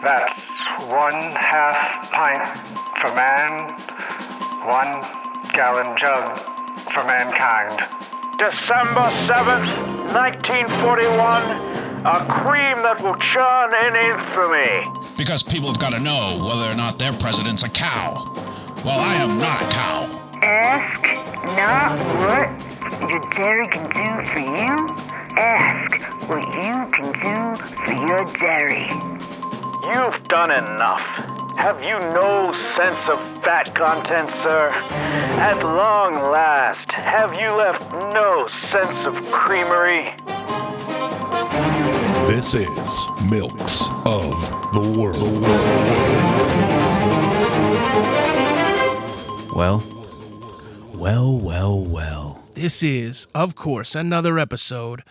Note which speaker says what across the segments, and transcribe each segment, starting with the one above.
Speaker 1: That's 1/2 pint for man, 1 gallon jug for mankind.
Speaker 2: December 7th, 1941, a cream that will churn in infamy.
Speaker 3: Because people have got to know whether or not their president's a cow. Well, I am not a cow.
Speaker 4: Ask not what your dairy can do for you. Ask what you can do for your dairy.
Speaker 2: You've done enough. Have you no sense of fat content, sir? At long last, have you left no sense of creamery?
Speaker 5: This is Milks of the World.
Speaker 6: Well. This is, of course, another episode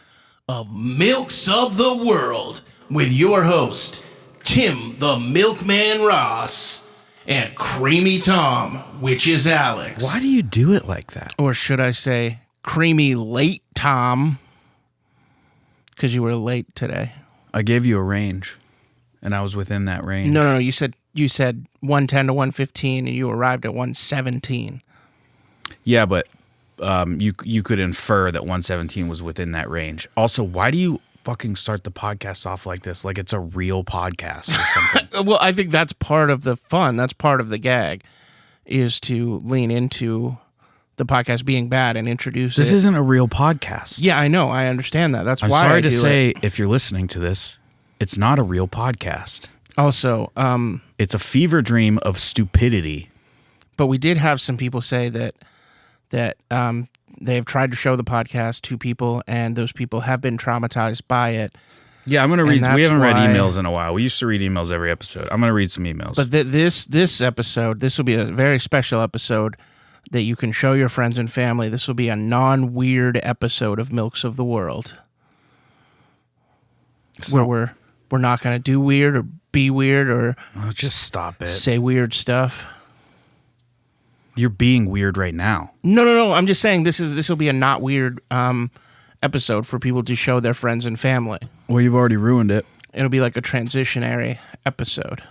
Speaker 6: of Milks of the World with your host, Tim the Milkman Ross, and Creamy Tom, which is Alex.
Speaker 7: Why do you do it like that?
Speaker 6: Or should I say, Creamy Late Tom, because you were late today.
Speaker 7: I gave you a range, and I was within that range.
Speaker 6: No, you said 110 to 115, and you arrived at 117.
Speaker 7: Yeah, but you could infer that 117 was within that range. Also, why do you fucking start the podcast off like this, like it's a real podcast or something?
Speaker 6: Well, I think that's part of the fun. That's part of the gag, is to lean into the podcast being bad and introduce
Speaker 7: This
Speaker 6: it.
Speaker 7: isn't a real podcast.
Speaker 6: Yeah, I know. I understand that. That's
Speaker 7: I'm
Speaker 6: why
Speaker 7: sorry
Speaker 6: I
Speaker 7: to
Speaker 6: do
Speaker 7: say,
Speaker 6: it.
Speaker 7: if you're listening to this, it's not a real podcast.
Speaker 6: Also,
Speaker 7: It's a fever dream of stupidity.
Speaker 6: but we did have some people say that they've tried to show the podcast to people, and those people have been traumatized by it.
Speaker 7: Yeah, I'm going to read.
Speaker 6: And
Speaker 7: We
Speaker 6: that's
Speaker 7: haven't read
Speaker 6: why-
Speaker 7: emails in a while. We used to read emails every episode. I'm going to read some emails.
Speaker 6: But this episode, this will be a very special episode that you can show your friends and family. This will be a non-weird episode of Milks of the World, where we're not going to do weird or be weird or
Speaker 7: Oh, just stop it.
Speaker 6: say weird stuff.
Speaker 7: You're being weird right now.
Speaker 6: No. I'm just saying this will be a not weird episode for people to show their friends and family.
Speaker 7: Well, you've already ruined it.
Speaker 6: It'll be like a transitionary episode.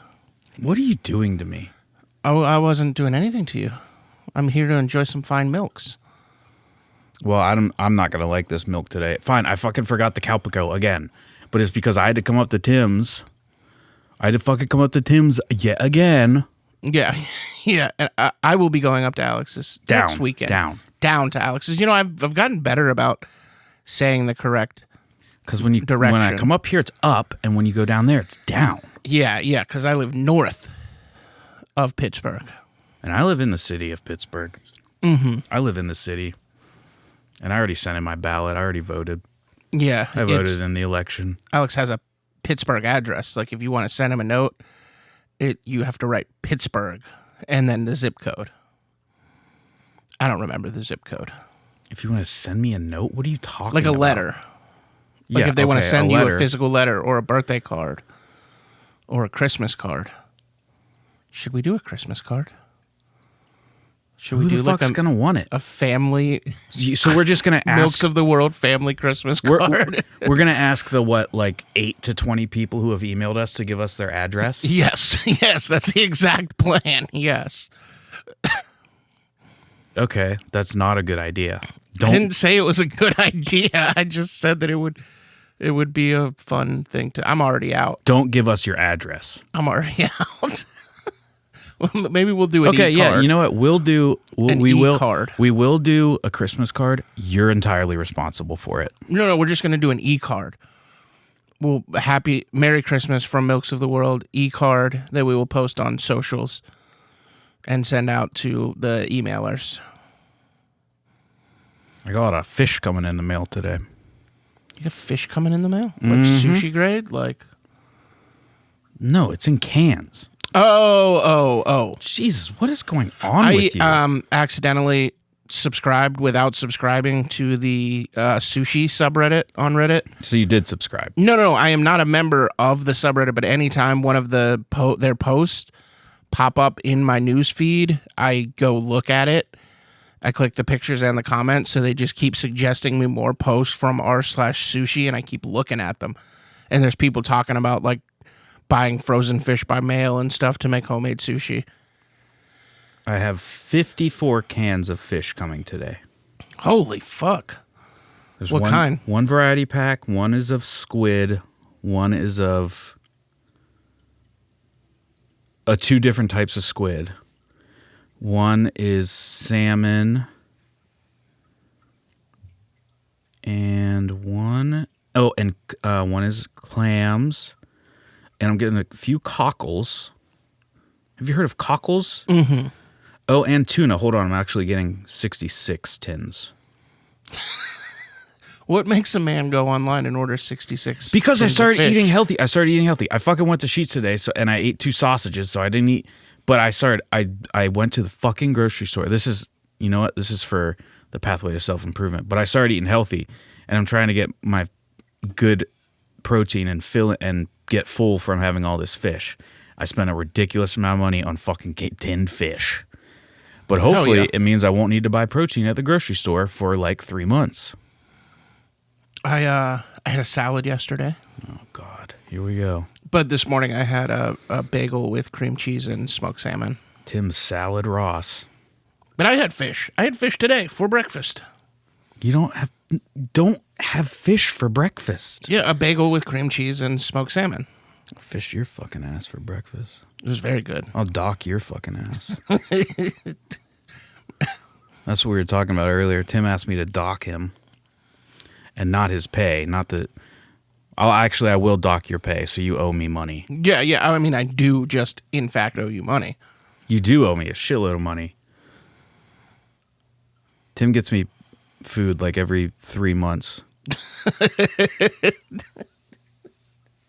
Speaker 7: What are you doing to me?
Speaker 6: Oh, I wasn't doing anything to you. I'm here to enjoy some fine milks.
Speaker 7: Well, I'm not going to like this milk today. Fine, I fucking forgot the Calpico again. But it's because I had to come up to Tim's. yet again.
Speaker 6: Yeah, yeah. And I will be going up to Alex's next weekend. Down to Alex's. You know, I've gotten better about saying the correct.
Speaker 7: Because when I come up here, it's up, and when you go down there, it's down.
Speaker 6: Yeah. Because I live north of Pittsburgh.
Speaker 7: And I live in the city of Pittsburgh. Mm-hmm. I live in the city. And I already sent in my ballot. I already voted.
Speaker 6: Yeah.
Speaker 7: I voted in the election.
Speaker 6: Alex has a Pittsburgh address. Like, if you want to send him a note, you have to write Pittsburgh and then the zip code. I don't remember the zip code.
Speaker 7: If you want to send me a note, what are you talking
Speaker 6: Like a
Speaker 7: about?
Speaker 6: letter. Like if they want to send you a physical letter or a birthday card or a Christmas card. Should we do a Christmas card? Should
Speaker 7: Who
Speaker 6: we do
Speaker 7: the fuck's
Speaker 6: like
Speaker 7: going to want it?
Speaker 6: a family
Speaker 7: So we're just going to ask.
Speaker 6: Milks of the World family Christmas
Speaker 7: We're
Speaker 6: card?
Speaker 7: going to ask the 8 to 20 people who have emailed us to give us their address?
Speaker 6: Yes, that's the exact plan. Yes.
Speaker 7: Okay, that's not a good idea.
Speaker 6: I didn't say it was a good idea. I just said that it would be a fun thing to. I'm already out.
Speaker 7: Don't give us your address.
Speaker 6: I'm already out. Well, maybe we'll do an
Speaker 7: Okay,
Speaker 6: e-card.
Speaker 7: yeah, you know what?
Speaker 6: An e-card.
Speaker 7: We will do a Christmas card. You're entirely responsible for it.
Speaker 6: No, we're just going to do an e-card. Well, Merry Christmas from Milks of the World e-card that we will post on socials and send out to the emailers.
Speaker 7: I got a lot of fish coming in the mail today.
Speaker 6: You got fish coming in the mail? Like sushi grade? Like
Speaker 7: No, it's in cans.
Speaker 6: Oh.
Speaker 7: Jesus, what is going on with you?
Speaker 6: I accidentally subscribed without subscribing to the sushi subreddit on Reddit.
Speaker 7: So you did subscribe.
Speaker 6: No, I am not a member of the subreddit, but anytime one of their posts pop up in my news feed, I go look at it. I click the pictures and the comments, so they just keep suggesting me more posts from r/sushi, and I keep looking at them. And there's people talking about like buying frozen fish by mail and stuff to make homemade sushi.
Speaker 7: I have 54 cans of fish coming today.
Speaker 6: Holy fuck.
Speaker 7: There's
Speaker 6: What kind?
Speaker 7: One variety pack. One is of squid. One is of 2 different types of squid. One is salmon. And one is clams. And I'm getting a few cockles. Have you heard of cockles?
Speaker 6: Mm-hmm.
Speaker 7: Oh, and tuna. Hold on. I'm actually getting 66 tins.
Speaker 6: What makes a man go online and order 66?
Speaker 7: Because I
Speaker 6: tins of
Speaker 7: started
Speaker 6: fish?
Speaker 7: eating healthy. I fucking went to Sheetz today, and I ate 2 sausages, so I didn't eat. But I went to the fucking grocery store. This is, you know what? This is for the pathway to self-improvement. But I started eating healthy, and I'm trying to get my good protein and fill it and get full from having all this fish. I spent a ridiculous amount of money on fucking tinned fish. But hopefully it means I won't need to buy protein at the grocery store for like 3 months.
Speaker 6: I had a salad yesterday.
Speaker 7: Oh, God. Here we go.
Speaker 6: But this morning I had a bagel with cream cheese and smoked salmon.
Speaker 7: Tim's Salad Ross.
Speaker 6: But I had fish. I had fish today for breakfast.
Speaker 7: You don't have fish for breakfast.
Speaker 6: Yeah, a bagel with cream cheese and smoked salmon.
Speaker 7: Fish your fucking ass for breakfast.
Speaker 6: It was very good.
Speaker 7: I'll dock your fucking ass. That's what we were talking about earlier. Tim asked me to dock him and not his pay. Not that... I will dock your pay, so you owe me money.
Speaker 6: Yeah. I mean, I do just, in fact, owe you money.
Speaker 7: You do owe me a shitload of money. Tim gets me food like every 3 months.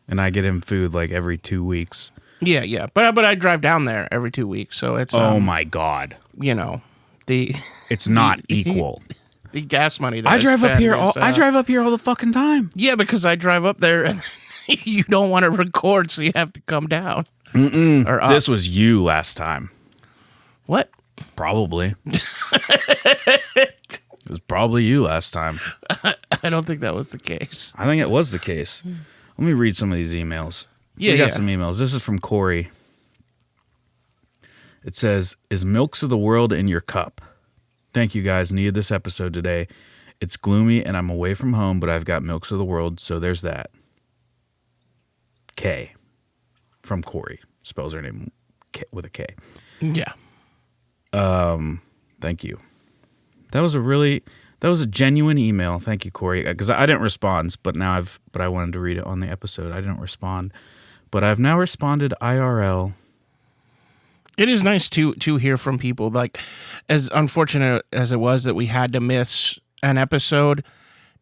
Speaker 7: And I get him food like every 2 weeks.
Speaker 6: Yeah. But I drive down there every 2 weeks, so it's...
Speaker 7: oh, my God.
Speaker 6: You know, the...
Speaker 7: It's not equal.
Speaker 6: The gas money that
Speaker 7: I drive up here.
Speaker 6: is,
Speaker 7: I drive up here all the fucking time.
Speaker 6: Yeah, because I drive up there and you don't want to record, so you have to come down. Or up.
Speaker 7: This was you last time.
Speaker 6: What?
Speaker 7: Probably. It was probably you last time.
Speaker 6: I don't think that was the case.
Speaker 7: I think it was the case. Let me read some of these emails.
Speaker 6: Yeah,
Speaker 7: we got
Speaker 6: yeah.
Speaker 7: some emails. This is from Corey. It says, "Is Milks of the World in your cup? Thank you guys. Needed this episode today. It's gloomy and I'm away from home, but I've got Milks of the World, so there's that." K. From Corey. Spells her name K, with a K.
Speaker 6: Yeah.
Speaker 7: Thank you. That was a genuine email. Thank you, Corey. Because I didn't respond, but I wanted to read it on the episode. I didn't respond, but I've now responded IRL.
Speaker 6: It is nice to hear from people. Like, as unfortunate as it was that we had to miss an episode,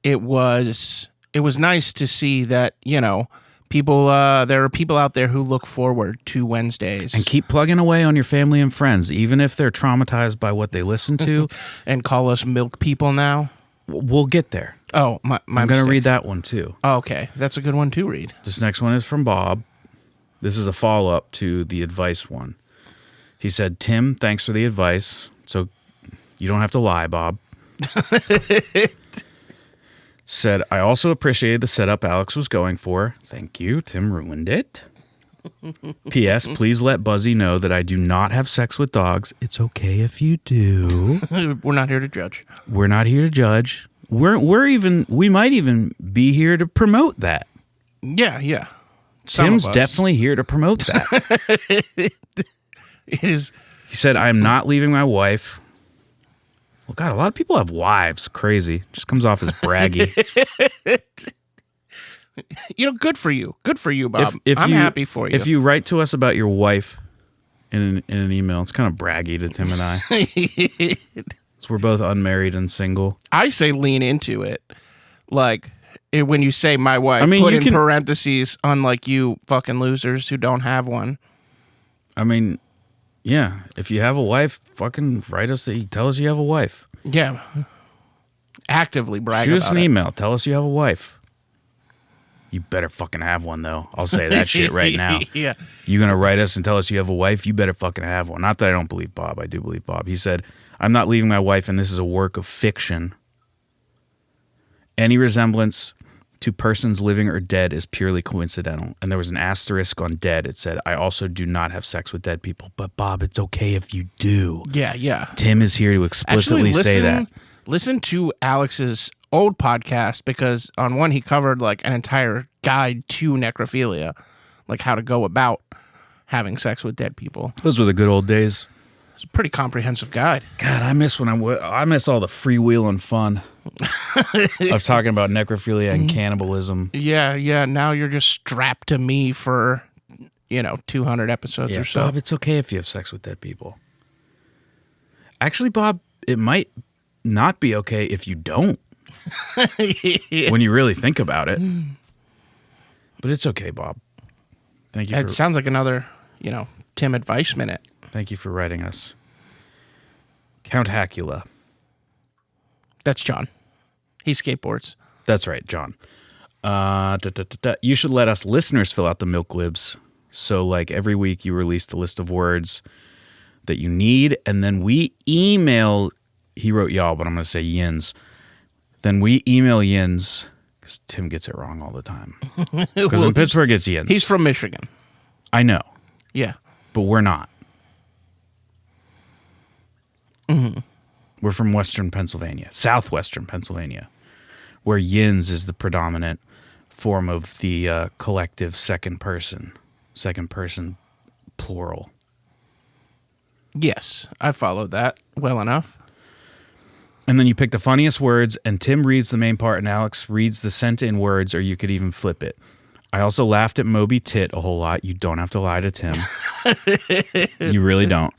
Speaker 6: it was nice to see that, you know, people, there are people out there who look forward to Wednesdays.
Speaker 7: And keep plugging away on your family and friends, even if they're traumatized by what they listen to.
Speaker 6: And call us milk people now.
Speaker 7: We'll get there.
Speaker 6: Oh, my
Speaker 7: I'm going to
Speaker 6: mistake.
Speaker 7: read that one too.
Speaker 6: Oh, okay. That's a good one to read.
Speaker 7: This next one is from Bob. This is a follow-up to the advice one. He said, "Tim, thanks for the advice. So you don't have to lie, Bob." Said, "I also appreciated the setup Alex was going for. Thank you. Tim ruined it. P.S. Please let Buzzy know that I do not have sex with dogs. It's okay if you do.
Speaker 6: We're not here to judge.
Speaker 7: We're not here to judge. We might even be here to promote that.
Speaker 6: Yeah. Some
Speaker 7: Tim's
Speaker 6: of us.
Speaker 7: definitely here to promote that."
Speaker 6: It is.
Speaker 7: He said, "I am not leaving my wife." Well, God, a lot of people have wives. Crazy. Just comes off as braggy.
Speaker 6: You know, good for you. Good for you, Bob. I'm happy for you.
Speaker 7: If you write to us about your wife in an email, it's kind of braggy to Tim and I. So we're both unmarried and single.
Speaker 6: I say lean into it. Like, when you say my wife,
Speaker 7: I mean,
Speaker 6: put
Speaker 7: you
Speaker 6: in
Speaker 7: can-
Speaker 6: parentheses, unlike you fucking losers who don't have one.
Speaker 7: I mean, yeah, if you have a wife, fucking write us. Tell us you have a wife.
Speaker 6: Yeah. Actively brag
Speaker 7: Shoot
Speaker 6: about
Speaker 7: us an
Speaker 6: it.
Speaker 7: email. Tell us you have a wife. You better fucking have one, though. I'll say that shit right now.
Speaker 6: Yeah.
Speaker 7: You gonna write us and tell us you have a wife? You better fucking have one. Not that I don't believe Bob. I do believe Bob. He said, "I'm not leaving my wife, and this is a work of fiction. Any resemblance to persons living or dead is purely coincidental. And there was an asterisk on dead. It said, I also do not have sex with dead people. But Bob, it's okay if you do.
Speaker 6: Yeah.
Speaker 7: Tim is here to explicitly say that.
Speaker 6: Listen to Alex's old podcast, because on one he covered like an entire guide to necrophilia, like how to go about having sex with dead people.
Speaker 7: Those were the good old days.
Speaker 6: It's a pretty comprehensive guide.
Speaker 7: God, I miss I miss all the freewheeling fun of talking about necrophilia and cannibalism.
Speaker 6: Yeah. Now you're just strapped to me for 200 episodes or so.
Speaker 7: Bob, it's okay if you have sex with dead people. Actually, Bob, it might not be okay if you don't. When you really think about it. But it's okay, Bob. Thank you.
Speaker 6: It sounds like another, Tim Advice Minute.
Speaker 7: Thank you for writing us. Count Hacula.
Speaker 6: That's John. He skateboards.
Speaker 7: That's right, John. You should let us listeners fill out the milk libs. So, like, every week you release the list of words that you need, and then we email. He wrote y'all, but I'm going to say yins. Then we email yins, because Tim gets it wrong all the time. Because in Pittsburgh, it's yins.
Speaker 6: He's from Michigan.
Speaker 7: I know.
Speaker 6: Yeah.
Speaker 7: But we're not.
Speaker 6: Mm-hmm.
Speaker 7: We're from Western Pennsylvania, southwestern Pennsylvania, where yins is the predominant form of the collective second person plural.
Speaker 6: Yes, I followed that well enough.
Speaker 7: And then you pick the funniest words, and Tim reads the main part, and Alex reads the sent-in words, or you could even flip it. I also laughed at Moby Tit a whole lot. You don't have to lie to Tim. You really don't.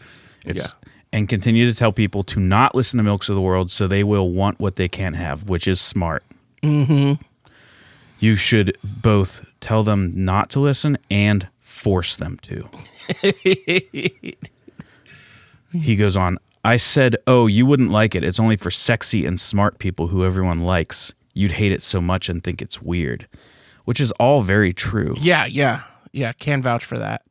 Speaker 7: And continue to tell people to not listen to Milks of the World so they will want what they can't have, which is smart.
Speaker 6: Mm-hmm.
Speaker 7: You should both tell them not to listen and force them to. He goes on, I said, oh, you wouldn't like it. It's only for sexy and smart people who everyone likes. You'd hate it so much and think it's weird. Which is all very true.
Speaker 6: Yeah. Can vouch for that.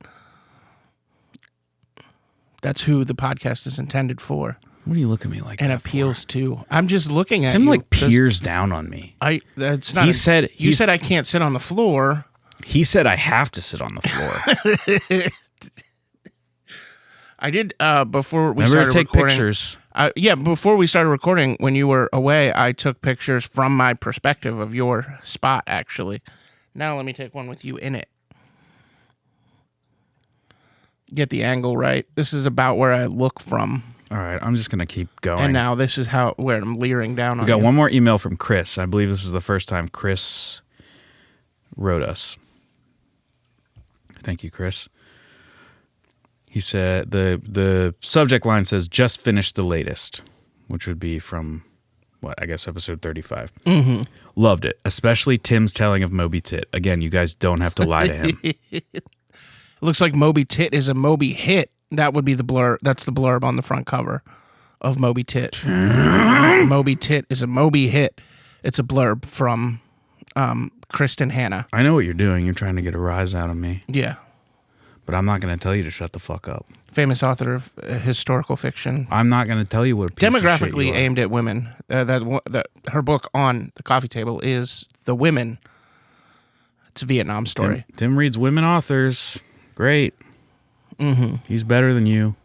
Speaker 6: That's who the podcast is intended for.
Speaker 7: What do you look at me like
Speaker 6: and
Speaker 7: that
Speaker 6: appeals
Speaker 7: for?
Speaker 6: To. I'm just looking at
Speaker 7: Tim
Speaker 6: you.
Speaker 7: like peers down on me.
Speaker 6: That's not.
Speaker 7: You said
Speaker 6: I can't sit on the floor.
Speaker 7: He said I have to sit on the floor.
Speaker 6: I did before we
Speaker 7: Remember
Speaker 6: started
Speaker 7: to take
Speaker 6: recording.
Speaker 7: Pictures.
Speaker 6: Before we started recording, when you were away, I took pictures from my perspective of your spot. Actually, now let me take one with you in it. Get the angle right. This is about where I look from.
Speaker 7: All right, I'm just gonna keep going.
Speaker 6: And now this is where I'm leering down on
Speaker 7: We got
Speaker 6: you.
Speaker 7: one more email from Chris. I believe this is the first time Chris wrote us. Thank you, Chris. He said the subject line says, just finished the latest, which would be from, episode 35.
Speaker 6: Mm-hmm.
Speaker 7: Loved it, especially Tim's telling of Moby Tit. Again, you guys don't have to lie to him.
Speaker 6: It looks like Moby Tit is a Moby hit. That would be the blurb. That's the blurb on the front cover of Moby Tit. Moby Tit is a Moby hit. It's a blurb from Kristen Hanna.
Speaker 7: I know what you're doing. You're trying to get a rise out of me.
Speaker 6: Yeah.
Speaker 7: But I'm not going to tell you to shut the fuck up.
Speaker 6: Famous author of historical fiction.
Speaker 7: I'm not going to tell you what a piece of shit
Speaker 6: Demographically
Speaker 7: you are.
Speaker 6: aimed at women. Her book on the coffee table is The Women. It's a Vietnam story.
Speaker 7: Tim reads women authors. Great.
Speaker 6: Mm-hmm.
Speaker 7: He's better than you.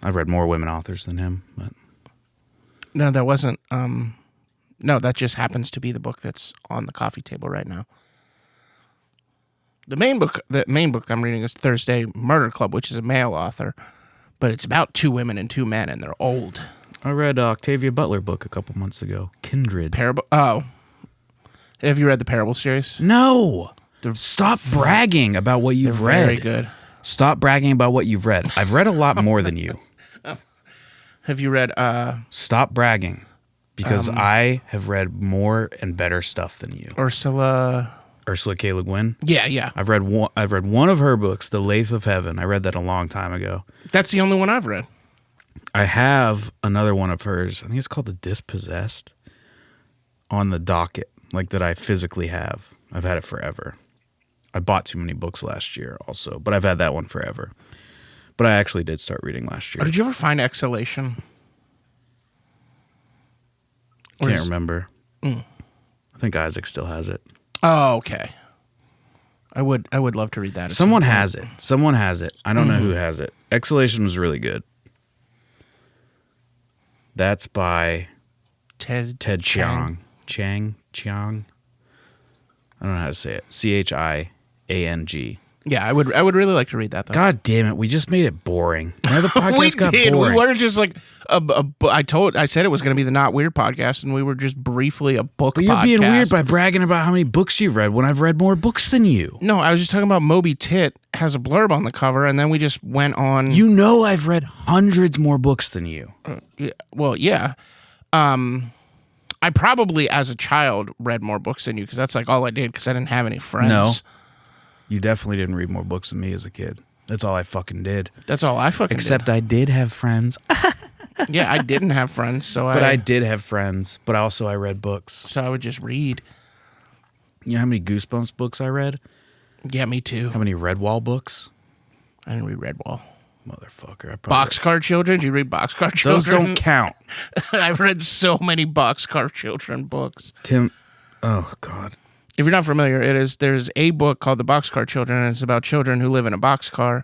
Speaker 7: I've read more women authors than him, but
Speaker 6: No, that wasn't. No, that just happens to be the book that's on the coffee table right now. The main book I'm reading is Thursday Murder Club, which is a male author, but it's about two women and two men, and they're old.
Speaker 7: I read Octavia Butler book a couple months ago, Kindred.
Speaker 6: Parable. Oh, have you read the Parable series?
Speaker 7: No. Stop bragging about what you've read.
Speaker 6: Very good.
Speaker 7: Stop bragging about what you've read. I've read a lot more than you.
Speaker 6: Have you read?
Speaker 7: Stop bragging, because I have read more and better stuff than you.
Speaker 6: Ursula
Speaker 7: K. Le Guin.
Speaker 6: Yeah.
Speaker 7: I've read one of her books, The Lathe of Heaven. I read that a long time ago.
Speaker 6: That's the only one I've read.
Speaker 7: I have another one of hers. I think it's called The Dispossessed on the docket, like that I physically have. I've had it forever. I bought too many books last year also, but I've had that one forever. But I actually did start reading last year.
Speaker 6: Did you ever find Exhalation?
Speaker 7: Can't remember. I think Isaac still has it.
Speaker 6: Oh, okay. I would love to read that. at
Speaker 7: Someone
Speaker 6: some point.
Speaker 7: has it. Someone has it. I don't know who has it. Exhalation was really good. That's by
Speaker 6: Ted
Speaker 7: Chiang. Chiang. I don't know how to say it. Chiang.
Speaker 6: Yeah, I would really like to read that though.
Speaker 7: God damn it! We just made it boring. Now the podcast
Speaker 6: we
Speaker 7: got
Speaker 6: did.
Speaker 7: boring.
Speaker 6: We weren't just like I said it was going to be the Not Weird podcast, and we were just briefly a book.
Speaker 7: But you're
Speaker 6: podcast.
Speaker 7: being weird by bragging about how many books you've read when I've read more books than you.
Speaker 6: No, I was just talking about Moby Tit has a blurb on the cover, and then we just went on.
Speaker 7: You know I've read hundreds more books than you.
Speaker 6: Yeah. I probably, as a child, read more books than you because that's like all I did because I didn't have any friends.
Speaker 7: No. You definitely didn't read more books than me as a kid. That's all I fucking did.
Speaker 6: That's all I fucking
Speaker 7: Except I did have friends.
Speaker 6: did. Yeah, I didn't have friends, so
Speaker 7: But I did have friends. But also I read books.
Speaker 6: so I would just read.
Speaker 7: You know how many Goosebumps books I read?
Speaker 6: Yeah, me too.
Speaker 7: How many Redwall books?
Speaker 6: I didn't read Redwall.
Speaker 7: Motherfucker. I probably
Speaker 6: Boxcar Children? Did you read Boxcar Children?
Speaker 7: Those don't count.
Speaker 6: I've read so many Boxcar Children books.
Speaker 7: Tim. Oh, God.
Speaker 6: If you're not familiar, there's a book called The Boxcar Children, and it's about children who live in a boxcar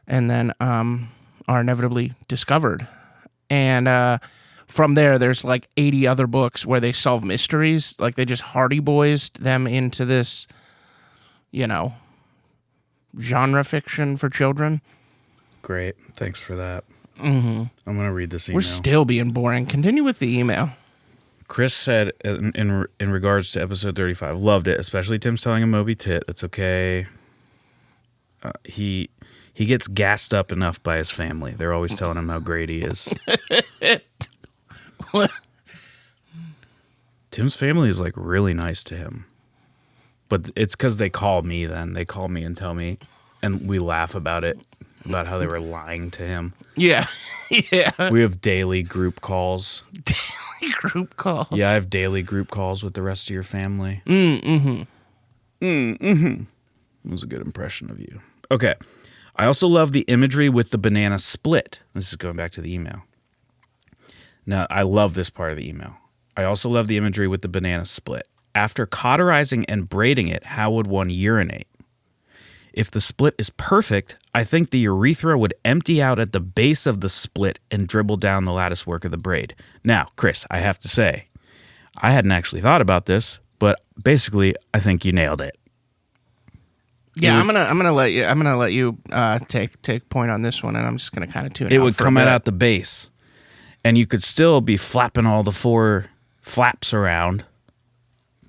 Speaker 6: and then are inevitably discovered. And from there's like 80 other books where they solve mysteries. Like they just Hardy Boys them into this, genre fiction for children.
Speaker 7: Great. Thanks for that. Mm-hmm. I'm going to read this email.
Speaker 6: We're still being boring. Continue with the email.
Speaker 7: Chris said in regards to episode 35, loved it, especially Tim selling a Moby Tit. That's okay. He gets gassed up enough by his family. They're always telling him how great he is.
Speaker 6: What?
Speaker 7: Tim's family is like really nice to him. But it's because they call me then. They call me and tell me, and we laugh about it, about how they were lying to him.
Speaker 6: Yeah. Yeah.
Speaker 7: We have daily group calls.
Speaker 6: Group calls.
Speaker 7: Yeah, I have daily group calls with the rest of your family. It was a good impression of you. Okay. I also love the imagery with the banana split. This is going back to the email. Now, I love this part of the email. I also love the imagery with the banana split. After cauterizing and braiding it, how would one urinate? If the split is perfect, I think the urethra would empty out at the base of the split and dribble down the lattice work of the braid. Now, Chris, I have to say, I hadn't actually thought about this, but basically, I think you nailed it.
Speaker 6: Yeah, I'm gonna let you take point on this one, and I'm just gonna kind of tune
Speaker 7: It
Speaker 6: out
Speaker 7: would
Speaker 6: for a
Speaker 7: come
Speaker 6: bit.
Speaker 7: out the base, and you could still be flapping all the four flaps around.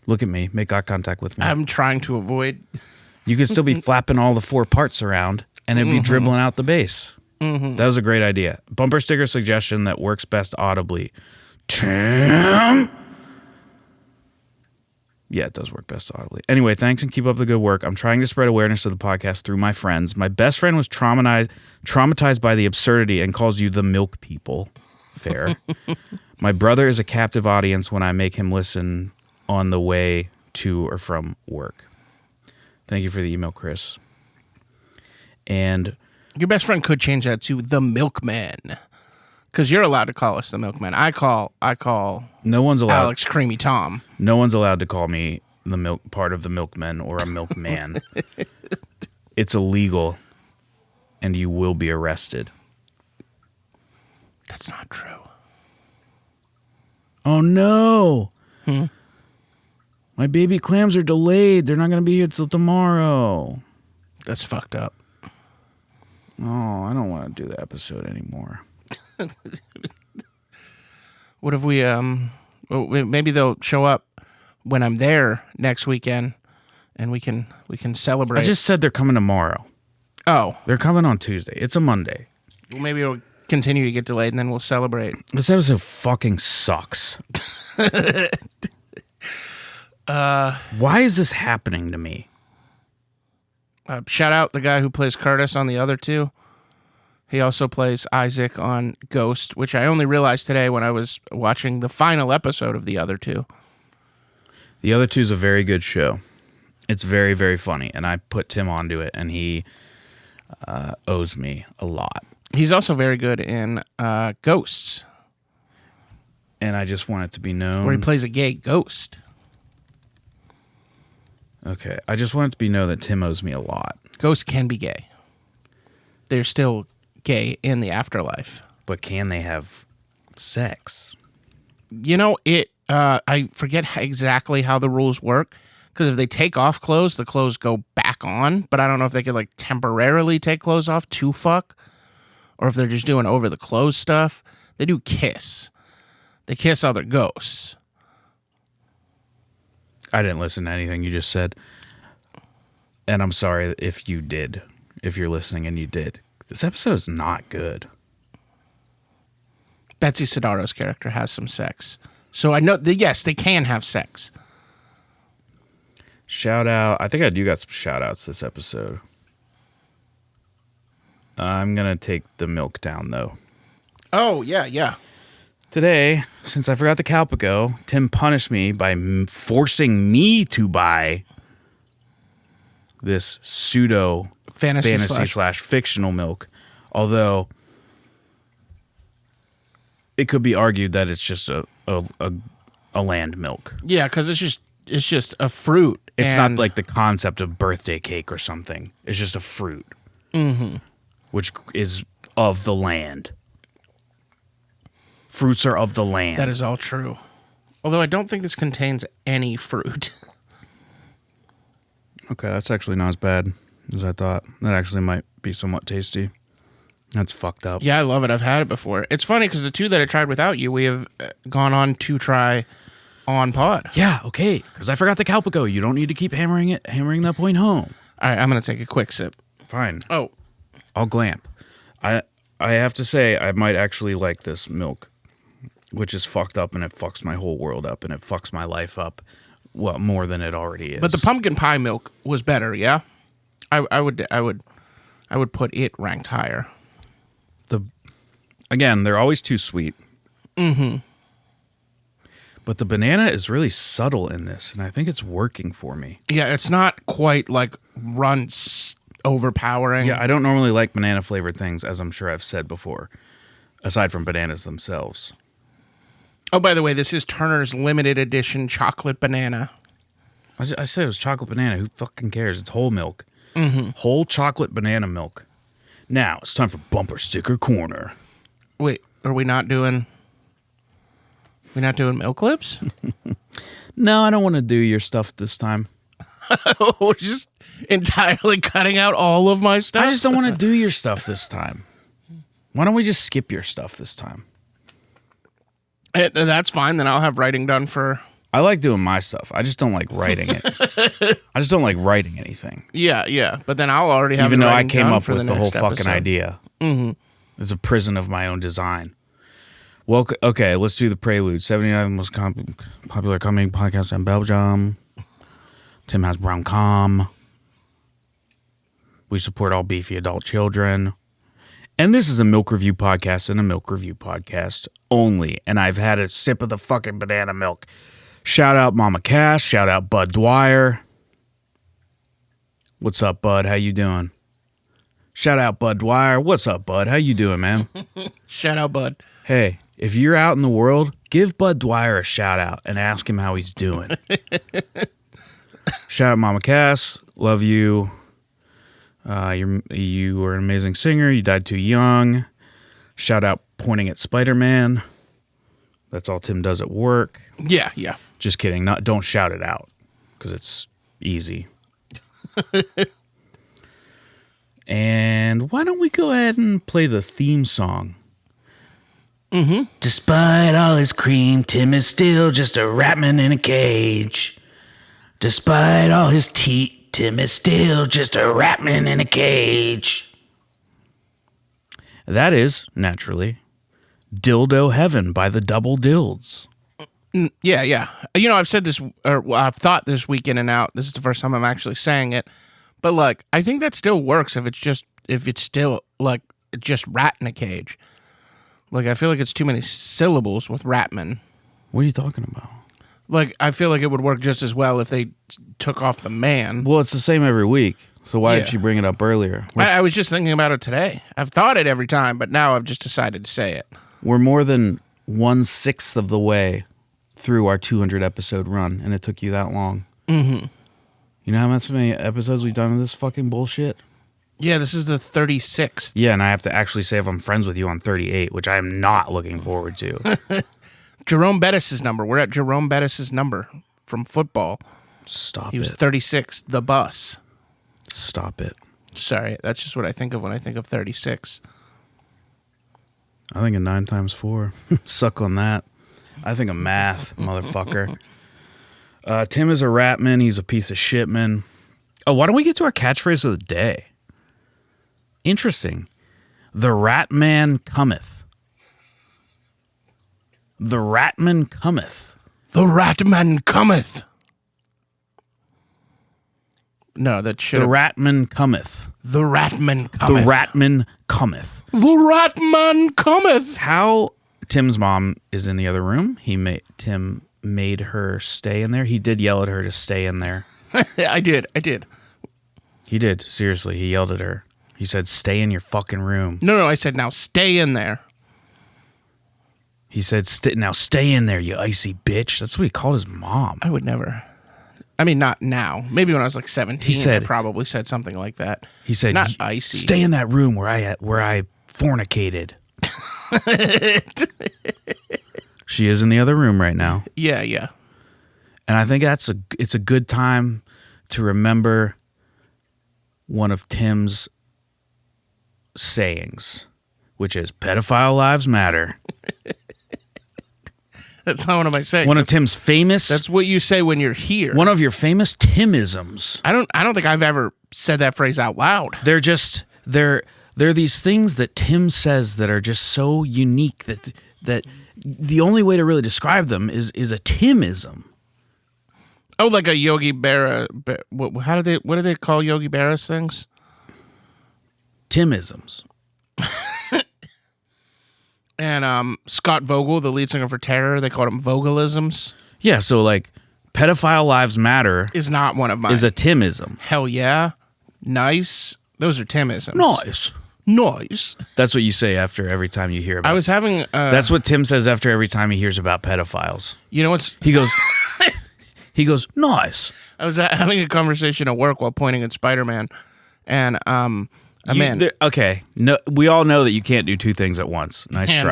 Speaker 7: Look at me. Make eye contact with me.
Speaker 6: I'm trying to avoid.
Speaker 7: You could still be flapping all the four parts around, and it'd be dribbling out the base. That was a great idea. Bumper sticker suggestion that works best audibly. Tim? Yeah, it does work best audibly. Anyway, thanks and keep up the good work. I'm trying to spread awareness of the podcast through my friends. My best friend was traumatized by the absurdity and calls you the milk people. Fair. My brother is a captive audience when I make him listen on the way to or from work. Thank you for the email, Chris. And
Speaker 6: Your best friend could change that to the milkman, because you're allowed to call us the milkman. I call
Speaker 7: no one's allowed.
Speaker 6: Alex Creamy Tom.
Speaker 7: No one's allowed to call me the milk part of the milkman or a milkman. It's illegal, and you will be arrested.
Speaker 6: That's not true.
Speaker 7: Oh no! My baby clams are delayed. They're not going to be here till tomorrow.
Speaker 6: That's fucked up.
Speaker 7: Oh, I don't want to do the episode anymore.
Speaker 6: What if we maybe they'll show up when I'm there next weekend, and we can celebrate.
Speaker 7: I just said they're coming tomorrow.
Speaker 6: Oh,
Speaker 7: They're coming on Tuesday. It's a Monday.
Speaker 6: well, maybe it'll continue to get delayed, and then we'll celebrate.
Speaker 7: This episode fucking sucks. Why is this happening to me?
Speaker 6: Shout out the guy who plays Curtis on the other two. He also plays Isaac on Ghost, which I only realized today when I was watching the final episode of the other two.
Speaker 7: The other two is a very good show. It's very, very funny, and I put Tim onto it, and he owes me a lot.
Speaker 6: He's also very good in Ghosts,
Speaker 7: And I just want it to be known.
Speaker 6: where he plays a gay ghost.
Speaker 7: Okay, I just want it to be known that Tim owes me a lot.
Speaker 6: Ghosts can be gay. They're still gay in the afterlife.
Speaker 7: But can they have sex?
Speaker 6: You know, I forget exactly how the rules work, because if they take off clothes, the clothes go back on, but I don't know if they could, like, temporarily take clothes off to fuck, or if they're just doing over the clothes stuff. They do kiss. They kiss other ghosts.
Speaker 7: I didn't listen to anything you just said. And I'm sorry if you did. If you're listening and you did. This episode is not good.
Speaker 6: Betsy Sidaro's character has some sex. So I know, yes, they can have sex.
Speaker 7: Shout out. I think I do got some shout outs this episode. I'm going to take the milk down, though.
Speaker 6: Oh, yeah.
Speaker 7: Today, since I forgot the Calpico, Tim punished me by forcing me to buy this pseudo fantasy slash fictional milk. Although it could be argued that it's just a land milk.
Speaker 6: Yeah, because it's just a fruit.
Speaker 7: It's not like the concept of birthday cake or something. It's just a fruit, which is of the land. Fruits are of the land.
Speaker 6: That is all true. Although I don't think this contains any fruit.
Speaker 7: Okay, that's actually not as bad as I thought. That actually might be somewhat tasty. That's fucked up.
Speaker 6: Yeah, I love it. I've had it before. It's funny because the two that I tried without you, we have gone on to try on pod.
Speaker 7: Yeah, okay. Because I forgot the Calpico. You don't need to keep hammering that point home.
Speaker 6: All right, I'm going to take a quick sip.
Speaker 7: Fine.
Speaker 6: Oh.
Speaker 7: I'll glamp. I have to say, I might actually like this milk, which is fucked up, and it fucks my whole world up, and it fucks my life up, well, more than it already is.
Speaker 6: But the pumpkin pie milk was better, yeah? I would put it ranked higher.
Speaker 7: Again, they're always too sweet. Mm-hmm. But the banana is really subtle in this, and I think it's working for me.
Speaker 6: Yeah, it's not quite like overpowering.
Speaker 7: Yeah, I don't normally like banana-flavored things, as I'm sure I've said before, aside from bananas themselves.
Speaker 6: Oh, by the way, this is Turner's limited edition chocolate banana.
Speaker 7: I said it was chocolate banana. Who fucking cares? It's whole milk. Mm-hmm. Whole chocolate banana milk. Now, it's time for Bumper Sticker Corner.
Speaker 6: Wait, are we not doing... We're not doing milk clips?
Speaker 7: No, I don't want to do your stuff this time.
Speaker 6: We're just entirely cutting out all of my stuff?
Speaker 7: I just don't want to do your stuff this time. Why don't we just skip your stuff this time?
Speaker 6: That's fine. Then I'll have writing done for...
Speaker 7: I like doing my stuff. I just don't like writing it. I just don't like writing anything.
Speaker 6: Yeah. But then I'll already have
Speaker 7: Even though I
Speaker 6: writing
Speaker 7: came
Speaker 6: done
Speaker 7: up
Speaker 6: for
Speaker 7: with the whole fucking idea. Mm-hmm. It's a prison of my own design. Well, okay, let's do the prelude. 79 most popular comedy podcast in Belgium. Tim has brown com. We support all beefy adult children. And this is a milk review podcast and a milk review podcast only. And I've had a sip of the fucking banana milk. Shout out Mama Cass. Shout out Bud Dwyer. What's up, Bud? How you doing? Shout out Bud Dwyer. What's up, Bud? How you doing, man?
Speaker 6: Shout out, Bud.
Speaker 7: Hey, if you're out in the world, give Bud Dwyer a shout out and ask him how he's doing. Shout out Mama Cass. Love you. You were an amazing singer. You died too young. Shout out pointing at Spider-Man. That's all Tim does at work.
Speaker 6: Yeah.
Speaker 7: Just kidding. Don't shout it out because it's easy. And why don't we go ahead and play the theme song? Mm-hmm. Despite all his cream, Tim is still just a rat man in a cage. Despite all his teat, Tim is still just a rat man in a cage. That is, naturally, Dildo Heaven by the Double Dilds.
Speaker 6: Yeah. You know, I've said this, or I've thought this week in and out. This is the first time I'm actually saying it. But, like, I think that still works if it's still, like, just rat in a cage. Like, I feel like it's too many syllables with Ratman.
Speaker 7: What are you talking about?
Speaker 6: Like, I feel like it would work just as well if they took off the man.
Speaker 7: Well, it's the same every week. So why did you bring it up earlier?
Speaker 6: I was just thinking about it today. I've thought it every time, but now I've just decided to say it.
Speaker 7: We're more than 1/6 of the way through our 200 episode run, and it took you that long. Mm-hmm. You know how many episodes we've done of this fucking bullshit?
Speaker 6: Yeah, this is the 36th.
Speaker 7: Yeah, and I have to actually say if I'm friends with you on 38, which I am not looking forward to.
Speaker 6: Jerome Bettis' number. We're at Jerome Bettis' number from football.
Speaker 7: Stop
Speaker 6: He was
Speaker 7: it.
Speaker 6: 36, the bus.
Speaker 7: Stop it.
Speaker 6: Sorry, that's just what I think of when I think of 36.
Speaker 7: I think of 9 times 4. Suck on that. I think of math, motherfucker. Tim is a rat man. He's a piece of shit man. Oh, why don't we get to our catchphrase of the day? Interesting. The rat man cometh. The rat man cometh.
Speaker 6: The rat man cometh. No, that should.
Speaker 7: The rat man cometh.
Speaker 6: The rat man
Speaker 7: The
Speaker 6: cometh.
Speaker 7: rat man cometh.
Speaker 6: The rat man cometh.
Speaker 7: How Tim's mom is in the other room. Tim made her stay in there. He did yell at her to stay in there.
Speaker 6: I did.
Speaker 7: He did. Seriously, he yelled at her. He said, "Stay in your fucking room."
Speaker 6: No, I said, now stay in there.
Speaker 7: He said, "Now stay in there, you icy bitch." That's what he called his mom.
Speaker 6: I would never. I mean, not now. Maybe when I was like 17,
Speaker 7: He said-
Speaker 6: I probably said something like that.
Speaker 7: He said,
Speaker 6: Not icy.
Speaker 7: Stay in that room where I fornicated." She is in the other room right now.
Speaker 6: Yeah.
Speaker 7: And I think it's a good time to remember one of Tim's sayings, which is pedophile lives matter.
Speaker 6: That's not one of my sayings.
Speaker 7: One of Tim's famous
Speaker 6: That's what you say when you're here.
Speaker 7: one of your famous Timisms.
Speaker 6: I don't think I've ever said that phrase out loud.
Speaker 7: They're just they're these things that Tim says that are just so unique that the only way to really describe them is a Timism.
Speaker 6: Oh, like a Yogi Berra. What do they call Yogi Berra's things?
Speaker 7: Timisms.
Speaker 6: And Scott Vogel, the lead singer for Terror, they called him Vogelisms.
Speaker 7: Yeah, so like pedophile lives matter
Speaker 6: Is not one of mine.
Speaker 7: is a Timism.
Speaker 6: Hell yeah. Nice. Those are Timisms.
Speaker 7: Nice.
Speaker 6: Nice.
Speaker 7: That's what you say after every time you hear about
Speaker 6: I was having.
Speaker 7: That's what Tim says after every time he hears about pedophiles.
Speaker 6: You know what's.
Speaker 7: He goes nice.
Speaker 6: I was having a conversation at work while pointing at Spider-Man. And a man.
Speaker 7: Okay. No, we all know that you can't do two things at once. Nice
Speaker 6: Man.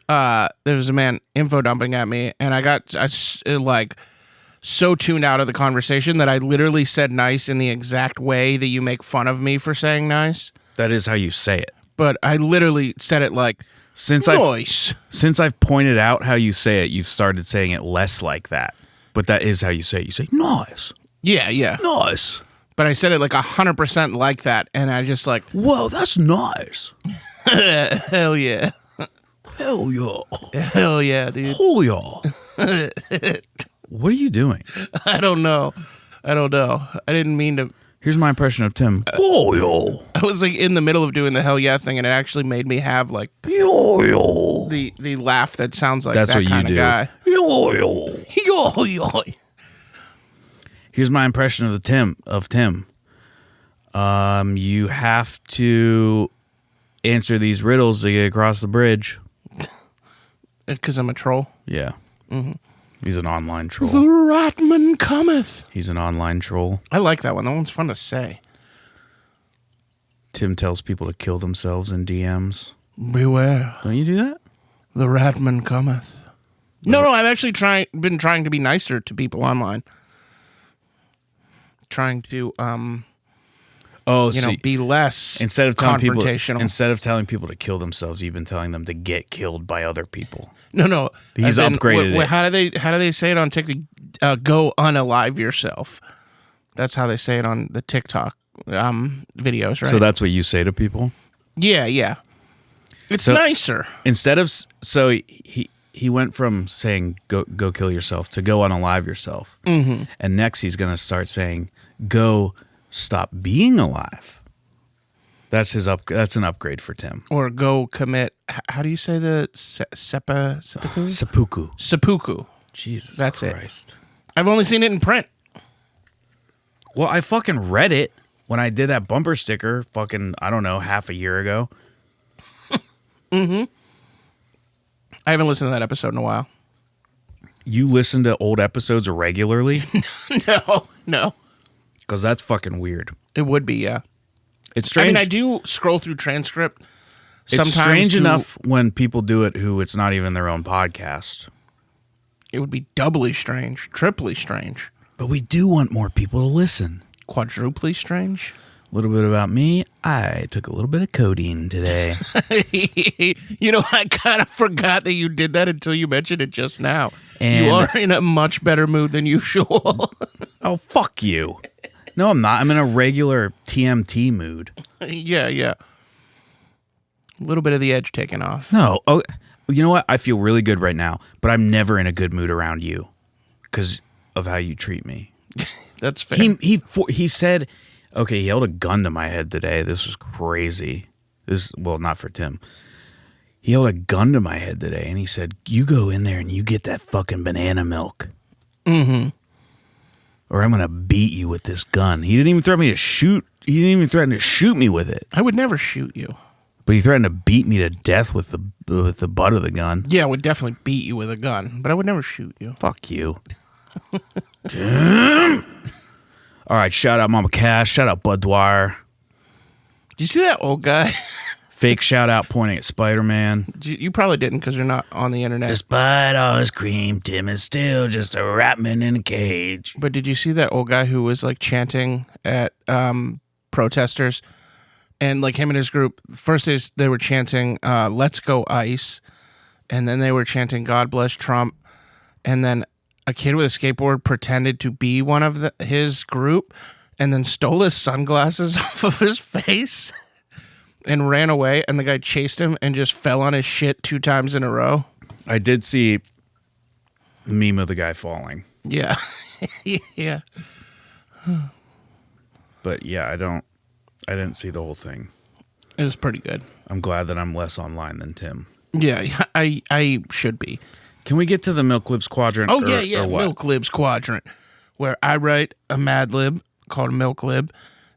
Speaker 7: try.
Speaker 6: There was a man info dumping at me, and I like so tuned out of the conversation that I literally said nice in the exact way that you make fun of me for saying nice.
Speaker 7: That is how you say it.
Speaker 6: But I literally said it like
Speaker 7: Since I've pointed out how you say it, you've started saying it less like that. But that is how you say it. You say nice.
Speaker 6: Yeah.
Speaker 7: Nice.
Speaker 6: But I said it like 100% like that, and I just like,
Speaker 7: Whoa, that's nice.
Speaker 6: hell yeah.
Speaker 7: Hell yeah.
Speaker 6: Hell yeah, dude.
Speaker 7: Oh yeah. What are you doing?
Speaker 6: I don't know. I didn't mean to.
Speaker 7: Here's my impression of Tim. Oh yo.
Speaker 6: I was like in the middle of doing the hell yeah thing, and it actually made me have like
Speaker 7: Yo.
Speaker 6: the laugh that sounds like
Speaker 7: That's
Speaker 6: that
Speaker 7: what you
Speaker 6: kind
Speaker 7: do.
Speaker 6: of guy.
Speaker 7: Yo yo.
Speaker 6: Yo.
Speaker 7: Here's my impression of Tim. You have to answer these riddles to get across the bridge.
Speaker 6: Because I'm a troll.
Speaker 7: Yeah. He's an online troll.
Speaker 6: The Ratman cometh.
Speaker 7: He's an online troll.
Speaker 6: I like that one. That one's fun to say.
Speaker 7: Tim tells people to kill themselves in DMs.
Speaker 6: Beware.
Speaker 7: Don't you do that?
Speaker 6: The Ratman cometh. No, I've actually been trying to be nicer to people online. Trying to be less
Speaker 7: instead of telling
Speaker 6: confrontational.
Speaker 7: people to kill themselves, you've been telling them to get killed by other people.
Speaker 6: No.
Speaker 7: He's upgraded it.
Speaker 6: How do they say it on TikTok? Go unalive yourself. That's how they say it on the TikTok videos, right?
Speaker 7: So that's what you say to people?
Speaker 6: Yeah. It's nicer.
Speaker 7: Instead of he went from saying go kill yourself to go unalive yourself. Mm-hmm. And next he's going to start saying go stop being alive. That's an upgrade for Tim.
Speaker 6: Or go commit. How do you say the seppuku? Seppuku.
Speaker 7: Jesus
Speaker 6: That's
Speaker 7: Christ.
Speaker 6: it. I've only seen it in print.
Speaker 7: Well, I fucking read it when I did that bumper sticker I don't know, half a year ago.
Speaker 6: Mm-hmm. I haven't listened to that episode in a while.
Speaker 7: You listen to old episodes regularly?
Speaker 6: No.
Speaker 7: Because that's fucking weird.
Speaker 6: It would be, yeah.
Speaker 7: It's strange.
Speaker 6: I do scroll through transcript.
Speaker 7: It's strange enough when people do it who it's not even their own podcast.
Speaker 6: It would be doubly strange, triply strange,
Speaker 7: But we do want more people to listen.
Speaker 6: quadruply strange.
Speaker 7: A little bit about me. I took a little bit of codeine today.
Speaker 6: You know, I kind of forgot that you did that until you mentioned it just now.
Speaker 7: And-
Speaker 6: you are in a much better mood than usual.
Speaker 7: Oh, fuck you. No, I'm not. I'm in a regular TMT mood.
Speaker 6: Yeah. A little bit of the edge taken off.
Speaker 7: No. Oh, you know what? I feel really good right now, but I'm never in a good mood around you because of how you treat me.
Speaker 6: That's fair.
Speaker 7: He said, okay, he held a gun to my head today. This was crazy. Well, not for Tim. He held a gun to my head today, and he said, you go in there and you get that fucking banana milk. Mm-hmm. Or I'm going to beat you with this gun. He didn't even threaten me to shoot. He didn't even threaten to shoot me with it.
Speaker 6: I would never shoot you.
Speaker 7: But he threatened to beat me to death with the butt of the gun.
Speaker 6: Yeah, I would definitely beat you with a gun, but I would never shoot you.
Speaker 7: Fuck you. Damn. All right, shout out Mama Cash. Shout out Bud Dwyer.
Speaker 6: Did you see that old guy?
Speaker 7: Fake shout out pointing at Spider-Man.
Speaker 6: You probably didn't because you're not on the internet.
Speaker 7: Despite all his cream, Tim is still just a rat man in a cage.
Speaker 6: But did you see that old guy who was like chanting at protesters? And like him and his group, first they were chanting "Let's go ICE," and then they were chanting "God bless Trump," and then a kid with a skateboard pretended to be one of his group, and then stole his sunglasses off of his face and ran away. And the guy chased him and just fell on his shit 2 times in a row.
Speaker 7: I did see the meme of the guy falling.
Speaker 6: Yeah, yeah.
Speaker 7: But yeah, I didn't see the whole thing.
Speaker 6: It was pretty good.
Speaker 7: I'm glad that I'm less online than Tim.
Speaker 6: Yeah, I should be.
Speaker 7: Can we get to the Milk Libs quadrant?
Speaker 6: Oh,
Speaker 7: or,
Speaker 6: yeah.
Speaker 7: or what?
Speaker 6: Milk Libs quadrant, where I write a Mad Lib called a Milk Lib,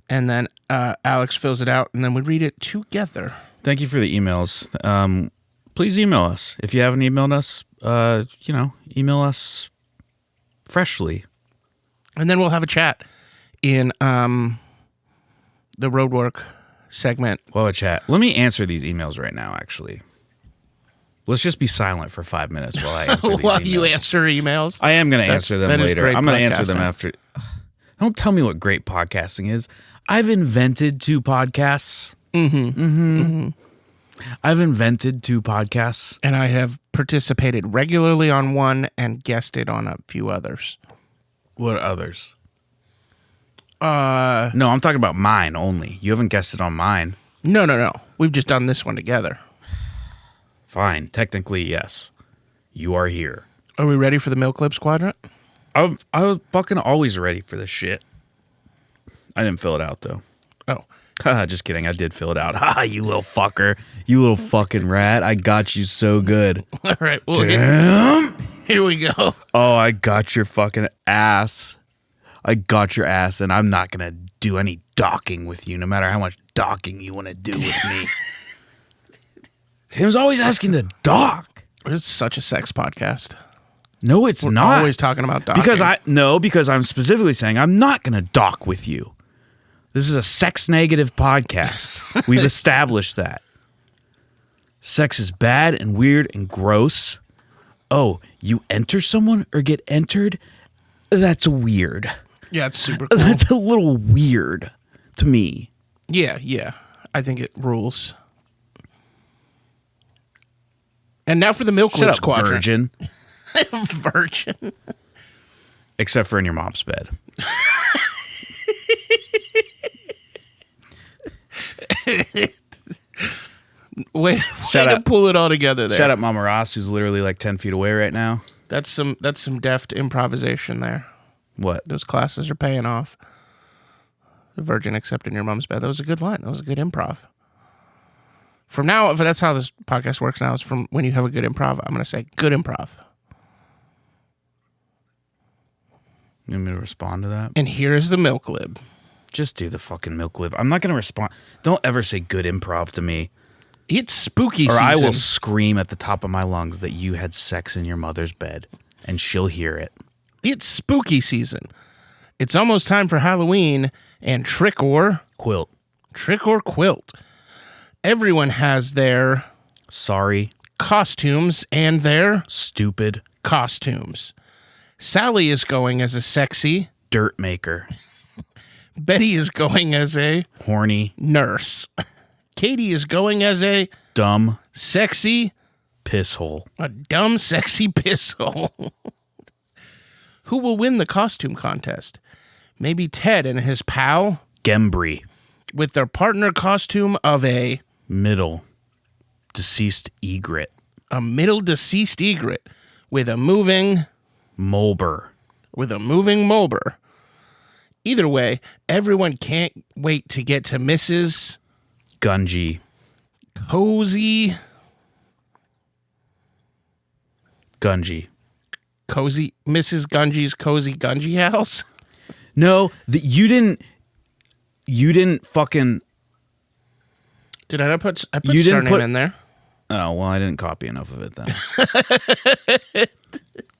Speaker 6: and then Alex fills it out, and then we read it together.
Speaker 7: Thank you for the emails. Please email us. If you haven't emailed us, email us freshly.
Speaker 6: And then we'll have a chat in the Roadwork segment.
Speaker 7: We'll have a chat. Let me answer these emails right now, actually. Let's just be silent for 5 minutes while I answer these
Speaker 6: While
Speaker 7: emails.
Speaker 6: you answer emails.
Speaker 7: I am going to answer them
Speaker 6: that is
Speaker 7: later.
Speaker 6: great
Speaker 7: I'm going to answer them
Speaker 6: podcasting.
Speaker 7: after. Don't tell me what great podcasting is. I've invented 2 podcasts. I've invented 2 podcasts.
Speaker 6: And I have participated regularly on one and guested on a few others.
Speaker 7: What others? No, I'm talking about mine only. You haven't guessed it on mine.
Speaker 6: No. We've just done this one together.
Speaker 7: Fine. Technically, yes. You are here.
Speaker 6: Are we ready for the Milk Libs quadrant?
Speaker 7: I was fucking always ready for this shit. I didn't fill it out, though.
Speaker 6: Oh.
Speaker 7: Haha, just kidding. I did fill it out. Ha, you little fucker. You little fucking rat. I got you so good.
Speaker 6: All right. Well,
Speaker 7: Damn.
Speaker 6: here we go.
Speaker 7: Oh, I got your fucking ass. I got your ass, and I'm not going to do any docking with you, no matter how much docking you want to do with me. Tim's always asking to dock.
Speaker 6: It's such a sex podcast.
Speaker 7: No, it's
Speaker 6: We're
Speaker 7: not.
Speaker 6: always talking about docking.
Speaker 7: Because I'm specifically saying I'm not going to dock with you. This is a sex negative podcast. We've established that. Sex is bad and weird and gross. Oh, you enter someone or get entered? That's weird.
Speaker 6: Yeah, it's super cool.
Speaker 7: That's a little weird to me.
Speaker 6: Yeah. I think it rules. And now for the Milk
Speaker 7: Shut
Speaker 6: Libs
Speaker 7: up,
Speaker 6: quadrant.
Speaker 7: virgin.
Speaker 6: Virgin.
Speaker 7: Except for in your mom's bed.
Speaker 6: Way
Speaker 7: Shout
Speaker 6: to
Speaker 7: out-
Speaker 6: pull it all together there.
Speaker 7: Shout out Mama Ross, who's literally like 10 feet away right now.
Speaker 6: That's some deft improvisation there.
Speaker 7: What?
Speaker 6: Those classes are paying off. The virgin except in your mom's bed. That was a good line. That was a good improv. From now, if that's how this podcast works now, is from when you have a good improv, I'm going to say good improv.
Speaker 7: You want me to respond to that?
Speaker 6: And here's the Milk Lib.
Speaker 7: Just do the fucking Milk Lib. I'm not going to respond. Don't ever say good improv to me.
Speaker 6: It's spooky
Speaker 7: Or
Speaker 6: season.
Speaker 7: I will scream at the top of my lungs that you had sex in your mother's bed. And she'll hear it.
Speaker 6: It's spooky season. It's almost time for Halloween and trick or
Speaker 7: Quilt.
Speaker 6: quilt. Everyone has their
Speaker 7: Sorry.
Speaker 6: costumes and their
Speaker 7: Stupid.
Speaker 6: costumes. Sally is going as a sexy.
Speaker 7: Dirt maker.
Speaker 6: Betty is going as a
Speaker 7: Horny.
Speaker 6: nurse. Katie is going as a
Speaker 7: Dumb.
Speaker 6: sexy,
Speaker 7: Piss hole.
Speaker 6: a dumb, sexy pistol. Who will win the costume contest? Maybe Ted and his pal
Speaker 7: Gembry.
Speaker 6: with their partner costume of a
Speaker 7: Middle. Deceased egret.
Speaker 6: middle deceased egret with a moving
Speaker 7: Mulber.
Speaker 6: Mulber. Either way, everyone can't wait to get to Mrs.
Speaker 7: Gungy.
Speaker 6: Cozy. Mrs. Gungy's Cozy Gungy house.
Speaker 7: No, you didn't fucking.
Speaker 6: Did I put
Speaker 7: You didn't
Speaker 6: surname
Speaker 7: put-
Speaker 6: in there?
Speaker 7: Oh, well, I didn't copy enough of it then.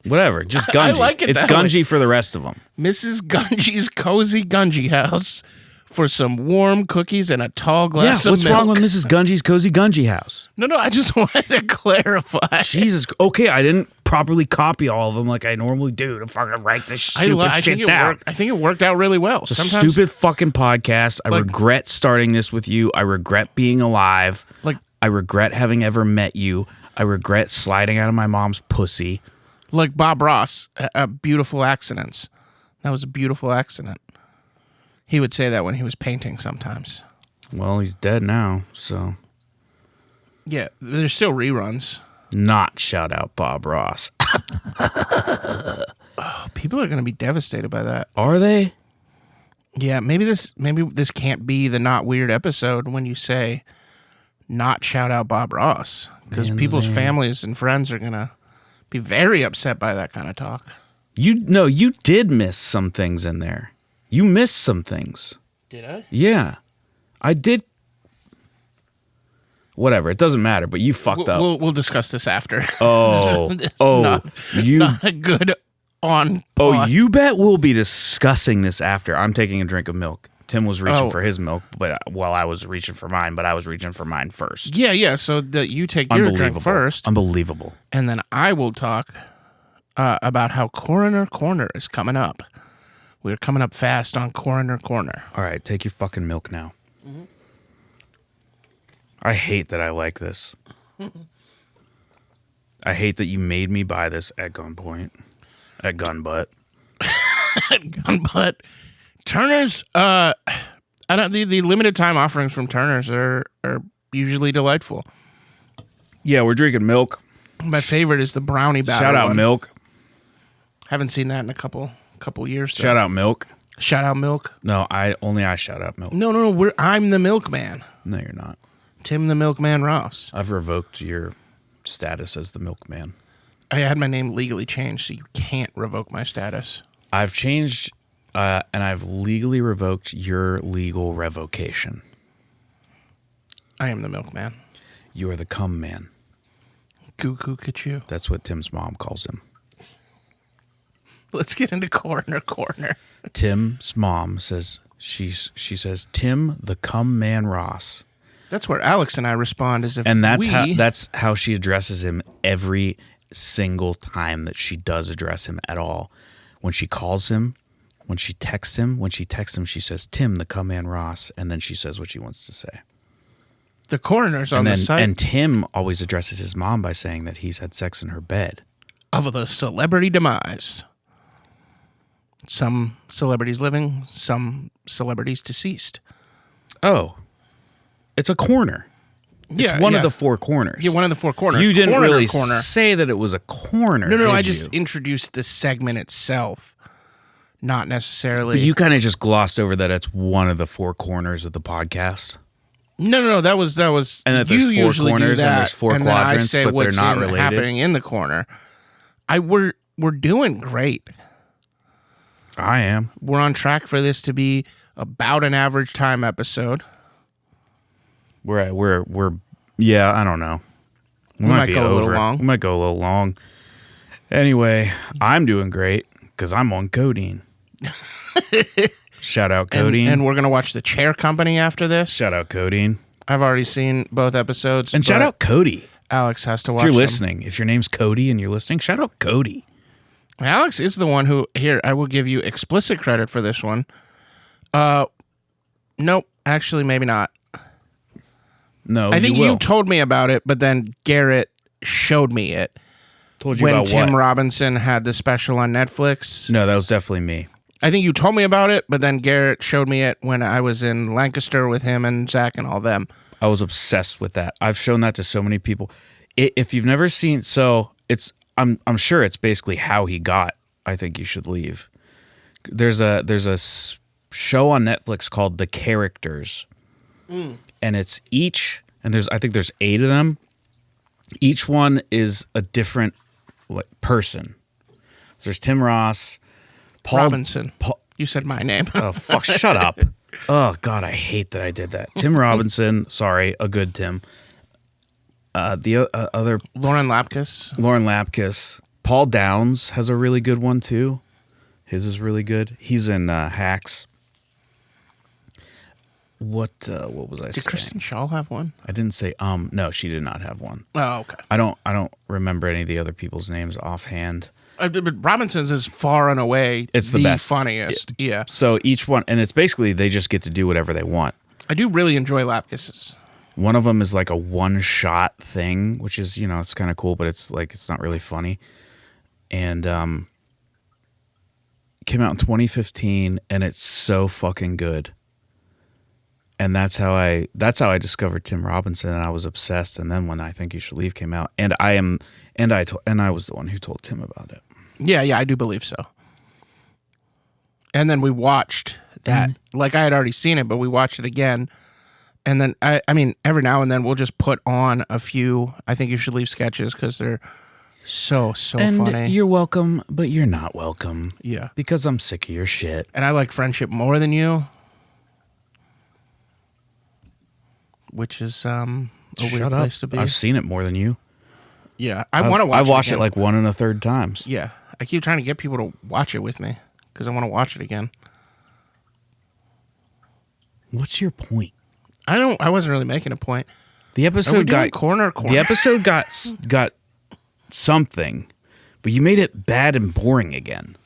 Speaker 7: Whatever, just Gungy.
Speaker 6: like it
Speaker 7: It's
Speaker 6: that way.
Speaker 7: Gungy for the rest of them.
Speaker 6: Mrs. Gungy's Cozy Gungy house for some warm cookies and a tall glass of
Speaker 7: What's
Speaker 6: milk.
Speaker 7: wrong with Mrs. Gungy's Cozy Gungy house?
Speaker 6: No, I just wanted to clarify.
Speaker 7: Jesus. Okay, I didn't properly copy all of them like I normally do to fucking write this stupid
Speaker 6: I think
Speaker 7: shit
Speaker 6: it
Speaker 7: down.
Speaker 6: worked. I think it worked out really well.
Speaker 7: It's a
Speaker 6: Sometimes,
Speaker 7: stupid fucking podcast. I
Speaker 6: Like-
Speaker 7: regret starting this with you. I regret being alive.
Speaker 6: like
Speaker 7: I regret having ever met you. I regret sliding out of my mom's pussy.
Speaker 6: Bob Ross, a beautiful accidents. That was a beautiful accident. He would say that when he was painting sometimes.
Speaker 7: Well, he's dead now, so
Speaker 6: Yeah, there's still reruns.
Speaker 7: not shout out Bob Ross.
Speaker 6: People are going to be devastated by that.
Speaker 7: Are they?
Speaker 6: Yeah, maybe this can't be the not weird episode when you say not shout out Bob Ross, because people's families and friends are going to be very upset by that kind of talk.
Speaker 7: You did miss some things in there. You missed some things.
Speaker 6: Did I?
Speaker 7: Yeah. I did. Whatever, it doesn't matter, but you fucked up.
Speaker 6: We'll discuss this after.
Speaker 7: Oh,
Speaker 6: It's
Speaker 7: oh,
Speaker 6: not,
Speaker 7: you,
Speaker 6: not a good on.
Speaker 7: oh,
Speaker 6: pod.
Speaker 7: you bet we'll be discussing this after. I'm taking a drink of milk. Tim was reaching
Speaker 6: Oh.
Speaker 7: for his milk, but while I was reaching for mine, but I was reaching for mine first.
Speaker 6: Yeah. So that you take your drink
Speaker 7: Unbelievable.
Speaker 6: first,
Speaker 7: Unbelievable.
Speaker 6: and then I will talk about how Coroner Corner is coming up. We're coming up fast on Coroner Corner.
Speaker 7: All right, take your fucking milk now. I hate that I like this. I hate that you made me buy this at gunpoint. At gunbutt.
Speaker 6: But Turner's, I don't. The limited time offerings from Turner's are usually delightful.
Speaker 7: Yeah, we're drinking milk.
Speaker 6: My favorite is the brownie batter.
Speaker 7: Shout out
Speaker 6: one.
Speaker 7: milk.
Speaker 6: Haven't seen that in a couple years. So.
Speaker 7: Shout out milk.
Speaker 6: Shout out milk.
Speaker 7: No, I shout out milk.
Speaker 6: No. I'm the milkman.
Speaker 7: No, you're not.
Speaker 6: Tim the Milkman Ross.
Speaker 7: I've revoked your status as the milkman.
Speaker 6: I had my name legally changed, so you can't revoke my status.
Speaker 7: I've changed, and I've legally revoked your legal revocation.
Speaker 6: I am the milkman.
Speaker 7: You are the cum man.
Speaker 6: Cuckoo Kachoo.
Speaker 7: That's what Tim's mom calls him.
Speaker 6: Let's get into Coroner Corner.
Speaker 7: Tim's mom says she says Tim the cum man Ross.
Speaker 6: That's where Alex and I respond as if
Speaker 7: And that's how she addresses him every single time that she does address him at all. When she calls him, when she texts him, she says Tim the cum man Ross, and then she says what she wants to say.
Speaker 6: the coroner's on the site
Speaker 7: And Tim always addresses his mom by saying that he's had sex in her bed.
Speaker 6: of the celebrity demise. Some celebrities living, some celebrities deceased.
Speaker 7: Oh. It's a corner. It's one of the four corners.
Speaker 6: Yeah, one of the four corners.
Speaker 7: You didn't
Speaker 6: Coroner
Speaker 7: really
Speaker 6: corner.
Speaker 7: say that it was a corner.
Speaker 6: No,
Speaker 7: did
Speaker 6: I
Speaker 7: you?
Speaker 6: just introduced the segment itself, not necessarily.
Speaker 7: But you kind of just glossed over that it's one of the four corners of the podcast.
Speaker 6: No, that was.
Speaker 7: And that
Speaker 6: you
Speaker 7: there's four
Speaker 6: usually do
Speaker 7: corners and
Speaker 6: that,
Speaker 7: there's four
Speaker 6: and then I
Speaker 7: quadrants,
Speaker 6: say
Speaker 7: but they're
Speaker 6: what's
Speaker 7: not related.
Speaker 6: happening in the corner. We're doing great.
Speaker 7: I am.
Speaker 6: We're on track for this to be about an average time episode.
Speaker 7: We're yeah, I don't know. We might be
Speaker 6: go a little
Speaker 7: over.
Speaker 6: long.
Speaker 7: We might go a little long. Anyway, I'm doing great because I'm on codeine. Shout out
Speaker 6: And,
Speaker 7: Codeine.
Speaker 6: and we're going to watch The Chair Company after this.
Speaker 7: Shout out Codeine.
Speaker 6: I've already seen both episodes.
Speaker 7: And shout
Speaker 6: but
Speaker 7: out Cody.
Speaker 6: Alex has to watch
Speaker 7: If you're
Speaker 6: them.
Speaker 7: listening, if your name's Cody and you're listening, shout out Cody.
Speaker 6: Alex is the one who, here, I will give you explicit credit for this one. Nope, actually, maybe not.
Speaker 7: No,
Speaker 6: I think
Speaker 7: you will.
Speaker 6: you told me about it, but then Garrett showed me it
Speaker 7: Told you
Speaker 6: when
Speaker 7: about
Speaker 6: Tim
Speaker 7: what?
Speaker 6: Robinson had the special on Netflix.
Speaker 7: No, that was definitely me.
Speaker 6: I think you told me about it, but then Garrett showed me it when I was in Lancaster with him and Zach and all them.
Speaker 7: I was obsessed with that. I've shown that to so many people. If you've never seen, so it's I'm sure it's basically how he got I Think You Should Leave. There's a show on Netflix called The Characters, and it's I think there's 8 of them. Each one is a different person. So there's Tim Ross, Paul
Speaker 6: Robinson. You said my name.
Speaker 7: Oh fuck! Shut up. Oh God, I hate that I did that. Tim Robinson, sorry, a good Tim. The other
Speaker 6: Lauren Lapkus.
Speaker 7: Lauren Lapkus. Paul Downs has a really good one too. His is really good. He's in Hacks. What was I saying?
Speaker 6: Did Kristen Shaw have one?
Speaker 7: I didn't say no, she did not have one.
Speaker 6: Oh, okay.
Speaker 7: I don't remember any of the other people's names offhand.
Speaker 6: But Robinson's is far and away
Speaker 7: It's the best.
Speaker 6: funniest. Yeah.
Speaker 7: So each one, and it's basically they just get to do whatever they want.
Speaker 6: I do really enjoy Lapkus's.
Speaker 7: One of them is like a one-shot thing, which is, it's kind of cool, but it's not really funny. And came out in 2015, and it's so fucking good. And that's how I discovered Tim Robinson, and I was obsessed. And then when I Think You Should Leave came out, and I was the one who told Tim about it.
Speaker 6: Yeah, I do believe so. And then we watched that. Like I had already seen it, but we watched it again. And then I mean, every now and then we'll just put on a few I Think You Should Leave sketches because they're so
Speaker 7: And
Speaker 6: funny.
Speaker 7: you're welcome, but you're not welcome.
Speaker 6: Yeah.
Speaker 7: Because I'm sick of your shit.
Speaker 6: And I like Friendship More Than You, which is a weird
Speaker 7: Shut up.
Speaker 6: place to be.
Speaker 7: I've seen it more than you.
Speaker 6: Yeah, I want to watch.
Speaker 7: I've watched it
Speaker 6: again.
Speaker 7: like 1 1/3 times.
Speaker 6: Yeah, I keep trying to get people to watch it with me because I want to watch it again.
Speaker 7: What's your point?
Speaker 6: I wasn't really making a point.
Speaker 7: The
Speaker 6: Are we
Speaker 7: episode
Speaker 6: doing
Speaker 7: got
Speaker 6: corner?
Speaker 7: The episode got something, but you made it bad and boring again.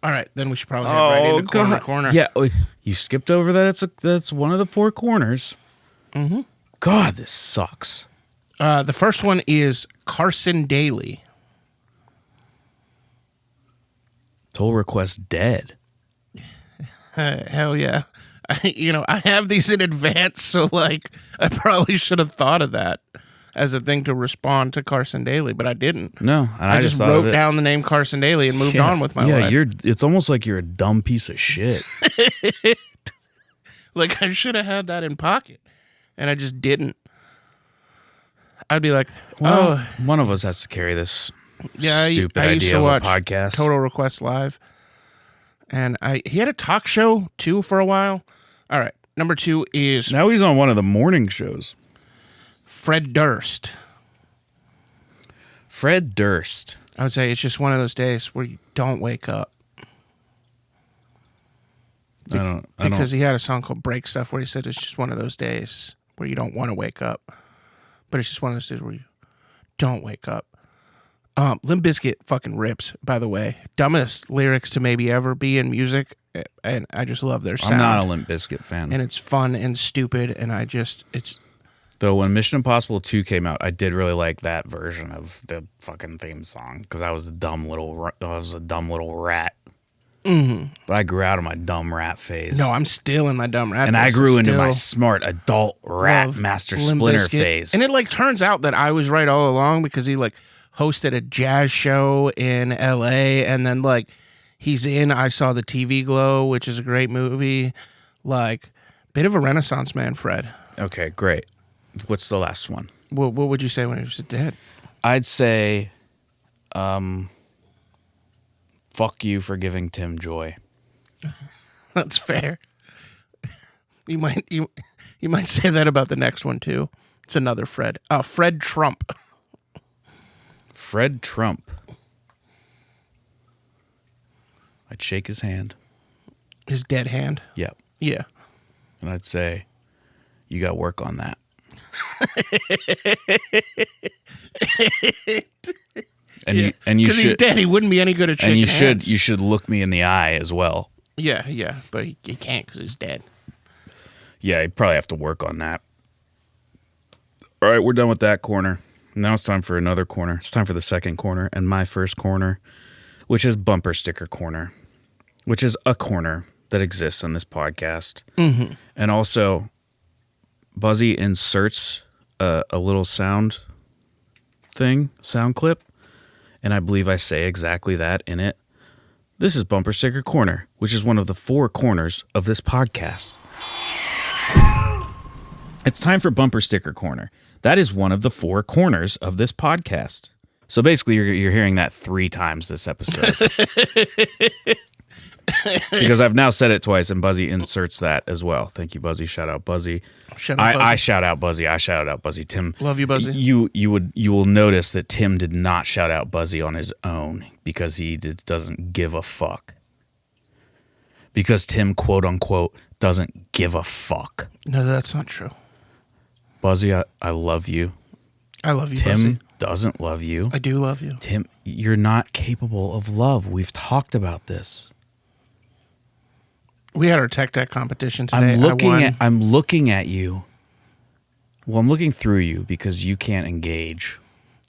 Speaker 6: All right, then we should probably head right into corner.
Speaker 7: Yeah, you skipped over that. That's one of the 4 corners. Mm-hmm. God, this sucks.
Speaker 6: The first one is Carson Daly.
Speaker 7: Toll request dead.
Speaker 6: Hell yeah. I have these in advance, so like I probably should have thought of that as a thing to respond to Carson Daly, but I didn't.
Speaker 7: No, and
Speaker 6: I just
Speaker 7: thought of
Speaker 6: wrote
Speaker 7: it.
Speaker 6: down the name Carson Daly and moved on with my life.
Speaker 7: Yeah, it's almost like you're a dumb piece of shit.
Speaker 6: Like I should have had that in pocket, and I just didn't. I'd be like,
Speaker 7: Well, one of us has to carry this
Speaker 6: yeah,
Speaker 7: stupid
Speaker 6: I used
Speaker 7: idea
Speaker 6: to
Speaker 7: of
Speaker 6: watch
Speaker 7: a podcast.
Speaker 6: Total Request Live, and he had a talk show too for a while. All right, number 2 is
Speaker 7: Now he's on one of the morning shows.
Speaker 6: Fred Durst.
Speaker 7: Fred Durst.
Speaker 6: I would say it's just one of those days where you don't wake up. Because he had a song called Break Stuff where he said it's just one of those days where you don't want to wake up. But it's just one of those days where you don't wake up. Limp Bizkit fucking rips, by the way. Dumbest lyrics to maybe ever be in music. And I just love their sound.
Speaker 7: I'm not a Limp Bizkit fan.
Speaker 6: And it's fun and stupid. And it's...
Speaker 7: Though when Mission Impossible 2 came out, I did really like that version of the fucking theme song because I was a dumb little rat. Mm-hmm. But I grew out of my dumb rat phase.
Speaker 6: No, I'm still in my dumb rat
Speaker 7: and
Speaker 6: phase.
Speaker 7: I grew into
Speaker 6: Still
Speaker 7: my smart adult rat
Speaker 6: love
Speaker 7: Master
Speaker 6: Limp
Speaker 7: Splinter
Speaker 6: Bizkit.
Speaker 7: phase.
Speaker 6: And it like turns out that I was right all along because he like hosted a jazz show in LA and then like he's in I Saw the TV Glow, which is a great movie. Like bit of a renaissance man, Fred.
Speaker 7: Okay, great. What's the last one?
Speaker 6: What would you say when he was dead?
Speaker 7: I'd say fuck you for giving Tim joy.
Speaker 6: That's fair. You might say that about the next one too. It's another Fred. Fred Trump.
Speaker 7: Fred Trump. I'd shake his hand.
Speaker 6: His dead hand.
Speaker 7: Yep.
Speaker 6: Yeah.
Speaker 7: And I'd say, you got work on that. And you
Speaker 6: Because he's
Speaker 7: should
Speaker 6: dead. He wouldn't be any good at shaking
Speaker 7: and
Speaker 6: hands.
Speaker 7: you should look me in the eye as well.
Speaker 6: Yeah. But he can't because he's dead.
Speaker 7: Yeah, you probably have to work on that. All right, we're done with that corner. Now it's time for another corner. It's time for the second corner and my first corner, which is bumper sticker corner, which is a corner that exists on this podcast. Mm-hmm. And also, Buzzy inserts a little sound clip, and I believe I say exactly that in it. This is Bumper Sticker Corner, which is one of the 4 corners of this podcast. It's time for Bumper Sticker Corner. That is one of the 4 corners of this podcast. So basically, you're hearing that 3 times this episode. Because I've now said it twice, and Buzzy inserts that as well. Thank you, Buzzy. Shout out, Buzzy.
Speaker 6: Shout out, Buzzy.
Speaker 7: I shout out Buzzy. I shout out Buzzy. Tim,
Speaker 6: Love you, Buzzy.
Speaker 7: You will notice that Tim did not shout out Buzzy on his own because he doesn't give a fuck. Because Tim, quote unquote, doesn't give a fuck.
Speaker 6: No, that's not true.
Speaker 7: Buzzy, I love you.
Speaker 6: I love you,
Speaker 7: Tim
Speaker 6: Buzzy.
Speaker 7: doesn't love you.
Speaker 6: I do love you.
Speaker 7: Tim, you're not capable of love. We've talked about this.
Speaker 6: We had our tech deck competition today.
Speaker 7: I'm
Speaker 6: I won.
Speaker 7: looking at you. Well, I'm looking through you because you can't engage.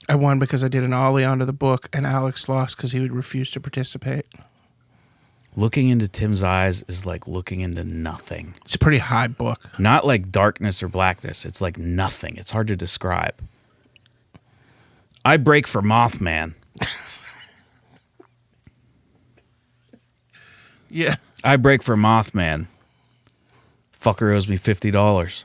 Speaker 6: I won because I did an ollie onto the book, and Alex lost because he would refuse to participate.
Speaker 7: Looking into Tim's eyes is like looking into nothing.
Speaker 6: It's a pretty high book.
Speaker 7: Not like darkness or blackness. It's like nothing. It's hard to describe. I break for Mothman.
Speaker 6: Yeah.
Speaker 7: I break for Mothman. Fucker owes me $50.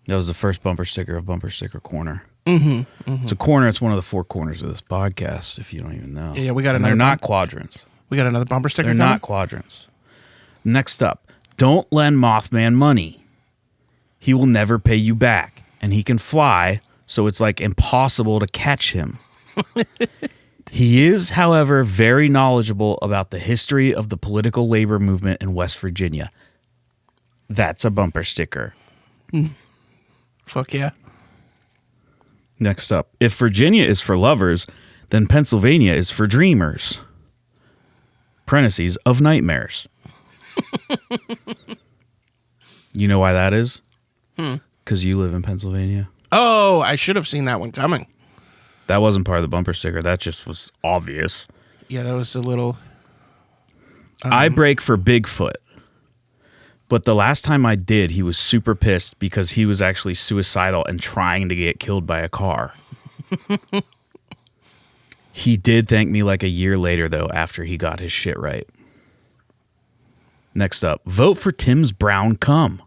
Speaker 7: That was the first bumper sticker of Bumper Sticker Corner. It's a corner. It's one of the 4 corners of this podcast, if you don't even know.
Speaker 6: Yeah, we got
Speaker 7: and
Speaker 6: another
Speaker 7: they're not quadrants.
Speaker 6: We got another bumper sticker
Speaker 7: They're
Speaker 6: coming?
Speaker 7: not quadrants. Next up, don't lend Mothman money. He will never pay you back, and he can fly, so it's like impossible to catch him. He is, however, very knowledgeable about the history of the political labor movement in West Virginia. That's a bumper sticker.
Speaker 6: Fuck yeah.
Speaker 7: Next up, if Virginia is for lovers, then Pennsylvania is for dreamers. Parentheses of nightmares. You know why that is? Because you live in Pennsylvania.
Speaker 6: Oh, I should have seen that one coming.
Speaker 7: That wasn't part of the bumper sticker. That just was obvious.
Speaker 6: Yeah, that was a little...
Speaker 7: I break for Bigfoot. But the last time I did, he was super pissed because he was actually suicidal and trying to get killed by a car. He did thank me like a year later, though, after he got his shit right. Next up, vote for Tim's brown cum.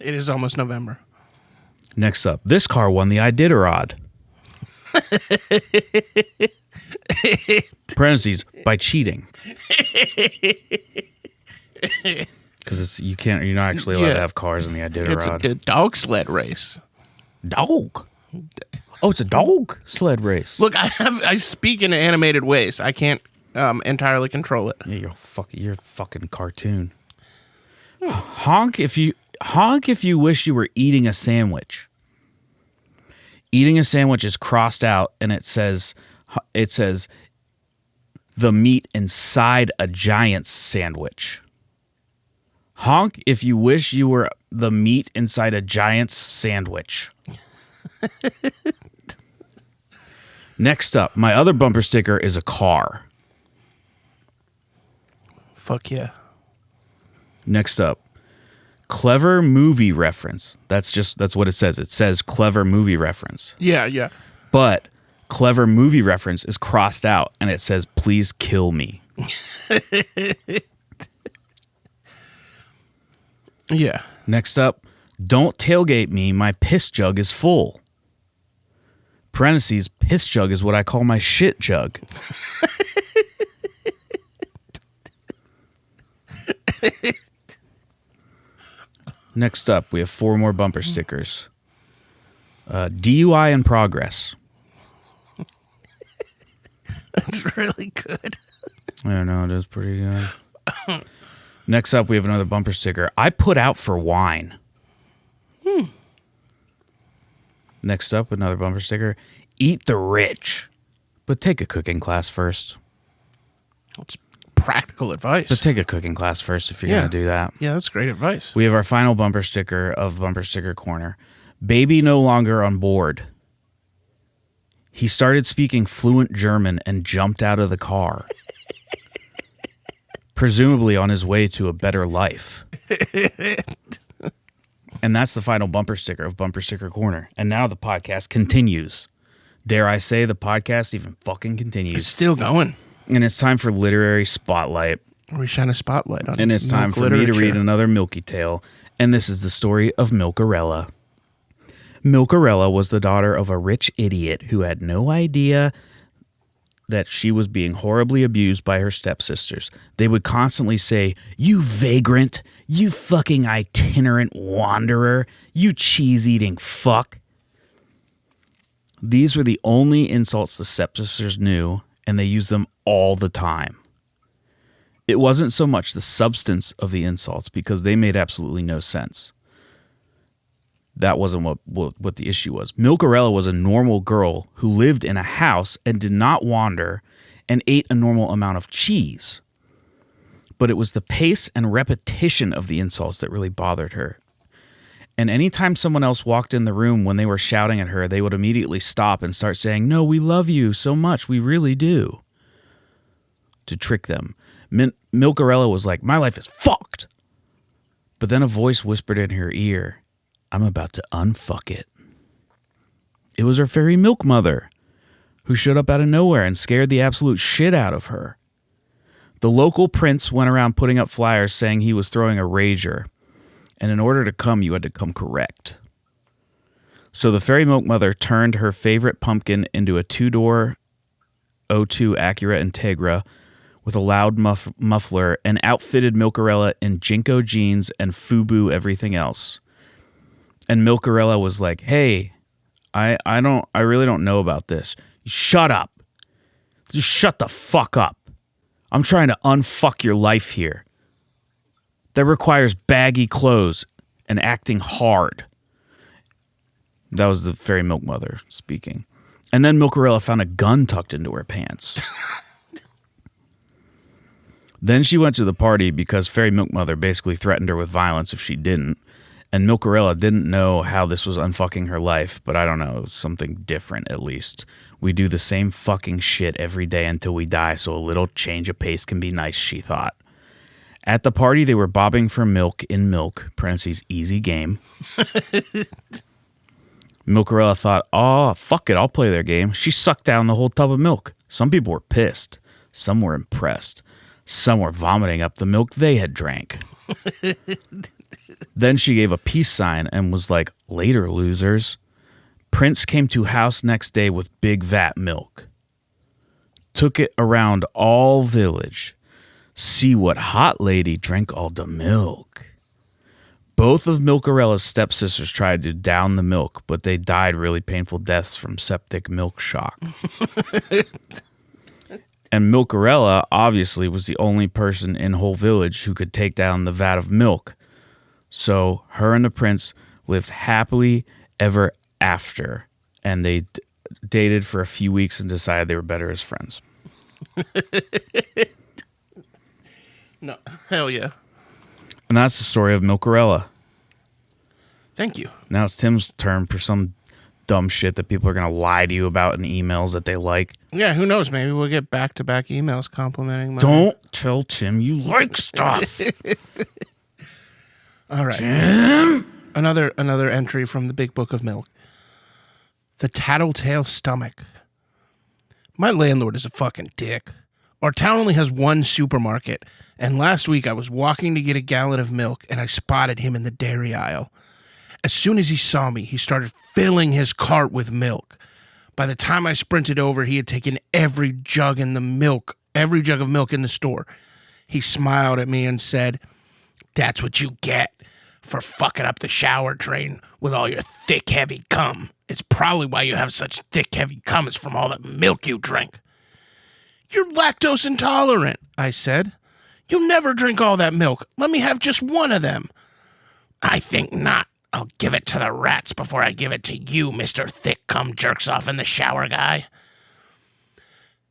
Speaker 6: It is almost November.
Speaker 7: Next up, this car won the Iditarod. Parentheses, by cheating. Because you're not actually allowed to have cars in the
Speaker 6: It's
Speaker 7: Iditarod.
Speaker 6: a dog sled race.
Speaker 7: Dog. Oh, it's a dog sled race.
Speaker 6: Look, I speak in animated ways. I can't entirely control it.
Speaker 7: Yeah, you're a fucking cartoon. Honk if you wish you were eating a sandwich. Eating a sandwich is crossed out, and it says the meat inside a Giant's sandwich. Honk if you wish you were the meat inside a Giant's sandwich. Next up, my other bumper sticker is a car.
Speaker 6: Fuck yeah.
Speaker 7: Next up, clever movie reference. That's what it says. It says clever movie reference.
Speaker 6: Yeah.
Speaker 7: But clever movie reference is crossed out and it says please kill me.
Speaker 6: Yeah.
Speaker 7: Next up, don't tailgate me, my piss jug is full. Parentheses, piss jug is what I call my shit jug. Next up, we have 4 more bumper stickers. DUI in progress.
Speaker 6: It's really good.
Speaker 7: I know, it is pretty good. Next up, we have another bumper sticker. I put out for wine. Next up, another bumper sticker. Eat the rich, but take a cooking class first.
Speaker 6: It's practical advice.
Speaker 7: But take a cooking class first if you're going to do that.
Speaker 6: Yeah, that's great advice.
Speaker 7: We have our final bumper sticker of Bumper Sticker Corner. Baby no longer on board. He started speaking fluent German and jumped out of the car. Presumably on his way to a better life. And that's the final bumper sticker of Bumper Sticker Corner. And now the podcast continues. Dare I say the podcast even fucking
Speaker 6: It's
Speaker 7: continues.
Speaker 6: still going.
Speaker 7: And it's time for Literary Spotlight.
Speaker 6: We shine a spotlight on
Speaker 7: And it's time
Speaker 6: milk
Speaker 7: for me to
Speaker 6: literature.
Speaker 7: read another Milky Tale. And this is the story of Milkarella. Milkarella was the daughter of a rich idiot who had no idea that she was being horribly abused by her stepsisters. They would constantly say, "You vagrant, you fucking itinerant wanderer, you cheese-eating fuck." These were the only insults the stepsisters knew, and they used them all the time. It wasn't so much the substance of the insults, because they made absolutely no sense. That wasn't what the issue was. Milkarella was a normal girl who lived in a house and did not wander and ate a normal amount of cheese. But it was the pace and repetition of the insults that really bothered her. And anytime someone else walked in the room when they were shouting at her, they would immediately stop and start saying, "No, we love you so much. We really do." To trick them. Milkarella was like, "My life is fucked." But then a voice whispered in her ear, "I'm about to unfuck it." It was her fairy milk mother, who showed up out of nowhere and scared the absolute shit out of her. The local prince went around putting up flyers saying he was throwing a rager, and in order to come, you had to come correct. So the fairy milk mother turned her favorite pumpkin into a two-door 02 Acura Integra with a loud muffler and outfitted Milkarella in Jinko jeans and FUBU everything else. And Milkarella was like, "Hey, I really don't know about this. Shut up. Just shut the fuck up. I'm trying to unfuck your life here. That requires baggy clothes and acting hard." That was the fairy milk mother speaking. And then Milkarella found a gun tucked into her pants. Then she went to the party because fairy milk mother basically threatened her with violence if she didn't. And Milkarella didn't know how this was unfucking her life, but I don't know, it was something different at least. We do the same fucking shit every day until we die, so a little change of pace can be nice, she thought. At the party, they were bobbing for milk in milk, parentheses, easy game. Milkarella thought, "Oh, fuck it, I'll play their game." She sucked down the whole tub of milk. Some people were pissed. Some were impressed. Some were vomiting up the milk they had drank. Then she gave a peace sign and was like, "Later, losers." Prince came to house next day with big vat milk. Took it around all village. See what hot lady drank all the milk. Both of Milkarella's stepsisters tried to down the milk, but they died really painful deaths from septic milk shock. And Milkarella obviously was the only person in whole village who could take down the vat of milk. So her and the prince lived happily ever after, and they dated for a few weeks and decided they were better as friends.
Speaker 6: No, hell yeah.
Speaker 7: And that's the story of Milkarella.
Speaker 6: Thank you.
Speaker 7: Now it's Tim's turn for some dumb shit that people are going to lie to you about in emails that they like.
Speaker 6: Yeah, who knows? Maybe we'll get back-to-back emails complimenting my...
Speaker 7: Don't tell Tim you like stuff.
Speaker 6: All right.
Speaker 7: Tim?
Speaker 6: Another entry from the Big Book of Milk. The Tattletale Stomach. My landlord is a fucking dick. Our town only has one supermarket, and last week I was walking to get a gallon of milk, and I spotted him in the dairy aisle. As soon as he saw me, he started filling his cart with milk. By the time I sprinted over, he had taken every jug of milk in the store. He smiled at me and said, "That's what you get for fucking up the shower drain with all your thick, heavy cum. It's probably why you have such thick, heavy cum is from all that milk you drink." You're lactose intolerant, I said. You'll never drink all that milk. Let me have just one of them. I think not. I'll give it to the rats before I give it to you, Mr. Thick Cum Jerks Off in the Shower guy.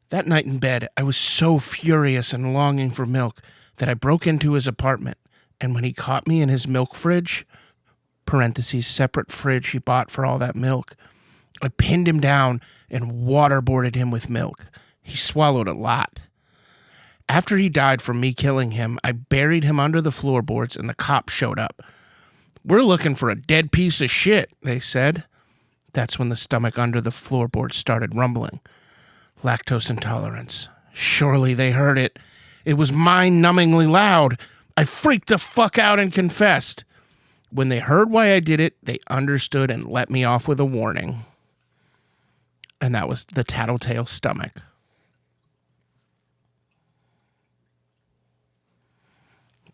Speaker 6: That night in bed, I was so furious and longing for milk that I broke into his apartment, and when he caught me in his milk fridge, parentheses, separate fridge he bought for all that milk, I pinned him down and waterboarded him with milk. He swallowed a lot. After he died from me killing him, I buried him under the floorboards and the cops showed up. We're looking for a dead piece of shit, they said. That's when the stomach under the floorboards started rumbling. Lactose intolerance. Surely they heard it. It was mind-numbingly loud. I freaked the fuck out and confessed. When they heard why I did it, they understood and let me off with a warning. And that was the tattletale stomach.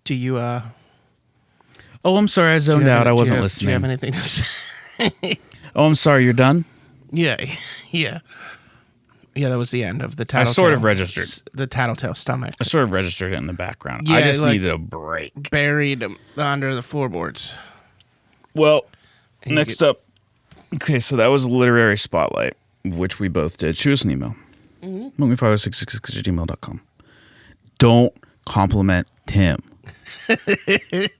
Speaker 6: Do you,
Speaker 7: Oh, I'm sorry. I zoned out. I wasn't listening.
Speaker 6: Do you have anything to say?
Speaker 7: Oh, I'm sorry. You're done?
Speaker 6: Yeah. Yeah, that was the end of the tattletale.
Speaker 7: I sort of registered.
Speaker 6: The tattletale stomach.
Speaker 7: I sort of registered it in the background.
Speaker 6: Yeah,
Speaker 7: I just
Speaker 6: like-
Speaker 7: needed a break.
Speaker 6: Buried under the floorboards.
Speaker 7: Well,
Speaker 6: And you
Speaker 7: next
Speaker 6: get-
Speaker 7: up. Okay, so that was Literary Spotlight, which we both did. Shoot us an email. MilkMeFather666@gmail.com. Don't compliment Tim.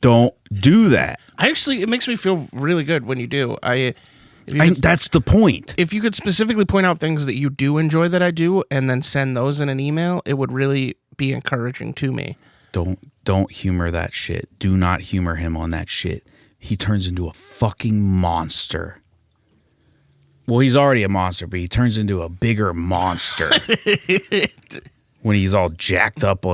Speaker 7: Don't do that.
Speaker 6: It makes me feel really good when you do.
Speaker 7: That's the point.
Speaker 6: If you could specifically point out things that you do enjoy that I do and then send those in an email, it would really be encouraging to me.
Speaker 7: Don't humor that shit. Do not humor him on that shit. He turns into a fucking monster. Well, he's already a monster, but he turns into a bigger monster when he's all jacked off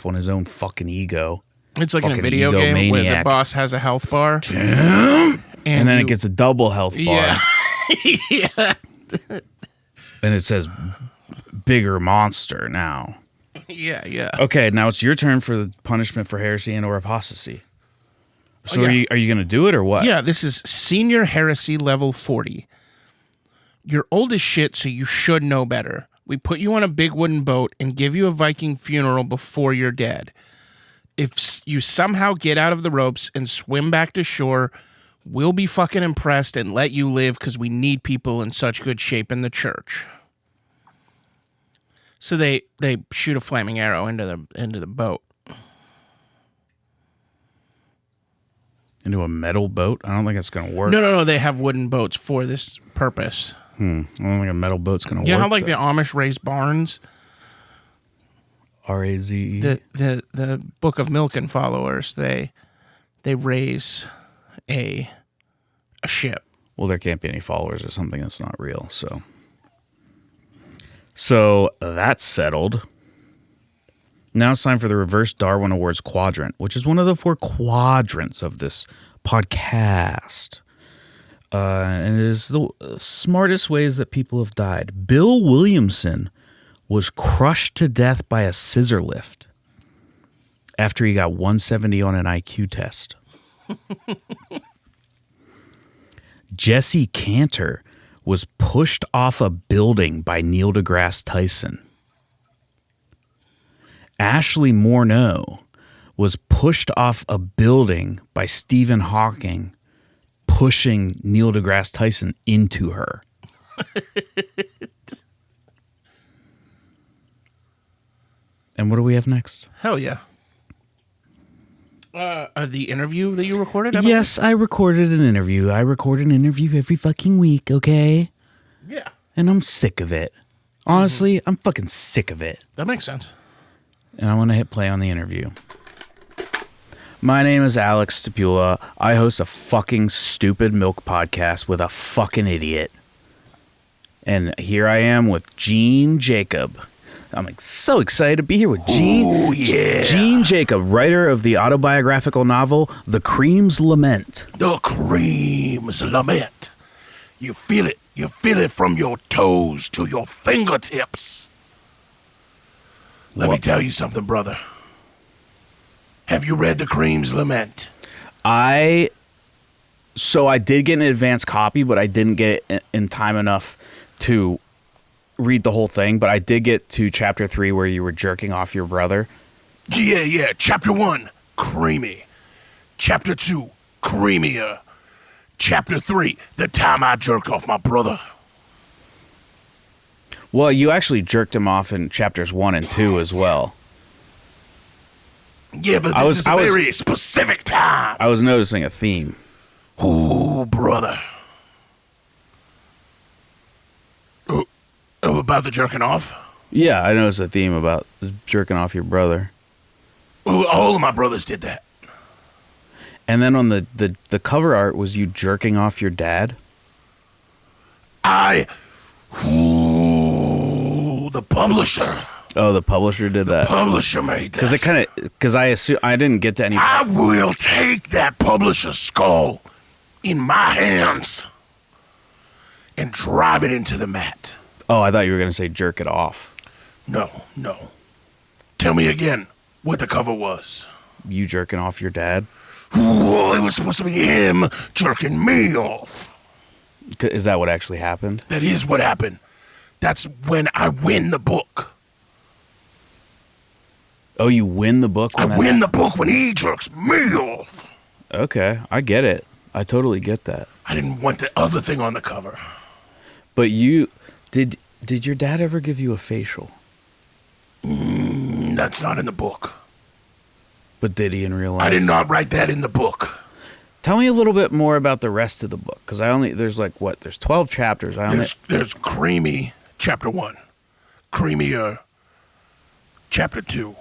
Speaker 7: on his own fucking ego.
Speaker 6: It's like in a
Speaker 7: Fucking
Speaker 6: video game where the
Speaker 7: egomaniac.
Speaker 6: boss has a health bar.
Speaker 7: And then it gets a double health bar.
Speaker 6: Yeah. Yeah.
Speaker 7: And it says bigger monster now.
Speaker 6: Yeah.
Speaker 7: Okay, now it's your turn for the punishment for heresy and or apostasy. So
Speaker 6: yeah.
Speaker 7: are you going to do it or what?
Speaker 6: Yeah, this is senior heresy level 40. You're old as shit, so you should know better. We put you on a big wooden boat and give you a Viking funeral before you're dead. If you somehow get out of the ropes and swim back to shore, we'll be fucking impressed and let you live because we need people in such good shape in the church. So they shoot a flaming arrow into the boat.
Speaker 7: Into a metal boat? I don't think it's going to work.
Speaker 6: No. They have wooden boats for this purpose.
Speaker 7: I don't think a metal boat's going to work.
Speaker 6: You know how like the Amish raise barns?
Speaker 7: R-A-Z-E?
Speaker 6: The Book of Milken followers, they raise a ship.
Speaker 7: Well, there can't be any followers of something that's not real, So that's settled. Now it's time for the Reverse Darwin Awards quadrant, which is one of the 4 quadrants of this podcast. And it is the smartest ways that people have died. Bill Williamson was crushed to death by a scissor lift after he got 170 on an IQ test. Jesse Cantor was pushed off a building by Neil deGrasse Tyson. Ashley Morneau was pushed off a building by Stephen Hawking, pushing Neil deGrasse Tyson into her. And what do we have next?
Speaker 6: Hell yeah. The interview that you recorded?
Speaker 7: Yes, I recorded an interview. I record an interview every fucking week, okay?
Speaker 6: Yeah.
Speaker 7: And I'm sick of it. Honestly, I'm fucking sick of it.
Speaker 6: That makes sense.
Speaker 7: And I want to hit play on the interview. My name is Alex Stapula. I host a fucking stupid milk podcast with a fucking idiot. And here I am with Gene Jacob. I'm so excited to be here with Gene.
Speaker 6: Oh, yeah.
Speaker 7: Gene Jacob, writer of the autobiographical novel The Cream's Lament.
Speaker 8: The Cream's Lament. You feel it. You feel it from your toes to your fingertips. Let me tell you something, brother. Have you read The Cream's Lament?
Speaker 7: So I did get an advance copy, but I didn't get it in time enough to read the whole thing, but I did get to chapter 3 where you were jerking off your brother.
Speaker 8: Yeah. Chapter 1, creamy. Chapter 2, creamier. Chapter 3, the time I jerked off my brother.
Speaker 7: Well, you actually jerked him off in chapters 1 and 2 as well.
Speaker 8: Yeah, but this is a very specific time.
Speaker 7: I was noticing a theme.
Speaker 8: Ooh, brother. Oh, about the jerking off?
Speaker 7: Yeah, I noticed a theme about jerking off your brother.
Speaker 8: Oh, all of my brothers did that.
Speaker 7: And then on the cover art was you jerking off your dad?
Speaker 8: The publisher.
Speaker 7: Oh, the publisher did that.
Speaker 8: Publisher made that.
Speaker 7: Because I assume I didn't get to any.
Speaker 8: I will take that publisher's skull in my hands and drive it into the mat.
Speaker 7: Oh, I thought you were going to say jerk it off.
Speaker 8: No. Tell me again what the cover was.
Speaker 7: You jerking off your dad?
Speaker 8: Well, it was supposed to be him jerking me off.
Speaker 7: Is that what actually happened?
Speaker 8: That is what happened. That's when I win the book.
Speaker 7: Oh, you win the book when
Speaker 8: I win the book when he jerks me off.
Speaker 7: Okay, I get it. I totally get that.
Speaker 8: I didn't want the other thing on the cover.
Speaker 7: But you did your dad ever give you a facial?
Speaker 8: That's not in the book.
Speaker 7: But did he in real life?
Speaker 8: I did not write that in the book.
Speaker 7: Tell me a little bit more about the rest of the book, because there's 12 chapters.
Speaker 8: There's creamy, chapter 1. Creamier, chapter 2.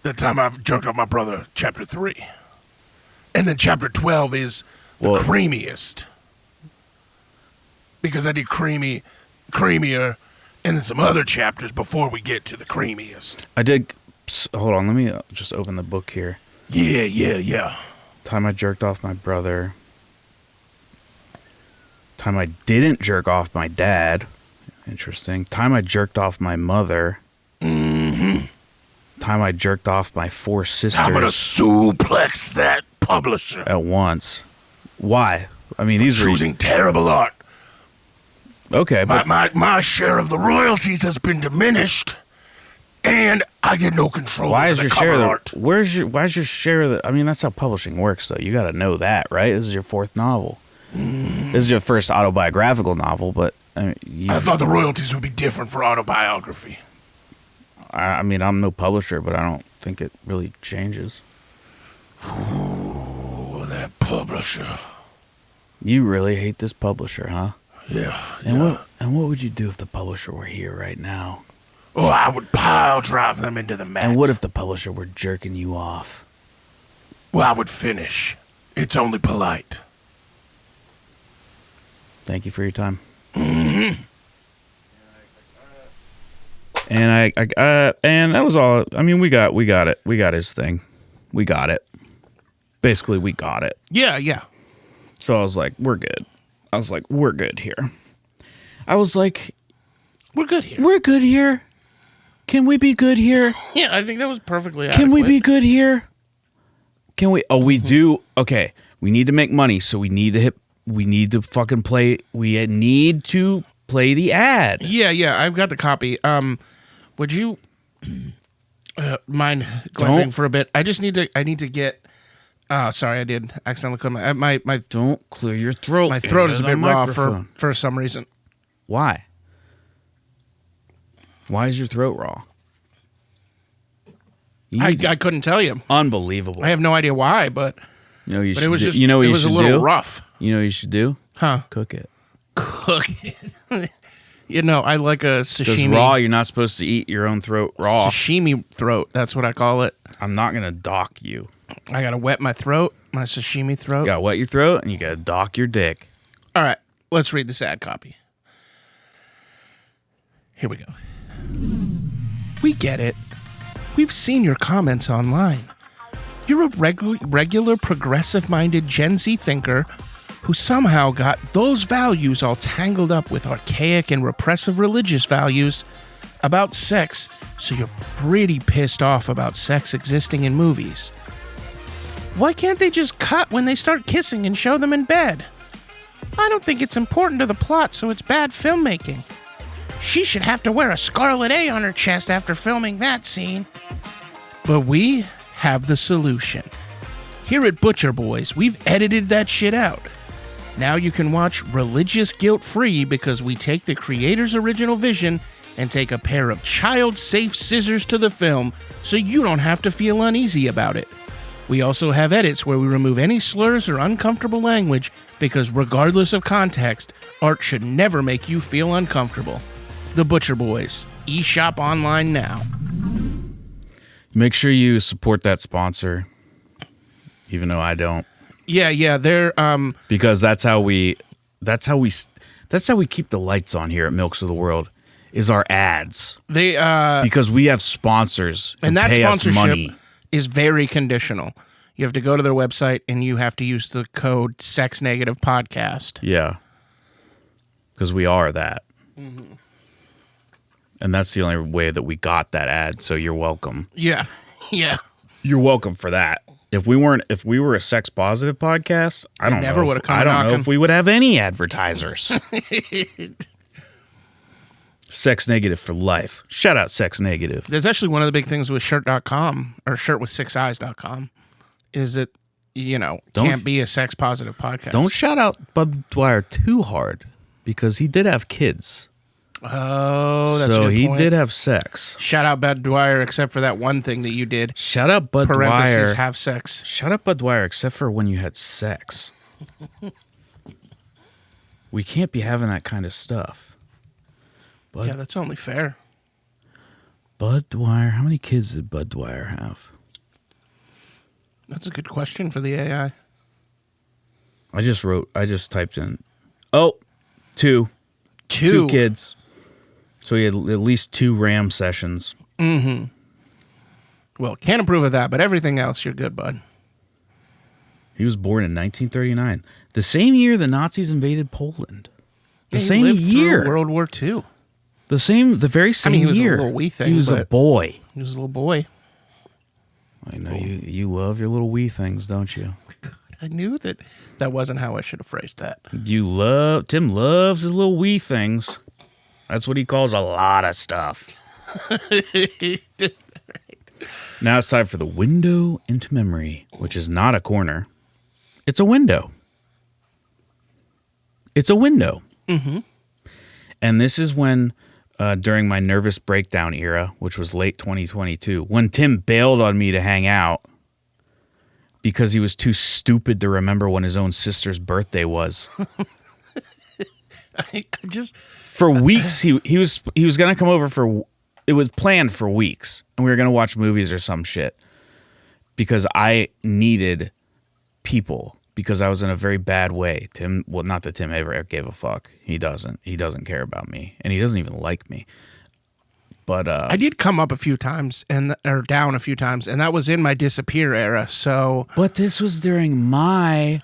Speaker 8: The time I've jerked off my brother, chapter 3. And then chapter 12 is the creamiest. Because I did creamy, creamier, and then some other chapters before we get to the creamiest.
Speaker 7: Hold on, let me just open the book here.
Speaker 8: Yeah.
Speaker 7: Time I jerked off my brother. Time I didn't jerk off my dad. Interesting. Time I jerked off my mother.
Speaker 8: Mm-hmm.
Speaker 7: Time I jerked off my 4 sisters.
Speaker 8: I'm gonna suplex that publisher.
Speaker 7: At once. Why? I mean, these are
Speaker 8: choosing terrible art.
Speaker 7: Okay, but
Speaker 8: my share of the royalties has been diminished, and I get no control.
Speaker 7: Why
Speaker 8: over
Speaker 7: is
Speaker 8: the
Speaker 7: your
Speaker 8: cover
Speaker 7: share of
Speaker 8: art.
Speaker 7: why's your share of the? I mean, that's how publishing works, though. You got to know that, right? This is your 4th novel. This is your first autobiographical novel, but I
Speaker 8: thought the royalties would be different for autobiography.
Speaker 7: I mean, I'm no publisher, but I don't think it really changes.
Speaker 8: Ooh, that publisher.
Speaker 7: You really hate this publisher, huh?
Speaker 8: Yeah.
Speaker 7: And what would you do if the publisher were here right now?
Speaker 8: Oh, I would pile drive them into the mat.
Speaker 7: And what if the publisher were jerking you off?
Speaker 8: Well, I would finish. It's only polite.
Speaker 7: Thank you for your time.
Speaker 8: Mm-hmm.
Speaker 7: And and that was all. I mean, we got it. We got his thing. We got it. Basically, we got it.
Speaker 6: Yeah.
Speaker 7: So I was like, we're good. I was like, we're good here. I was like,
Speaker 6: we're good here.
Speaker 7: We're good here. Can we be good here?
Speaker 6: Yeah, I think that was perfectly adequate.
Speaker 7: Can we be good here? Can we? Oh, we do. Okay, we need to make money, so we need to fucking play. We need to play the ad.
Speaker 6: Yeah. I've got the copy. Would you mind glamping for a bit? I need to get. Sorry, I did accidentally clear my
Speaker 7: Don't clear your throat.
Speaker 6: My throat is a bit raw
Speaker 7: microphone.
Speaker 6: for some reason.
Speaker 7: Why? Why is your throat raw?
Speaker 6: I couldn't tell you.
Speaker 7: Unbelievable.
Speaker 6: I have no idea why, but
Speaker 7: you know,
Speaker 6: it was just
Speaker 7: you know what
Speaker 6: it
Speaker 7: you
Speaker 6: was
Speaker 7: should
Speaker 6: a little
Speaker 7: do?
Speaker 6: rough.
Speaker 7: You know what you should do?
Speaker 6: Huh?
Speaker 7: Cook it.
Speaker 6: Cook it. You know, I like a
Speaker 7: Because
Speaker 6: sashimi.
Speaker 7: raw, you're not supposed to eat your own throat raw.
Speaker 6: Sashimi throat. That's what I call it.
Speaker 7: I'm not gonna dock you.
Speaker 6: I gotta wet my throat, my sashimi throat.
Speaker 7: You gotta wet your throat, and you gotta dock your dick.
Speaker 6: All right, let's read this ad copy. Here we go. We get it. We've seen your comments online. You're a regular progressive-minded Gen Z thinker who somehow got those values all tangled up with archaic and repressive religious values about sex, so you're pretty pissed off about sex existing in movies. Why can't they just cut when they start kissing and show them in bed? I don't think it's important to the plot, so it's bad filmmaking. She should have to wear a scarlet A on her chest after filming that scene. But we have the solution. Here at Butcher Boys, we've edited that shit out. Now you can watch religious guilt-free because we take the creator's original vision and take a pair of child-safe scissors to the film so you don't have to feel uneasy about it. We also have edits where we remove any slurs or uncomfortable language because regardless of context, art should never make you feel uncomfortable. The Butcher Boys. eShop online now.
Speaker 7: Make sure you support that sponsor, even though I don't.
Speaker 6: Yeah, they're
Speaker 7: because that's how we keep the lights on here at Milks of the World is our ads.
Speaker 6: They
Speaker 7: because we have sponsors who
Speaker 6: and that
Speaker 7: pay us
Speaker 6: sponsorship
Speaker 7: money.
Speaker 6: is very conditional. You have to go to their website and you have to use the code Sex Negative Podcast.
Speaker 7: Yeah, because we are that, and that's the only way that we got that ad. So you're welcome.
Speaker 6: Yeah.
Speaker 7: You're welcome for that. If we were a sex positive podcast, I don't know if we would have any advertisers. Sex Negative for life. Shout out Sex Negative.
Speaker 6: That's actually one of the big things with shirt.com or shirtwith6eyes.com is that, can't be a sex positive podcast.
Speaker 7: Don't shout out Bud Dwyer too hard because he did have kids.
Speaker 6: Oh, that's
Speaker 7: so
Speaker 6: a good
Speaker 7: he
Speaker 6: point.
Speaker 7: did have sex.
Speaker 6: Shout out Bud Dwyer, except for that one thing that you did.
Speaker 7: Shout out Bud
Speaker 6: Parentheses,
Speaker 7: Dwyer.
Speaker 6: have sex.
Speaker 7: Shout out Bud Dwyer, except for when you had sex. We can't be having that kind of stuff.
Speaker 6: Yeah, that's only fair.
Speaker 7: Bud Dwyer, how many kids did Bud Dwyer have?
Speaker 6: That's a good question for the AI.
Speaker 7: I just typed in, two kids. So he had at least 2 RAM sessions.
Speaker 6: Mm-hmm. Well, can't approve of that, but everything else, you're good, bud.
Speaker 7: He was born in 1939, the same year the Nazis invaded Poland. The same
Speaker 6: lived
Speaker 7: year,
Speaker 6: through World War II.
Speaker 7: The very same
Speaker 6: he was
Speaker 7: year.
Speaker 6: a little wee thing.
Speaker 7: He was a boy.
Speaker 6: He was a little boy.
Speaker 7: I know you love your little wee things, don't you?
Speaker 6: I knew that wasn't how I should have phrased that.
Speaker 7: Tim loves his little wee things. That's what he calls a lot of stuff. Now it's time for the window into memory, which is not a corner. It's a window. It's a window.
Speaker 6: Mm-hmm.
Speaker 7: And this is when, during my nervous breakdown era, which was late 2022, when Tim bailed on me to hang out because he was too stupid to remember when his own sister's birthday was. For weeks, he was going to come over it was planned for weeks, and we were going to watch movies or some shit because I needed people because I was in a very bad way. Not that Tim ever gave a fuck. He doesn't care about me, and he doesn't even like me. But
Speaker 6: I did come up a few times or down a few times, and that was in my disappear era. So,
Speaker 7: but this was during my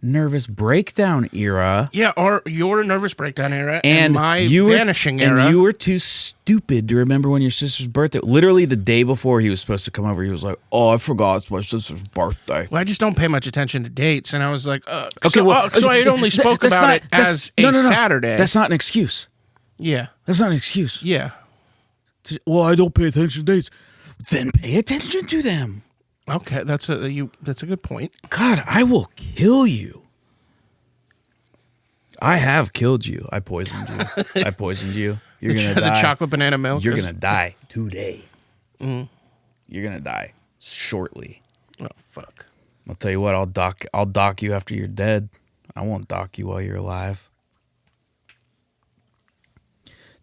Speaker 7: nervous breakdown era.
Speaker 6: Yeah, or your nervous breakdown era and my vanishing era.
Speaker 7: And you were too stupid to remember when your sister's birthday. Literally the day before he was supposed to come over, he was like, "Oh, I forgot it's my sister's birthday."
Speaker 6: Well, I just don't pay much attention to dates, and I was like,
Speaker 7: okay,
Speaker 6: so I had only spoke about it as a Saturday.
Speaker 7: That's not an excuse.
Speaker 6: Yeah,
Speaker 7: that's not an excuse.
Speaker 6: Yeah.
Speaker 7: Well, I don't pay attention to dates. Then pay attention to them.
Speaker 6: Okay, that's a good point.
Speaker 7: God, I will kill you. I have killed you. I poisoned you. You're gonna die.
Speaker 6: The chocolate banana milk.
Speaker 7: You're gonna die today.
Speaker 6: Mm-hmm.
Speaker 7: You're gonna die shortly.
Speaker 6: Oh fuck!
Speaker 7: I'll tell you what. I'll dock you after you're dead. I won't dock you while you're alive.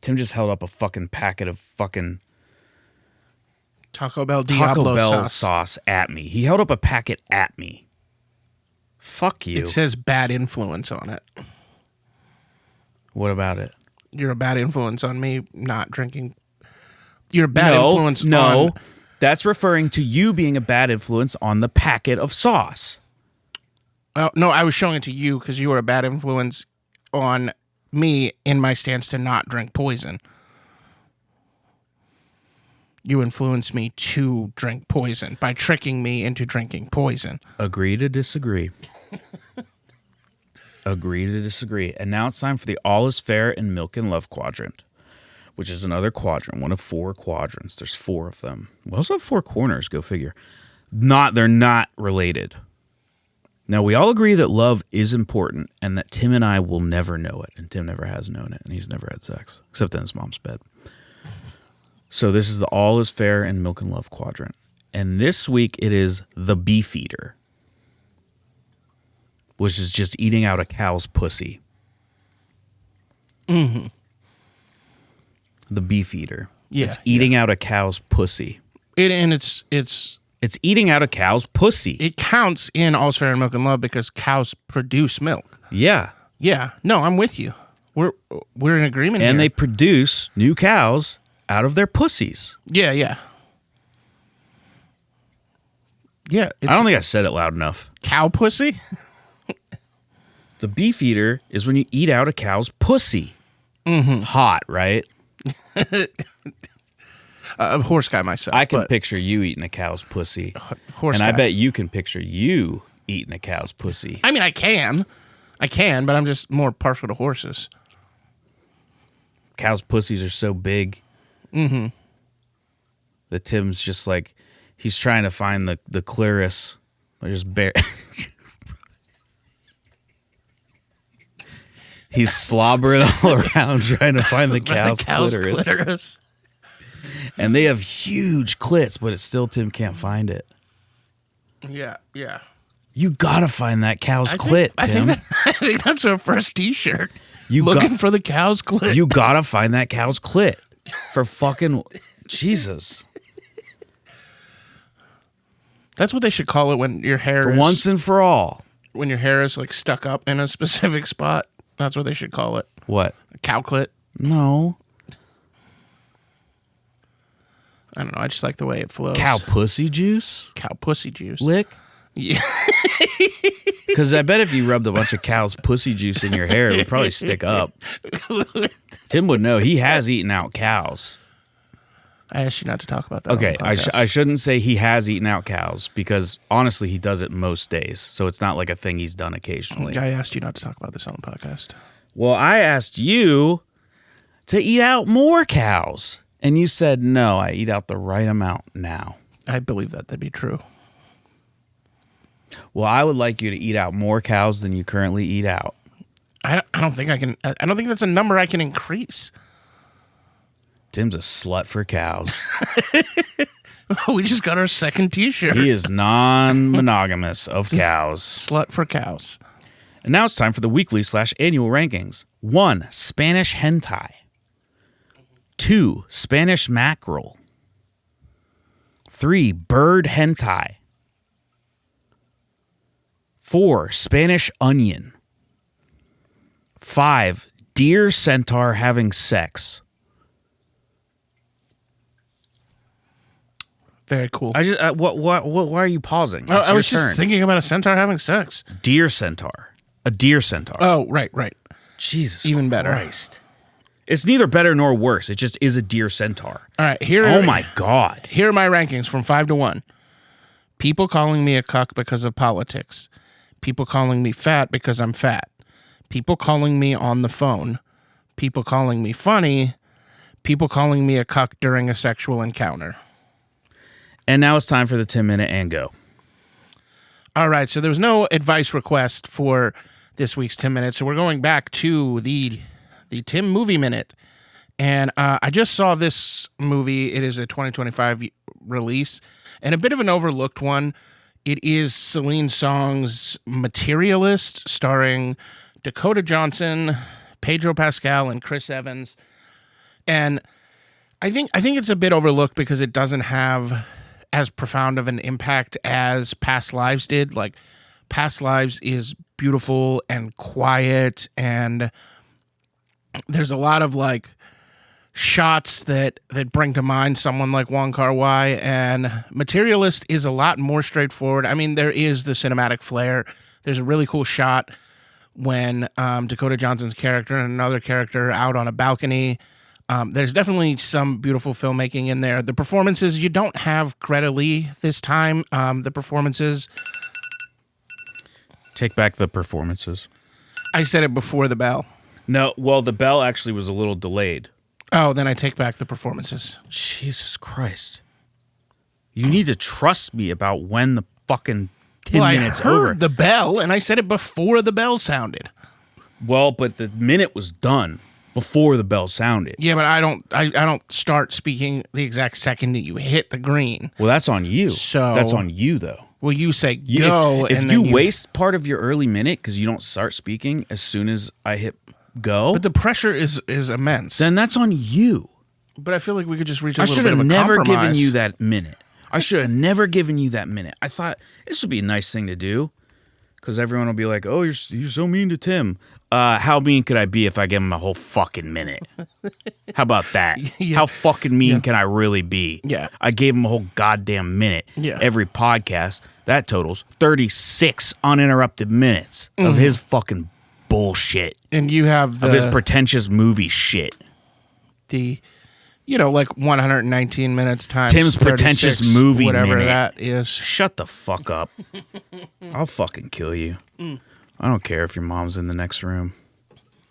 Speaker 7: Tim just held up a fucking packet of fucking
Speaker 6: Taco Bell Diablo
Speaker 7: sauce at me. He held up a packet at me. Fuck you.
Speaker 6: It says bad influence on it.
Speaker 7: What about it?
Speaker 6: You're a bad influence on me not drinking. You're a bad influence on...
Speaker 7: That's referring to you being a bad influence on the packet of sauce.
Speaker 6: No, I was showing it to you because you were a bad influence on me in my stance to not drink poison. You influenced me to drink poison by tricking me into drinking poison.
Speaker 7: Agree to disagree. Agree to disagree. And now it's time for the All is Fair in Milk and Love quadrant. which is another quadrant, one of 4 quadrants. There's 4 of them. We also have 4 corners, go figure. They're not related. Now, we all agree that love is important and that Tim and I will never know it. And Tim never has known it, and he's never had sex, except in his mom's bed. So this is the all is fair and milk and love quadrant. And this week it is the beef eater, which is just eating out a cow's pussy.
Speaker 6: Mm-hmm.
Speaker 7: The beef eater.
Speaker 6: Yeah,
Speaker 7: it's eating out a cow's pussy.
Speaker 6: It's
Speaker 7: eating out a cow's pussy.
Speaker 6: It counts in All's Fair in Milk and Love because cows produce milk.
Speaker 7: Yeah.
Speaker 6: Yeah. No, I'm with you. We're in agreement
Speaker 7: and
Speaker 6: here.
Speaker 7: they produce new cows out of their pussies.
Speaker 6: Yeah, yeah. Yeah.
Speaker 7: I don't think I said it loud enough.
Speaker 6: Cow pussy?
Speaker 7: The beef eater is when you eat out a cow's pussy. Mm-hmm. Hot, right?
Speaker 6: A horse guy myself.
Speaker 7: I can picture you eating a cow's pussy.
Speaker 6: Horse
Speaker 7: and
Speaker 6: guy.
Speaker 7: I bet you can picture you eating a cow's pussy.
Speaker 6: I mean, I can, but I'm just more partial to horses.
Speaker 7: Cows' pussies are so big.
Speaker 6: Mm-hmm.
Speaker 7: That Tim's just like, he's trying to find the clitoris. Or just bare. He's slobbering all around trying to find the cow's clitoris. And they have huge clits, but it's still Tim can't find it.
Speaker 6: Yeah, yeah.
Speaker 7: You gotta find that cow's clit, Tim.
Speaker 6: I think that's our first T-shirt.
Speaker 7: You
Speaker 6: looking for the cow's clit.
Speaker 7: You gotta find that cow's clit. For fucking Jesus.
Speaker 6: That's what they should call it when your hair
Speaker 7: is... once and for all.
Speaker 6: When your hair is like stuck up in a specific spot. That's what they should call it.
Speaker 7: What?
Speaker 6: A cow clit.
Speaker 7: No.
Speaker 6: I don't know. I just like the way it flows.
Speaker 7: Cow pussy juice?
Speaker 6: Cow pussy juice.
Speaker 7: Lick?
Speaker 6: Yeah.
Speaker 7: Because I bet if you rubbed a bunch of cow's pussy juice in your hair, it would probably stick up. Tim would know. He has eaten out cows.
Speaker 6: I asked you not to talk about that.
Speaker 7: Okay, I shouldn't say he has eaten out cows because honestly, he does it most days. So it's not like a thing he's done occasionally.
Speaker 6: I asked you not to talk about this on the podcast.
Speaker 7: Well, I asked you to eat out more cows. And you said, no, I eat out the right amount now.
Speaker 6: I believe that to be true.
Speaker 7: Well, I would like you to eat out more cows than you currently eat out.
Speaker 6: I don't think I can. I don't think that's a number I can increase.
Speaker 7: Tim's a slut for cows.
Speaker 6: We just got our second T-shirt.
Speaker 7: He is non-monogamous of cows.
Speaker 6: Slut for cows.
Speaker 7: And now it's time for the weekly/annual rankings. 1, Spanish hentai. 2, Spanish mackerel. 3, bird hentai. 4, Spanish onion. 5, deer centaur having sex.
Speaker 6: Very cool.
Speaker 7: I just why are you pausing?
Speaker 6: I was just thinking about a centaur having sex.
Speaker 7: Deer centaur. A deer centaur.
Speaker 6: Oh, right.
Speaker 7: Jesus
Speaker 6: Even better.
Speaker 7: Christ. It's neither better nor worse. It just is a deer centaur.
Speaker 6: All right,
Speaker 7: my God.
Speaker 6: Here are my rankings from 5 to 1. People calling me a cuck because of politics. People calling me fat because I'm fat. People calling me on the phone. People calling me funny. People calling me a cuck during a sexual encounter.
Speaker 7: And now it's time for the 10-minute and go.
Speaker 6: All right, so there was no advice request for this week's 10 minutes, so we're going back to the Tim Movie Minute. And I just saw this movie. It is a 2025 release and a bit of an overlooked one. It is Celine Song's Materialist, starring Dakota Johnson, Pedro Pascal, and Chris Evans. And I think it's a bit overlooked because it doesn't have as profound of an impact as Past Lives did. Like, Past Lives is beautiful and quiet, and there's a lot of like shots that bring to mind someone like Wong Kar-wai, and Materialist is a lot more straightforward. I mean, there is the cinematic flair. There's a really cool shot when Dakota Johnson's character and another character out on a balcony. There's definitely some beautiful filmmaking in there. The performances, you don't have Greta Lee this time. The performances...
Speaker 7: Take back the performances.
Speaker 6: I said it before the bell.
Speaker 7: No, well, the bell actually was a little delayed.
Speaker 6: Oh, then I take back the performances.
Speaker 7: Jesus Christ. You need to trust me about when the fucking 10
Speaker 6: Well,
Speaker 7: minutes
Speaker 6: I heard
Speaker 7: over.
Speaker 6: the bell, and I said it before the bell sounded.
Speaker 7: Well, but the minute was done before the bell sounded.
Speaker 6: Yeah, but I don't start speaking the exact second that you hit the green.
Speaker 7: Well, that's on you.
Speaker 6: So-
Speaker 7: that's on you, though.
Speaker 6: Well, you say
Speaker 7: You-
Speaker 6: go,
Speaker 7: if
Speaker 6: and
Speaker 7: you
Speaker 6: then
Speaker 7: waste part of your early minute because you don't start speaking as soon as I hit go,
Speaker 6: but the pressure is immense.
Speaker 7: then that's on you.
Speaker 6: But I feel like we could just reach a
Speaker 7: I
Speaker 6: little
Speaker 7: should
Speaker 6: bit
Speaker 7: have
Speaker 6: of a
Speaker 7: never given
Speaker 6: compromise.
Speaker 7: you that minute. I should have never given you that minute. I thought this would be a nice thing to do because everyone will be like, "Oh, you're so mean to Tim." How mean could I be if I give him a whole fucking minute? How about that?
Speaker 6: Yeah.
Speaker 7: How fucking mean can I really be?
Speaker 6: Yeah.
Speaker 7: I gave him a whole goddamn minute.
Speaker 6: Yeah.
Speaker 7: Every podcast that totals 36 uninterrupted minutes of his fucking bullshit,
Speaker 6: And you have
Speaker 7: of his
Speaker 6: the
Speaker 7: pretentious movie shit.
Speaker 6: like 119 minutes times
Speaker 7: Tim's
Speaker 6: 36,
Speaker 7: pretentious movie
Speaker 6: whatever
Speaker 7: minute.
Speaker 6: that is.
Speaker 7: Shut the fuck up. I'll fucking kill you. I don't care if your mom's in the next room.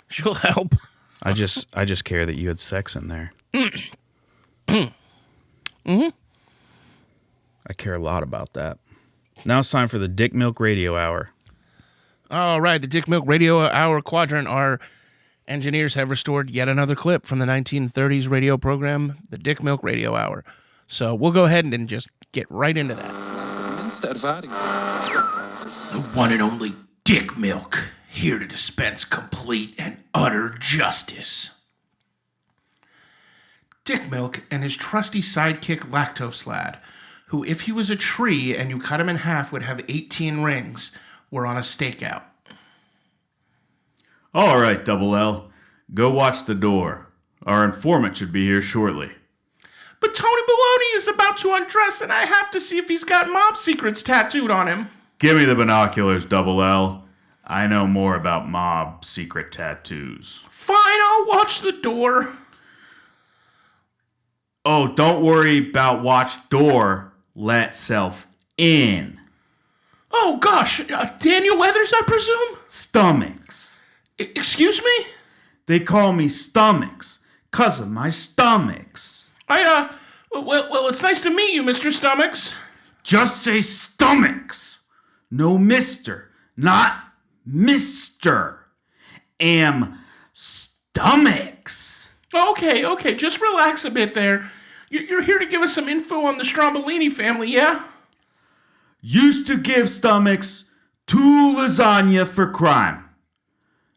Speaker 6: She'll help.
Speaker 7: I just care that you had sex in there. I care a lot about that. Now it's time for the Dick Milk Radio Hour.
Speaker 6: All right, the Dick Milk Radio Hour Quadrant. Our engineers have restored yet another clip from the 1930s radio program, the Dick Milk Radio Hour. So we'll go ahead and just get right into that. The one and only Dick Milk, here to dispense complete and utter justice. Dick Milk and his trusty sidekick Lactose Lad, who if he was a tree and you cut him in half would have 18 rings, were on a stakeout.
Speaker 9: All right, Double L. Go watch the door. Our informant should be here shortly.
Speaker 6: But Tony Baloney is about to undress, and I have to see if he's got mob secrets tattooed on him.
Speaker 9: Give me the binoculars, Double L. I know more about mob secret tattoos.
Speaker 6: Fine, I'll watch the door.
Speaker 9: Oh, don't worry about watch door. Let self in.
Speaker 6: Oh, gosh, Daniel Weathers, I presume?
Speaker 9: Stomachs.
Speaker 6: Excuse me?
Speaker 9: They call me Stomachs 'cause of my stomachs.
Speaker 6: Well, it's nice to meet you, Mr. Stomachs.
Speaker 9: Just say stomachs. No mister. Not mister. Am stomachs.
Speaker 6: Okay, just relax a bit there. You're here to give us some info on the Stromboli family, yeah?
Speaker 9: Used to give stomachs 2 lasagna for crime.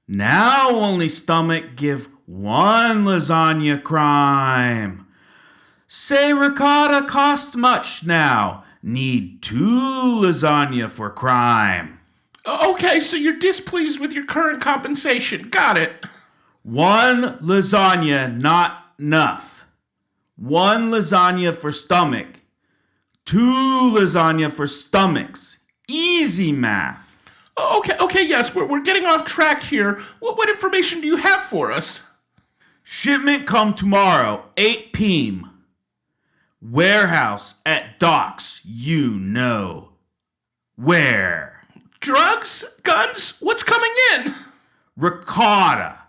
Speaker 9: Now only stomach give 1 lasagna crime. Say ricotta cost much now. Need 2 lasagna for crime.
Speaker 6: Okay, so you're displeased with your current compensation. Got it.
Speaker 9: 1 lasagna not enough. 1 lasagna for stomach. 2 lasagna for stomachs. Easy math.
Speaker 6: Okay, yes, we're getting off track here. What information do you have for us?
Speaker 9: Shipment come tomorrow, 8 p.m. Warehouse at docks, you know. Where?
Speaker 6: Drugs? Guns? What's coming in?
Speaker 9: Ricotta.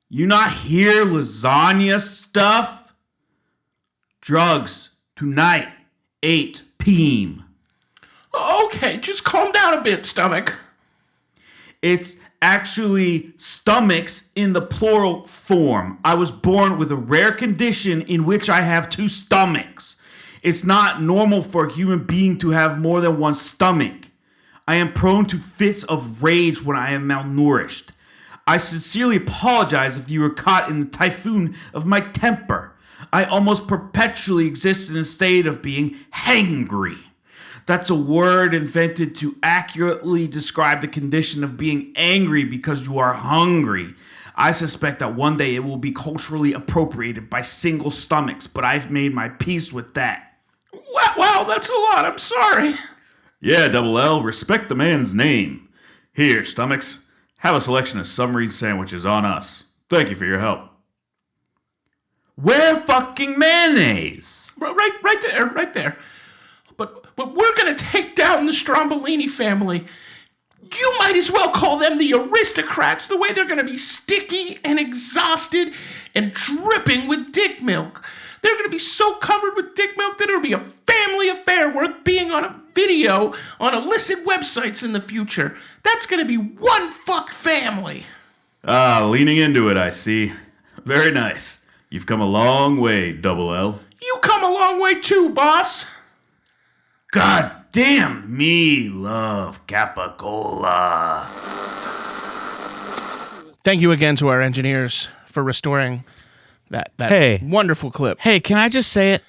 Speaker 9: You not hear lasagna stuff? Drugs tonight, 8 p.m.
Speaker 6: Okay, just calm down a bit, Stomach.
Speaker 9: It's actually stomachs in the plural form. I was born with a rare condition in which I have 2 stomachs. It's not normal for a human being to have more than 1 stomach. I am prone to fits of rage when I am malnourished. I sincerely apologize if you were caught in the typhoon of my temper. I almost perpetually exist in a state of being hangry. That's a word invented to accurately describe the condition of being angry because you are hungry. I suspect that one day it will be culturally appropriated by single stomachs, but I've made my peace with that.
Speaker 6: Wow, that's a lot. I'm sorry.
Speaker 9: Yeah, Double L, respect the man's name. Here, stomachs, have a selection of submarine sandwiches on us. Thank you for your help. Where fucking mayonnaise?
Speaker 6: Right there. But we're gonna take down the Stromboli family. You might as well call them the aristocrats, the way they're going to be sticky and exhausted and dripping with dick milk. They're going to be so covered with dick milk that it'll be a family affair worth being on a video on illicit websites in the future. That's going to be one fucked family.
Speaker 9: Ah, leaning into it, I see. Very nice. You've come a long way, Double L.
Speaker 6: You come a long way too, boss.
Speaker 9: God damn, me love Capicola.
Speaker 6: Thank you again to our engineers for restoring that wonderful clip.
Speaker 7: Hey, can I just say it?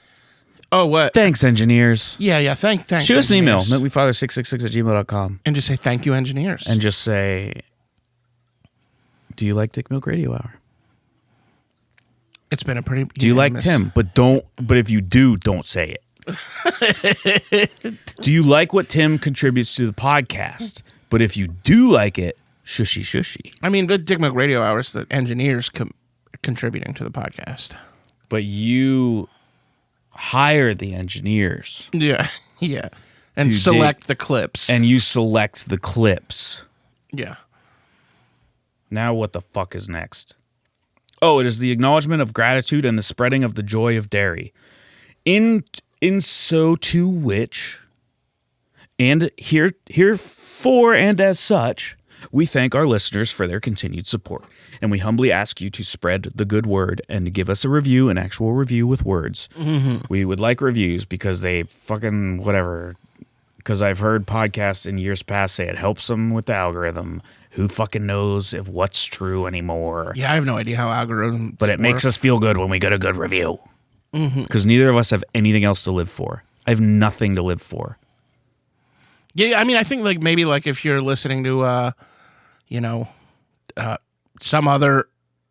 Speaker 6: Oh, what?
Speaker 7: Thanks, engineers.
Speaker 6: Yeah, thanks.
Speaker 7: Shoot us an email,
Speaker 6: engineers.
Speaker 7: milkmefather666@gmail.com.
Speaker 6: And just say thank you, engineers.
Speaker 7: And just say, do you like Dick Milk Radio Hour?
Speaker 6: It's been a pretty...
Speaker 7: Do you like Tim? But if you do, don't say it. Do you like what Tim contributes to the podcast? But if you do like it, shushy shushy.
Speaker 6: I mean, with Dick Milk Radio Hours, the engineers contributing to the podcast.
Speaker 7: But you hire the engineers.
Speaker 6: Yeah. And select the clips.
Speaker 7: And you select the clips.
Speaker 6: Yeah.
Speaker 7: Now what the fuck is next? Oh, it is the acknowledgement of gratitude and the spreading of the joy of dairy. In so to which, and herefore and as such, we thank our listeners for their continued support. And we humbly ask you to spread the good word and to give us a review, an actual review with words. Mm-hmm. We would like reviews because they fucking whatever. Because I've heard podcasts in years past say it helps them with the algorithm. Who fucking knows if what's true anymore?
Speaker 6: Yeah, I have no idea how algorithms
Speaker 7: But it makes us feel good when we get a good review. Because neither of us have anything else to live for. I have nothing to live for.
Speaker 6: Yeah, I mean, I think maybe if you're listening to, some other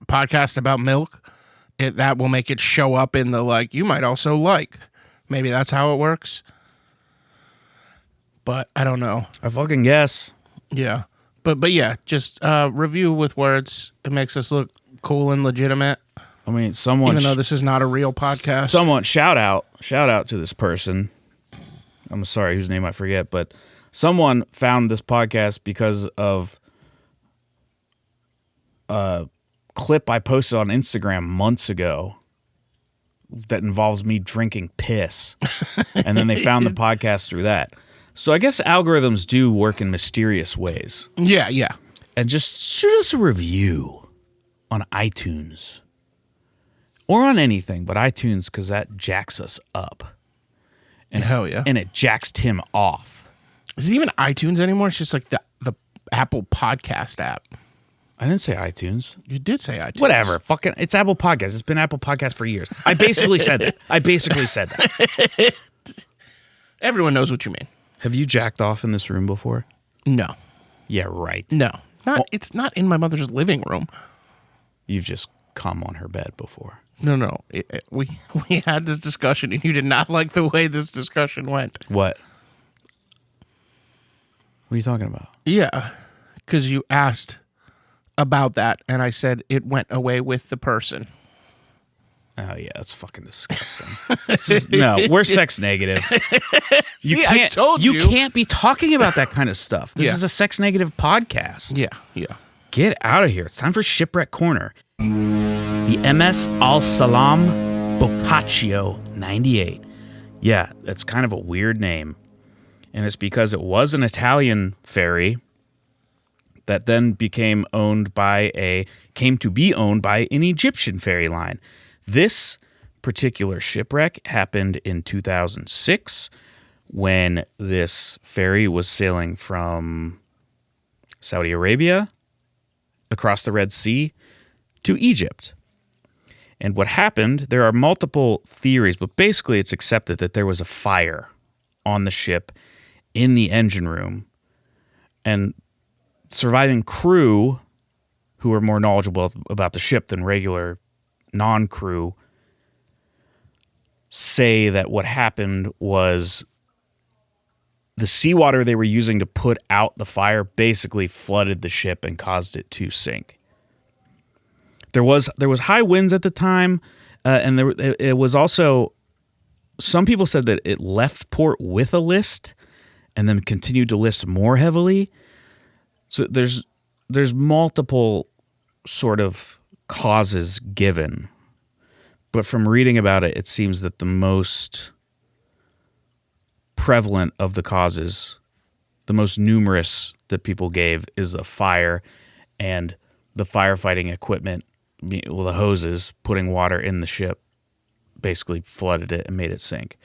Speaker 6: podcast about milk, that will make it show up in the you might also like. Maybe that's how it works. But I don't know.
Speaker 7: I fucking guess.
Speaker 6: Yeah. But yeah, just review with words. It makes us look cool and legitimate.
Speaker 7: I mean, someone...
Speaker 6: Even though this is not a real podcast.
Speaker 7: Someone, shout out to this person. I'm sorry, whose name I forget, but someone found this podcast because of a clip I posted on Instagram months ago that involves me drinking piss. And then they found the podcast through that. So I guess algorithms do work in mysterious ways.
Speaker 6: Yeah.
Speaker 7: And just shoot us a review on iTunes. Or on anything, but iTunes, because that jacks us up. And
Speaker 6: hell yeah.
Speaker 7: And it jacks Tim off.
Speaker 6: Is it even iTunes anymore? It's just the Apple Podcast app.
Speaker 7: I didn't say iTunes.
Speaker 6: You did say iTunes.
Speaker 7: Whatever. Fucking, it's Apple Podcasts. It's been Apple Podcasts for years. I basically said that.
Speaker 6: Everyone knows what you mean.
Speaker 7: Have you jacked off in this room before?
Speaker 6: No.
Speaker 7: Yeah, right.
Speaker 6: No. It's not in my mother's living room.
Speaker 7: You've just come on her bed before.
Speaker 6: No. We had this discussion, and you did not like the way this discussion went.
Speaker 7: What? What are you talking about?
Speaker 6: Yeah, because you asked about that, and I said it went away with the person.
Speaker 7: Oh, yeah, that's fucking disgusting. No, we're sex negative.
Speaker 6: I told you.
Speaker 7: You can't be talking about that kind of stuff. This is a sex negative podcast.
Speaker 6: Yeah.
Speaker 7: Get out of here. It's time for Shipwreck Corner. The MS Al Salam Boccaccio 98. Yeah, that's kind of a weird name. And it's because it was an Italian ferry that then came to be owned by an Egyptian ferry line. This particular shipwreck happened in 2006 when this ferry was sailing from Saudi Arabia across the Red Sea to Egypt. And what happened, there are multiple theories, but basically it's accepted that there was a fire on the ship in the engine room, and surviving crew who were more knowledgeable about the ship than regular non-crew say that what happened was the seawater they were using to put out the fire basically flooded the ship and caused it to sink. There was high winds at the time, and it was also, some people said that it left port with a list and then continued to list more heavily. So there's multiple sort of causes given, but from reading about it, it seems that the most prevalent of the causes, the most numerous that people gave, is a fire and the firefighting equipment, well, the hoses putting water in the ship basically flooded it and made it sink.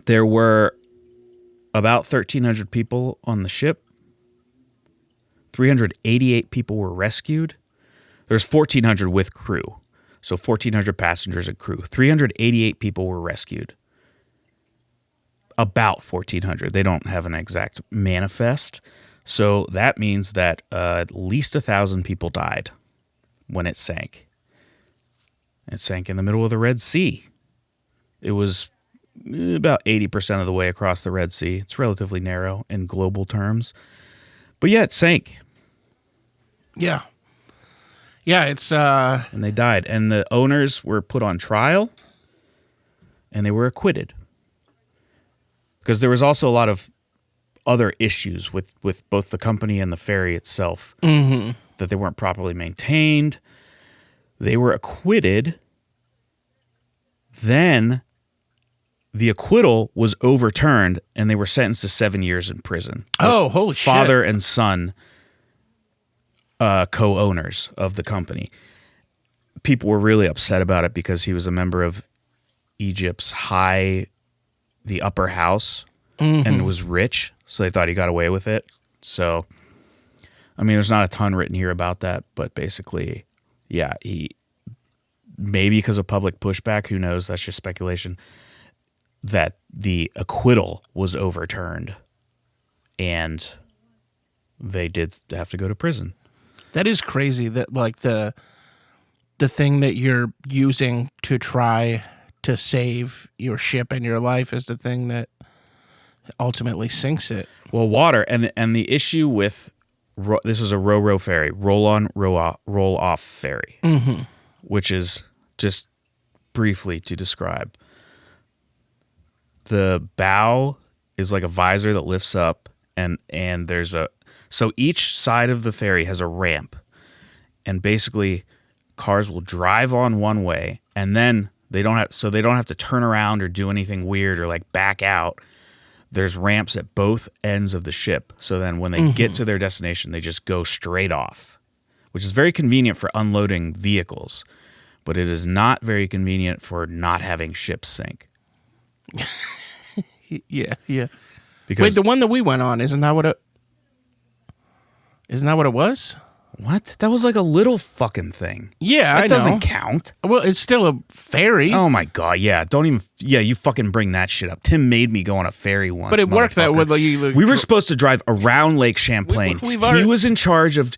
Speaker 7: There were about 1,300 people on the ship. 388 people were rescued. There's 1,400 with crew. So 1,400 passengers and crew. 388 people were rescued. About 1,400. They don't have an exact manifest. So that means that at least 1,000 people died when it sank. It sank in the middle of the Red Sea. It was about 80% of the way across the Red Sea. It's relatively narrow in global terms. But yeah, it sank.
Speaker 6: Yeah. Yeah, it's
Speaker 7: and they died. And the owners were put on trial and they were acquitted. Because there was also a lot of other issues with both the company and the ferry itself.
Speaker 6: Mm-hmm.
Speaker 7: That they weren't properly maintained. They were acquitted. Then the acquittal was overturned and they were sentenced to 7 years in prison.
Speaker 6: Oh, holy shit.
Speaker 7: Father and son co-owners of the company. People were really upset about it because he was a member of Egypt's the upper house, and was rich, so they thought he got away with it. So, I mean, there's not a ton written here about that, but basically, yeah, he, maybe because of public pushback, who knows, that's just speculation, that the acquittal was overturned and they did have to go to prison.
Speaker 6: That is crazy that like the thing that you're using to try to save your ship and your life is the thing that ultimately sinks it.
Speaker 7: Well, water and the issue with this is a row ferry, roll on, roll off ferry, which is, just briefly to describe, the bow is like a visor that lifts up, and there's so each side of the ferry has a ramp, and basically cars will drive on one way, and then they don't have to turn around or do anything weird or like back out. There's ramps at both ends of the ship, so then when they get to their destination, they just go straight off, which is very convenient for unloading vehicles, but it is not very convenient for not having ships sink.
Speaker 6: Yeah.
Speaker 7: Because
Speaker 6: wait, the one that we went on, isn't that what it was?
Speaker 7: What? That was like a little fucking thing.
Speaker 6: Yeah,
Speaker 7: that
Speaker 6: I know.
Speaker 7: doesn't count.
Speaker 6: Well, it's still a ferry.
Speaker 7: Oh my god, yeah. You fucking bring that shit up. Tim made me go on a ferry once.
Speaker 6: But it worked that way. Like,
Speaker 7: we were supposed to drive around Lake Champlain. He was in charge of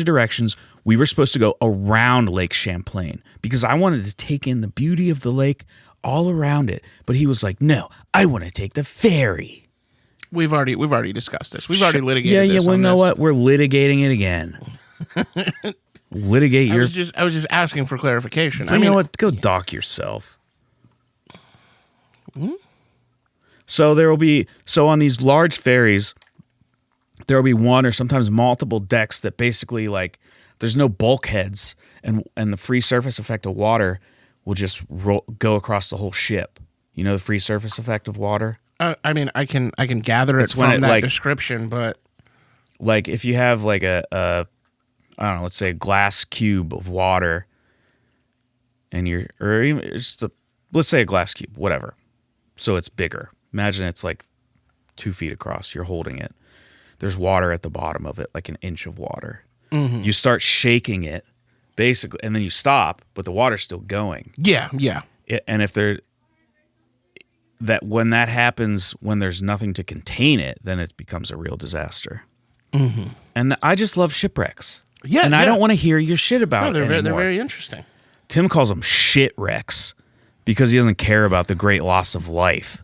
Speaker 7: directions. We were supposed to go around Lake Champlain because I wanted to take in the beauty of the lake all around it. But he was like, "No, I want to take the ferry."
Speaker 6: We've already discussed this. We've already litigated this.
Speaker 7: Yeah, well, you know what? We're litigating it again. Litigate your...
Speaker 6: I was just asking for clarification.
Speaker 7: You know what? Go dock yourself. So there will be... So on these large ferries, there will be one or sometimes multiple decks that basically, like, there's no bulkheads, and the free surface effect of water will just go across the whole ship. You know the free surface effect of water?
Speaker 6: I mean, I can gather it from that description, but
Speaker 7: like if you have like a I don't know, let's say a glass cube of water, and let's say a glass cube, whatever. So it's bigger. Imagine it's like 2 feet across. You're holding it. There's water at the bottom of it, like an inch of water. You start shaking it, basically, and then you stop, but the water's still going.
Speaker 6: Yeah.
Speaker 7: And if when that happens, when there's nothing to contain it, then it becomes a real disaster. And I just love shipwrecks.
Speaker 6: Yeah,
Speaker 7: and I don't want to hear your shit about
Speaker 6: it
Speaker 7: anymore.
Speaker 6: They're very interesting.
Speaker 7: Tim calls them shit wrecks because he doesn't care about the great loss of life.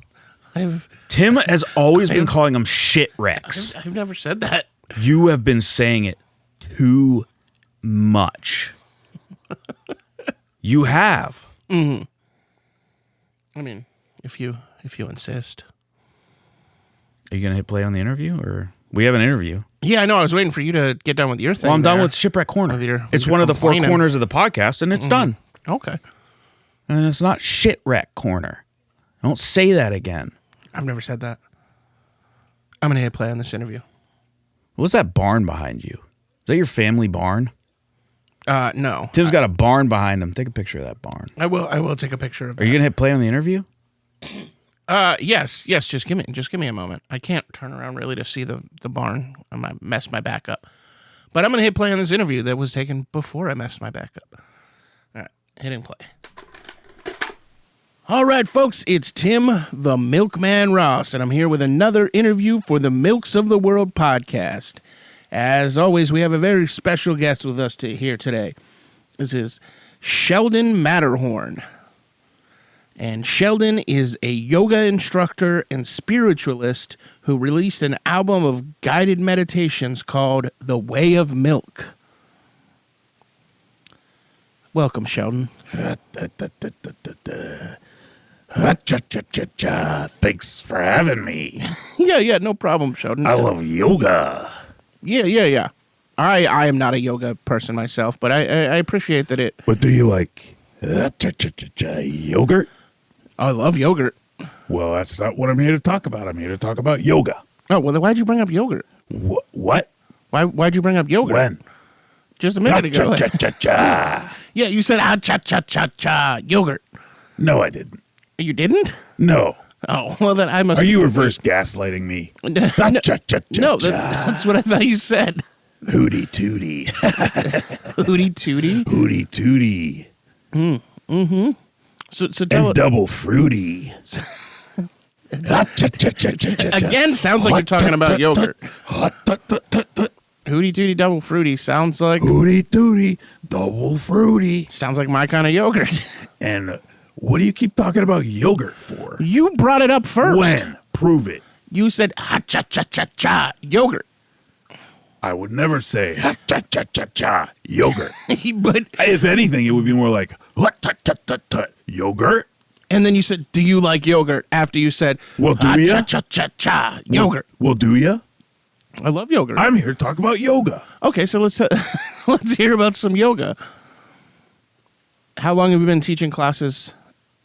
Speaker 7: Tim has always been calling them shit wrecks.
Speaker 6: I've never said that.
Speaker 7: You have been saying it too much. You have.
Speaker 6: I mean, if you insist.
Speaker 7: Are you gonna hit play on the interview or? We have an interview.
Speaker 6: Yeah, I know. I was waiting for you to get done with your thing.
Speaker 7: Well, I'm done
Speaker 6: there.
Speaker 7: with Shipwreck Corner. It's
Speaker 6: you're
Speaker 7: one of the four
Speaker 6: complaining.
Speaker 7: corners of the podcast, and it's done.
Speaker 6: Okay.
Speaker 7: And it's not Shipwreck Corner. Don't say that again.
Speaker 6: I've never said that. I'm going to hit play on this interview.
Speaker 7: What's that barn behind you? Is that your family barn?
Speaker 6: No.
Speaker 7: Tim's got a barn behind him. Take a picture of that barn.
Speaker 6: I will take a picture of
Speaker 7: Are you going to hit play on the interview?
Speaker 6: Yes. Just give me a moment. I can't turn around really to see the barn. I might mess my back up. But I'm going to hit play on this interview that was taken before I messed my back up. All right, hitting play. All right, folks, it's Tim the Milkman Ross, and I'm here with another interview for the Milks of the World podcast. As always, we have a very special guest with us here today. This is Sheldon Matterhorn. And Sheldon is a yoga instructor and spiritualist who released an album of guided meditations called The Way of Milk. Welcome, Sheldon.
Speaker 8: Thanks for having me.
Speaker 6: Yeah, no problem, Sheldon.
Speaker 8: I love yoga.
Speaker 6: Yeah. I am not a yoga person myself, but I appreciate that it...
Speaker 8: But do you like yogurt?
Speaker 6: I love yogurt.
Speaker 8: Well, that's not what I'm here to talk about. I'm here to talk about yoga.
Speaker 6: Oh, well, then why'd you bring up yogurt?
Speaker 8: What?
Speaker 6: Why'd you bring up yogurt?
Speaker 8: When?
Speaker 6: Just a minute ago.
Speaker 8: Cha-cha-cha-cha.
Speaker 6: Yeah, you said, cha-cha-cha-cha, yogurt.
Speaker 8: No, I didn't.
Speaker 6: You didn't?
Speaker 8: No.
Speaker 6: Oh, well, then I must...
Speaker 8: Are you reverse gaslighting me?
Speaker 6: No, that's what I thought you said.
Speaker 8: Hootie tootie.
Speaker 6: Hootie tootie?
Speaker 8: Hootie tootie.
Speaker 6: Mm-hmm. So tell
Speaker 8: And double fruity.
Speaker 6: Again, sounds like you're talking about yogurt. Hootie tootie double fruity sounds like...
Speaker 8: Hootie tootie double fruity.
Speaker 6: Sounds like my kind of yogurt.
Speaker 8: And what do you keep talking about yogurt for?
Speaker 6: You brought it up first.
Speaker 8: When? Prove it.
Speaker 6: You said ha-cha-cha-cha-cha, yogurt.
Speaker 8: I would never say ha-cha-cha-cha-cha, yogurt.
Speaker 6: But
Speaker 8: if anything, it would be more like yogurt.
Speaker 6: And then you said, do you like yogurt? After you said,
Speaker 8: well, do ya?
Speaker 6: Cha-cha-cha-cha, yogurt.
Speaker 8: Well, do ya?
Speaker 6: I love yogurt.
Speaker 8: I'm here to talk about yoga.
Speaker 6: Okay, so let's hear about some yoga. How long have you been teaching classes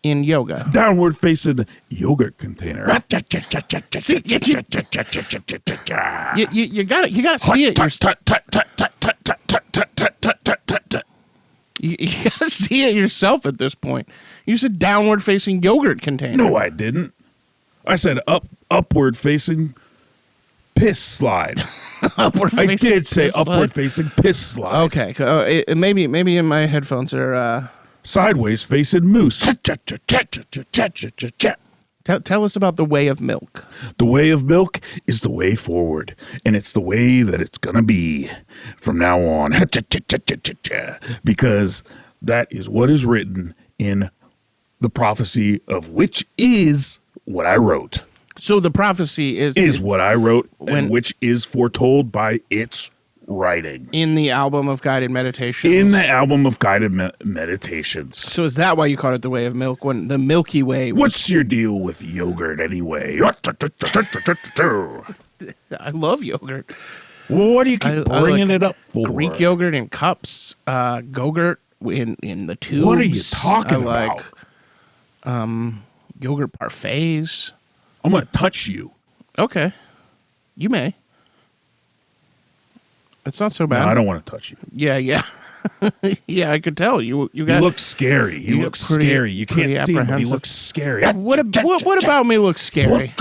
Speaker 6: in yoga?
Speaker 8: Downward facing yogurt container.
Speaker 6: You got to see it. You got to see it yourself at this point. You said downward facing yogurt container.
Speaker 8: No, I didn't. I said upward facing piss slide. I did say upward facing piss slide.
Speaker 6: Okay, maybe in my headphones are
Speaker 8: sideways facing moose.
Speaker 6: Tell us about the way of milk.
Speaker 8: The way of milk is the way forward, and it's the way that it's gonna be from now on. Because that is what is written in the prophecy, of which is what I wrote.
Speaker 6: So the prophecy is
Speaker 8: what I wrote, and which is foretold by its writing
Speaker 6: in the album of guided meditations.
Speaker 8: In the album of guided meditations.
Speaker 6: So is that why you call it the way of milk? When the Milky Way.
Speaker 8: What's your deal with yogurt anyway?
Speaker 6: I love yogurt.
Speaker 8: Well, what do you keep bringing it up for?
Speaker 6: Greek yogurt in cups, Go-Gurt in the tubes.
Speaker 8: What are you talking about?
Speaker 6: Yogurt parfaits.
Speaker 8: I'm gonna touch you.
Speaker 6: Okay, you may. It's not so bad.
Speaker 8: No, I don't want to touch you.
Speaker 6: Yeah. Yeah, I could tell you. You
Speaker 8: look scary. He looks scary. You can't see him, but he looks scary.
Speaker 6: What about me looks scary?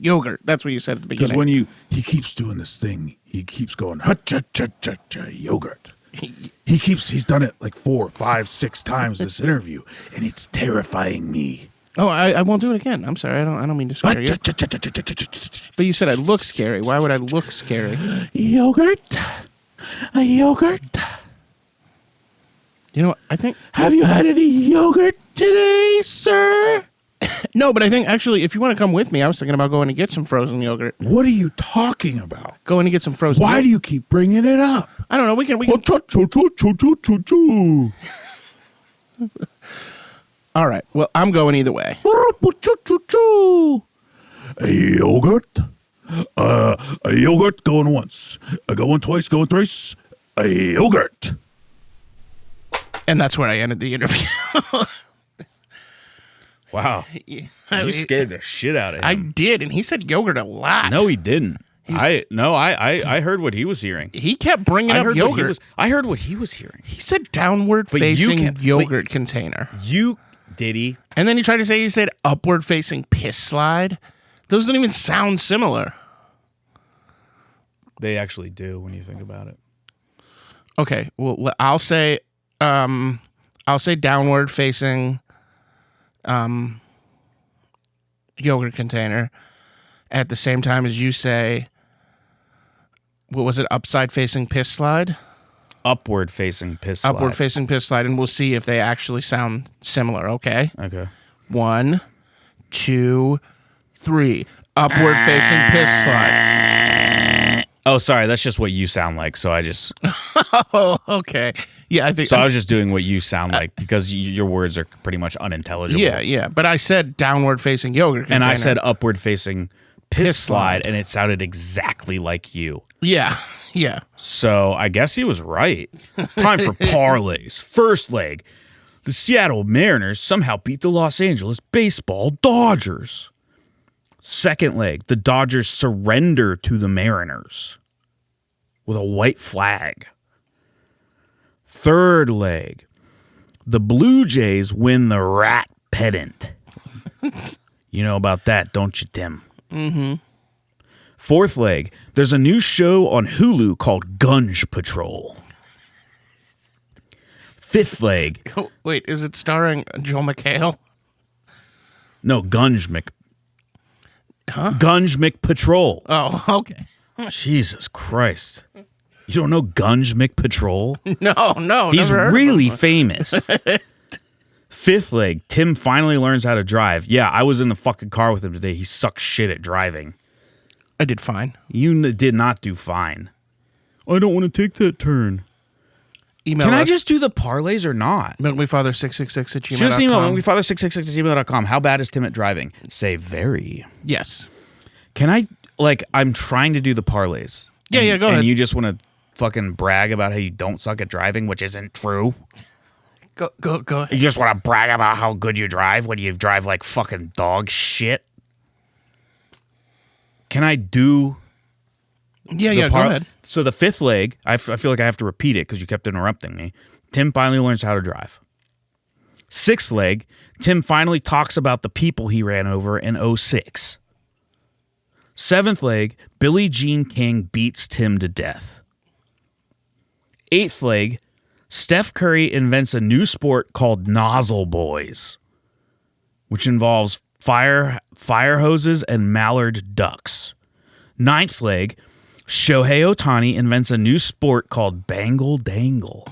Speaker 6: Yogurt. That's what you said at the beginning.
Speaker 8: Because when he keeps doing this thing, he keeps going yogurt. He's done it like 4, 5, 6 times this interview, and it's terrifying me.
Speaker 6: Oh, I won't do it again. I'm sorry. I don't mean to scare you. But you said I look scary. Why would I look scary?
Speaker 8: Yogurt. A yogurt.
Speaker 6: You know what? I think...
Speaker 8: Have you had any yogurt today, sir?
Speaker 6: No, but I think actually if you want to come with me, I was thinking about going to get some frozen yogurt.
Speaker 8: What are you talking about?
Speaker 6: Going to get some frozen
Speaker 8: Why
Speaker 6: yogurt.
Speaker 8: do you keep bringing it up?
Speaker 6: I don't know. We can... All right. Well, I'm going either way.
Speaker 8: A yogurt. A yogurt going once. Going twice, going thrice. A yogurt.
Speaker 6: And that's where I ended the interview.
Speaker 7: Wow. You scared the shit out of him.
Speaker 6: I did, and he said yogurt a lot.
Speaker 7: No, he didn't. I heard what he was hearing.
Speaker 6: He kept bringing up yogurt.
Speaker 7: I heard what he was hearing.
Speaker 6: He said downward-facing yogurt container.
Speaker 7: Did he?
Speaker 6: And then he tried to say, he said upward-facing piss slide. Those don't even sound similar.
Speaker 7: They actually do when you think about it.
Speaker 6: Okay, well, I'll say downward-facing yogurt container at the same time as you say, what was it, upside-facing piss slide?
Speaker 7: Upward-facing piss slide.
Speaker 6: Upward-facing piss slide, and we'll see if they actually sound similar, okay?
Speaker 7: Okay.
Speaker 6: 1, 2, 3. Upward-facing piss slide.
Speaker 7: Oh, sorry, that's just what you sound like, so I just...
Speaker 6: Oh, okay. Yeah, I think...
Speaker 7: So I was just doing what you sound like, because your words are pretty much unintelligible.
Speaker 6: Yeah, but I said downward-facing yogurt container.
Speaker 7: And I said upward-facing piss slide, and it sounded exactly like you.
Speaker 6: Yeah.
Speaker 7: So I guess he was right. Time for parlays. First leg. The Seattle Mariners somehow beat the Los Angeles Baseball Dodgers. Second leg. The Dodgers surrender to the Mariners with a white flag. Third leg. The Blue Jays win the Rat Pennant. You know about that, don't you, Tim? Mm-hmm. Fourth leg, there's a new show on Hulu called Gunge Patrol. Fifth leg.
Speaker 6: Oh, wait, is it starring Joel McHale?
Speaker 7: No, Gunge McPatrol.
Speaker 6: Oh, okay.
Speaker 7: Jesus Christ. You don't know Gunge McPatrol?
Speaker 6: No.
Speaker 7: He's
Speaker 6: never heard
Speaker 7: really
Speaker 6: of him.
Speaker 7: famous. Fifth leg, Tim finally learns how to drive. Yeah, I was in the fucking car with him today. He sucks shit at driving.
Speaker 6: I did fine.
Speaker 7: You did not do fine. I don't want to take that turn.
Speaker 6: Email
Speaker 7: Can
Speaker 6: us.
Speaker 7: I just do the parlays or not?
Speaker 6: milkmefather666@gmail.com.
Speaker 7: Just email milkmefather666@gmail.com. How bad is Tim at driving? Say very.
Speaker 6: Yes.
Speaker 7: Can I, I'm trying to do the parlays.
Speaker 6: Yeah, go ahead.
Speaker 7: And you just want to fucking brag about how you don't suck at driving, which isn't true.
Speaker 6: Go ahead.
Speaker 7: You just want to brag about how good you drive when you drive like fucking dog shit. Can I do...
Speaker 6: Yeah, go ahead.
Speaker 7: So the fifth leg, I feel like I have to repeat it because you kept interrupting me. Tim finally learns how to drive. Sixth leg, Tim finally talks about the people he ran over in 06. Seventh leg, Billie Jean King beats Tim to death. Eighth leg, Steph Curry invents a new sport called Nozzle Boys, which involves fire hoses and mallard ducks. Ninth leg, Shohei Ohtani invents a new sport called Bangle Dangle,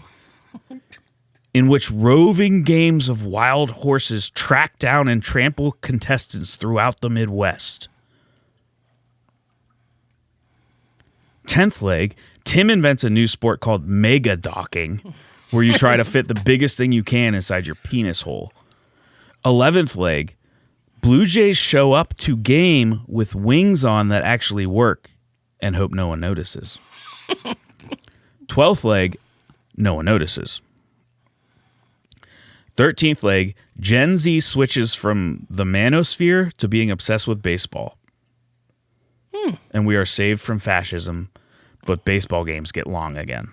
Speaker 7: in which roving games of wild horses track down and trample contestants throughout the Midwest. 10th leg, Tim invents a new sport called Mega Docking, where you try to fit the biggest thing you can inside your penis hole. 11th leg, Blue Jays show up to game with wings on that actually work and hope no one notices. 12th leg, no one notices. 13th leg, Gen Z switches from the manosphere to being obsessed with baseball. And we are saved from fascism, but baseball games get long again.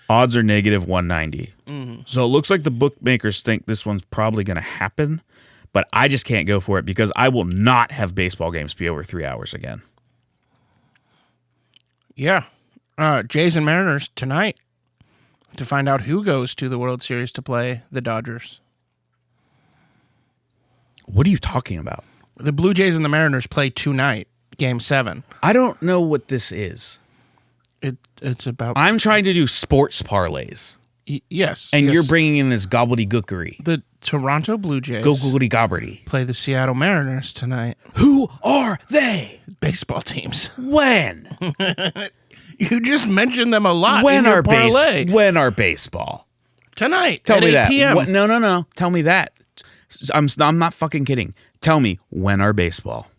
Speaker 7: Odds are negative 190. Mm-hmm. So it looks like the bookmakers think this one's probably going to happen, but I just can't go for it because I will not have baseball games be over 3 hours again.
Speaker 6: Yeah. Jays and Mariners tonight to find out who goes to the World Series to play the Dodgers.
Speaker 7: What are you talking about?
Speaker 6: The Blue Jays and the Mariners play tonight, Game 7.
Speaker 7: I don't know what this is.
Speaker 6: It's about...
Speaker 7: I'm trying to do sports parlays.
Speaker 6: Yes.
Speaker 7: And
Speaker 6: yes.
Speaker 7: you're bringing in this gobbledygookery.
Speaker 6: The Toronto Blue Jays
Speaker 7: Gobbledygobberdy
Speaker 6: play the Seattle Mariners tonight.
Speaker 7: Who are they?
Speaker 6: Baseball teams.
Speaker 7: When?
Speaker 6: You just mentioned them a lot
Speaker 7: When
Speaker 6: in your
Speaker 7: are
Speaker 6: parlay.
Speaker 7: When are baseball?
Speaker 6: Tonight
Speaker 7: Tell
Speaker 6: at
Speaker 7: me
Speaker 6: 8
Speaker 7: that.
Speaker 6: p.m.
Speaker 7: No. Tell me that. I'm not fucking kidding. Tell me, when are baseball?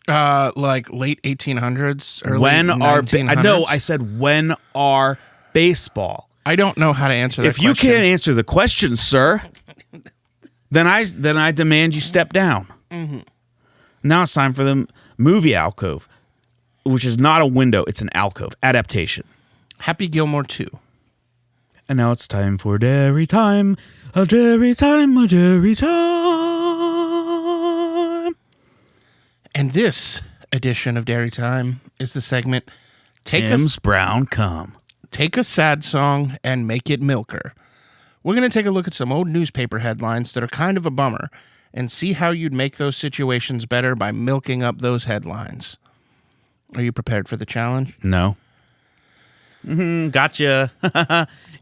Speaker 6: Like late 1800s, early
Speaker 7: When are
Speaker 6: 1900s?
Speaker 7: no? I said when are baseball?
Speaker 6: I don't know how to answer that
Speaker 7: If you
Speaker 6: question.
Speaker 7: can't answer the question, sir, then I demand you step down. Now it's time for the movie alcove, which is not a window; it's an alcove adaptation.
Speaker 6: Happy Gilmore 2.
Speaker 7: And now it's time for Dairy Time, a Dairy Time, a Dairy Time.
Speaker 6: And this edition of Dairy Time is the segment
Speaker 7: Tim's Brown Cum.
Speaker 6: Take a sad song and make it milker. We're going to take a look at some old newspaper headlines that are kind of a bummer and see how you'd make those situations better by milking up those headlines. Are you prepared for the challenge?
Speaker 7: No. Gotcha.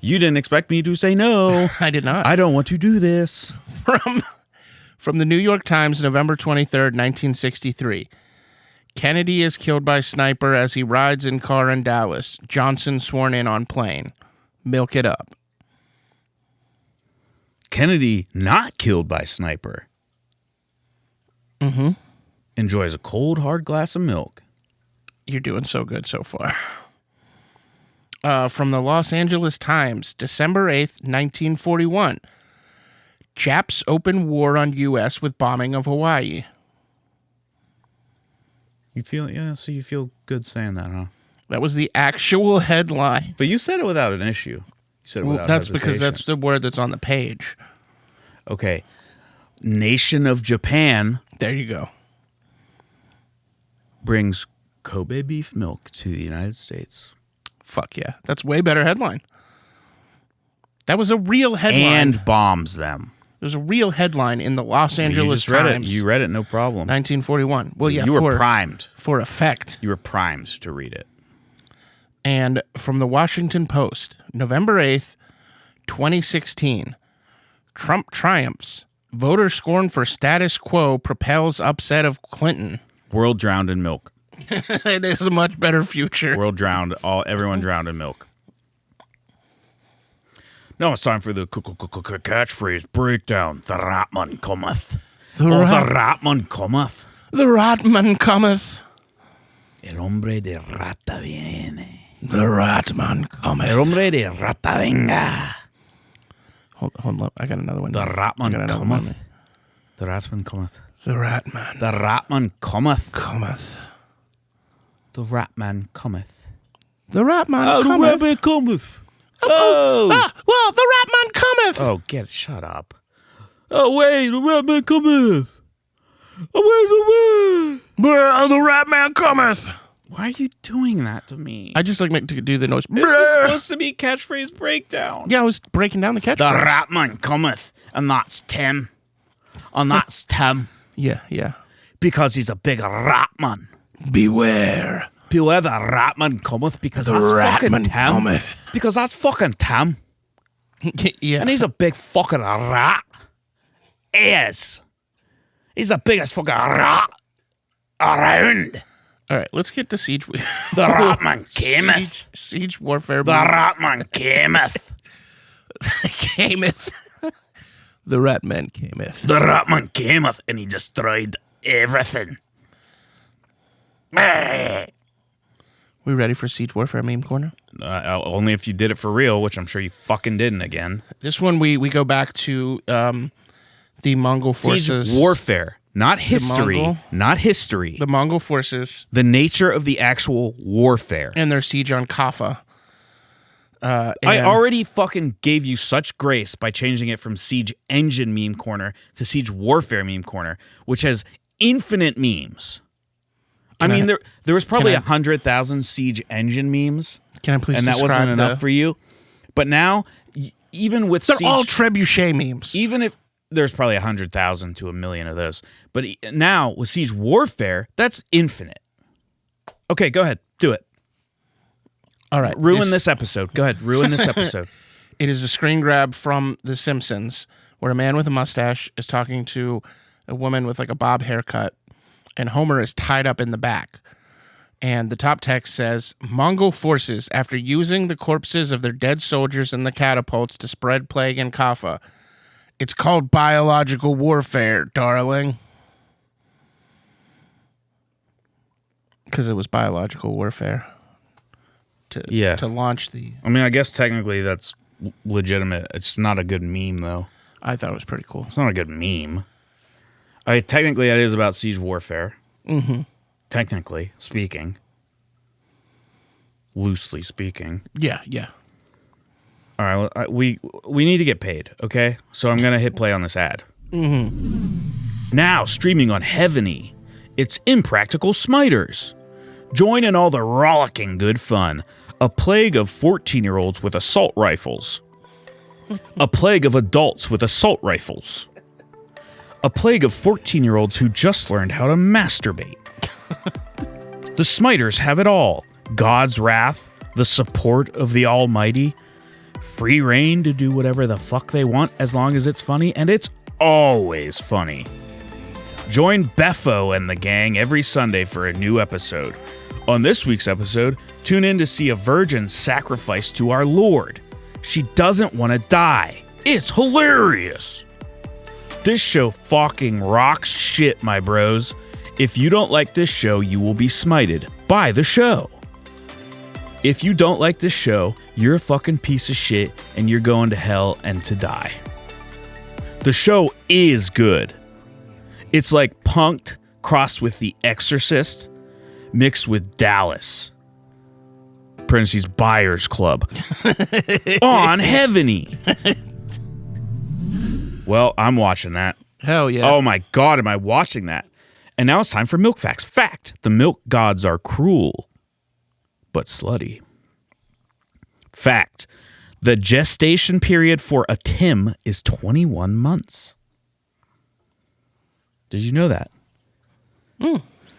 Speaker 7: You didn't expect me to say no.
Speaker 6: I did not.
Speaker 7: I don't want to do this.
Speaker 6: From the New York Times, November 23rd, 1963. Kennedy is killed by sniper as he rides in car in Dallas. Johnson sworn in on plane. Milk it up.
Speaker 7: Kennedy not killed by sniper.
Speaker 6: Mm-hmm.
Speaker 7: Enjoys a cold, hard glass of milk.
Speaker 6: You're doing so good so far. From the Los Angeles Times, December 8th, 1941. Japs open war on U.S. with bombing of Hawaii.
Speaker 7: You feel good saying that, huh?
Speaker 6: That was the actual headline.
Speaker 7: But you said it without an issue. You said it
Speaker 6: Well,
Speaker 7: without
Speaker 6: that's because
Speaker 7: hesitation.
Speaker 6: that's the word that's on the page.
Speaker 7: Okay. Nation of Japan
Speaker 6: There you go.
Speaker 7: brings Kobe beef milk to the United States.
Speaker 6: Fuck yeah. That's way better headline. That was a real headline.
Speaker 7: And bombs them.
Speaker 6: There's a real headline in the Los Angeles
Speaker 7: you just read
Speaker 6: Times.
Speaker 7: it. You read it, no problem.
Speaker 6: 1941. Well, yeah,
Speaker 7: you were primed.
Speaker 6: For effect.
Speaker 7: You were primed to read it.
Speaker 6: And from the Washington Post, November 8th, 2016. Trump triumphs. Voter scorn for status quo propels upset of Clinton.
Speaker 7: World drowned in milk.
Speaker 6: It is a much better future.
Speaker 7: World drowned. Everyone drowned in milk. Now it's time for the catchphrase breakdown. The Ratman cometh.
Speaker 6: The
Speaker 7: Ratman cometh.
Speaker 6: The Ratman cometh.
Speaker 7: El hombre de rata viene.
Speaker 6: The Ratman cometh.
Speaker 7: El hombre de rata venga.
Speaker 6: Hold up. I got another one.
Speaker 7: The Ratman cometh. The Ratman cometh.
Speaker 6: The Ratman.
Speaker 7: The Ratman cometh.
Speaker 6: Cometh.
Speaker 7: The Ratman cometh.
Speaker 6: The Ratman
Speaker 7: The
Speaker 6: cometh.
Speaker 7: Ratman cometh. Oh!
Speaker 6: Well, the Ratman cometh.
Speaker 7: Oh, shut up. Oh, wait, the Ratman cometh. Oh, wait,
Speaker 6: The Ratman cometh.
Speaker 7: why are you doing that to me?
Speaker 6: I just like to do the noise.
Speaker 7: This is supposed to be catchphrase breakdown.
Speaker 6: Yeah, I was breaking down the catchphrase.
Speaker 7: The Ratman cometh, and that's Tim. And that's Tim.
Speaker 6: Yeah.
Speaker 7: Because he's a big Ratman.
Speaker 6: Beware.
Speaker 7: Beware the Ratman cometh, because
Speaker 6: The
Speaker 7: that's fucking
Speaker 6: Ratman
Speaker 7: Tim.
Speaker 6: cometh.
Speaker 7: Because that's fucking Tim.
Speaker 6: Yeah.
Speaker 7: And he's a big fucking rat. He is. He's the biggest fucking rat around.
Speaker 6: All right, let's get to Siege.
Speaker 7: The Ratman cameth.
Speaker 6: Siege warfare.
Speaker 7: The Ratman cameth.
Speaker 6: Cameth. The Ratman cameth.
Speaker 7: The Ratman cameth, and he destroyed everything.
Speaker 6: We ready for Siege warfare meme corner?
Speaker 7: Only if you did it for real, which I'm sure you fucking didn't again.
Speaker 6: This one we go back to the Mongol forces.
Speaker 7: Siege warfare, not history.
Speaker 6: Mongol-
Speaker 7: Not history.
Speaker 6: The Mongol forces
Speaker 7: The nature of the actual warfare.
Speaker 6: and their siege on Kaffa.
Speaker 7: I
Speaker 6: And-
Speaker 7: already fucking gave you such grace by changing it from Siege Engine meme corner to Siege Warfare meme corner, which has infinite memes. There was probably 100,000 Siege Engine memes,
Speaker 6: Can I please
Speaker 7: and that wasn't
Speaker 6: describe
Speaker 7: enough for you. But now, even with
Speaker 6: They're
Speaker 7: Siege,
Speaker 6: all trebuchet memes.
Speaker 7: even if there's probably 100,000 to 1,000,000 of those, but now with Siege Warfare, that's infinite. Okay, go ahead, do it.
Speaker 6: All right.
Speaker 7: Ruin this episode. Go ahead, ruin this episode.
Speaker 6: It is a screen grab from The Simpsons where a man with a mustache is talking to a woman with like a bob haircut, and Homer is tied up in the back. And the top text says, Mongol forces, after using the corpses of their dead soldiers and the catapults to spread plague in Kaffa, It's called biological warfare, darling. Because it was biological warfare. To launch the...
Speaker 7: I mean, I guess technically that's legitimate. It's not a good meme, though.
Speaker 6: I thought it was pretty cool.
Speaker 7: It's not a good meme. Technically, that is about siege warfare.
Speaker 6: Mm-hmm.
Speaker 7: Technically speaking. Loosely speaking.
Speaker 6: Yeah.
Speaker 7: All right, we need to get paid, okay? So I'm going to hit play on this ad.
Speaker 6: Mm-hmm.
Speaker 7: Now, streaming on Heaveny, it's Impractical Smiters. Join in all the rollicking good fun. A plague of 14-year-olds with assault rifles. A plague of adults with assault rifles. A plague of 14-year-olds who just learned how to masturbate. The Smiters have it all. God's wrath, the support of the Almighty, free reign to do whatever the fuck they want as long as it's funny, and it's always funny. Join Beffo and the gang every Sunday for a new episode. On this week's episode, tune in to see a virgin sacrificed to our Lord. She doesn't want to die. It's hilarious. This show fucking rocks shit, my bros. If you don't like this show, you will be smited by the show. If you don't like this show, you're a fucking piece of shit and you're going to hell and to die. The show is good. It's like Punk'd crossed with The Exorcist mixed with Dallas. Parentheses Buyers Club. On Heaveny. Well, I'm watching that.
Speaker 6: Hell yeah.
Speaker 7: Oh my God, am I watching that? And now it's time for Milk Facts. Fact, the milk gods are cruel, but slutty. Fact, the gestation period for a Tim is 21 months. Did you know that?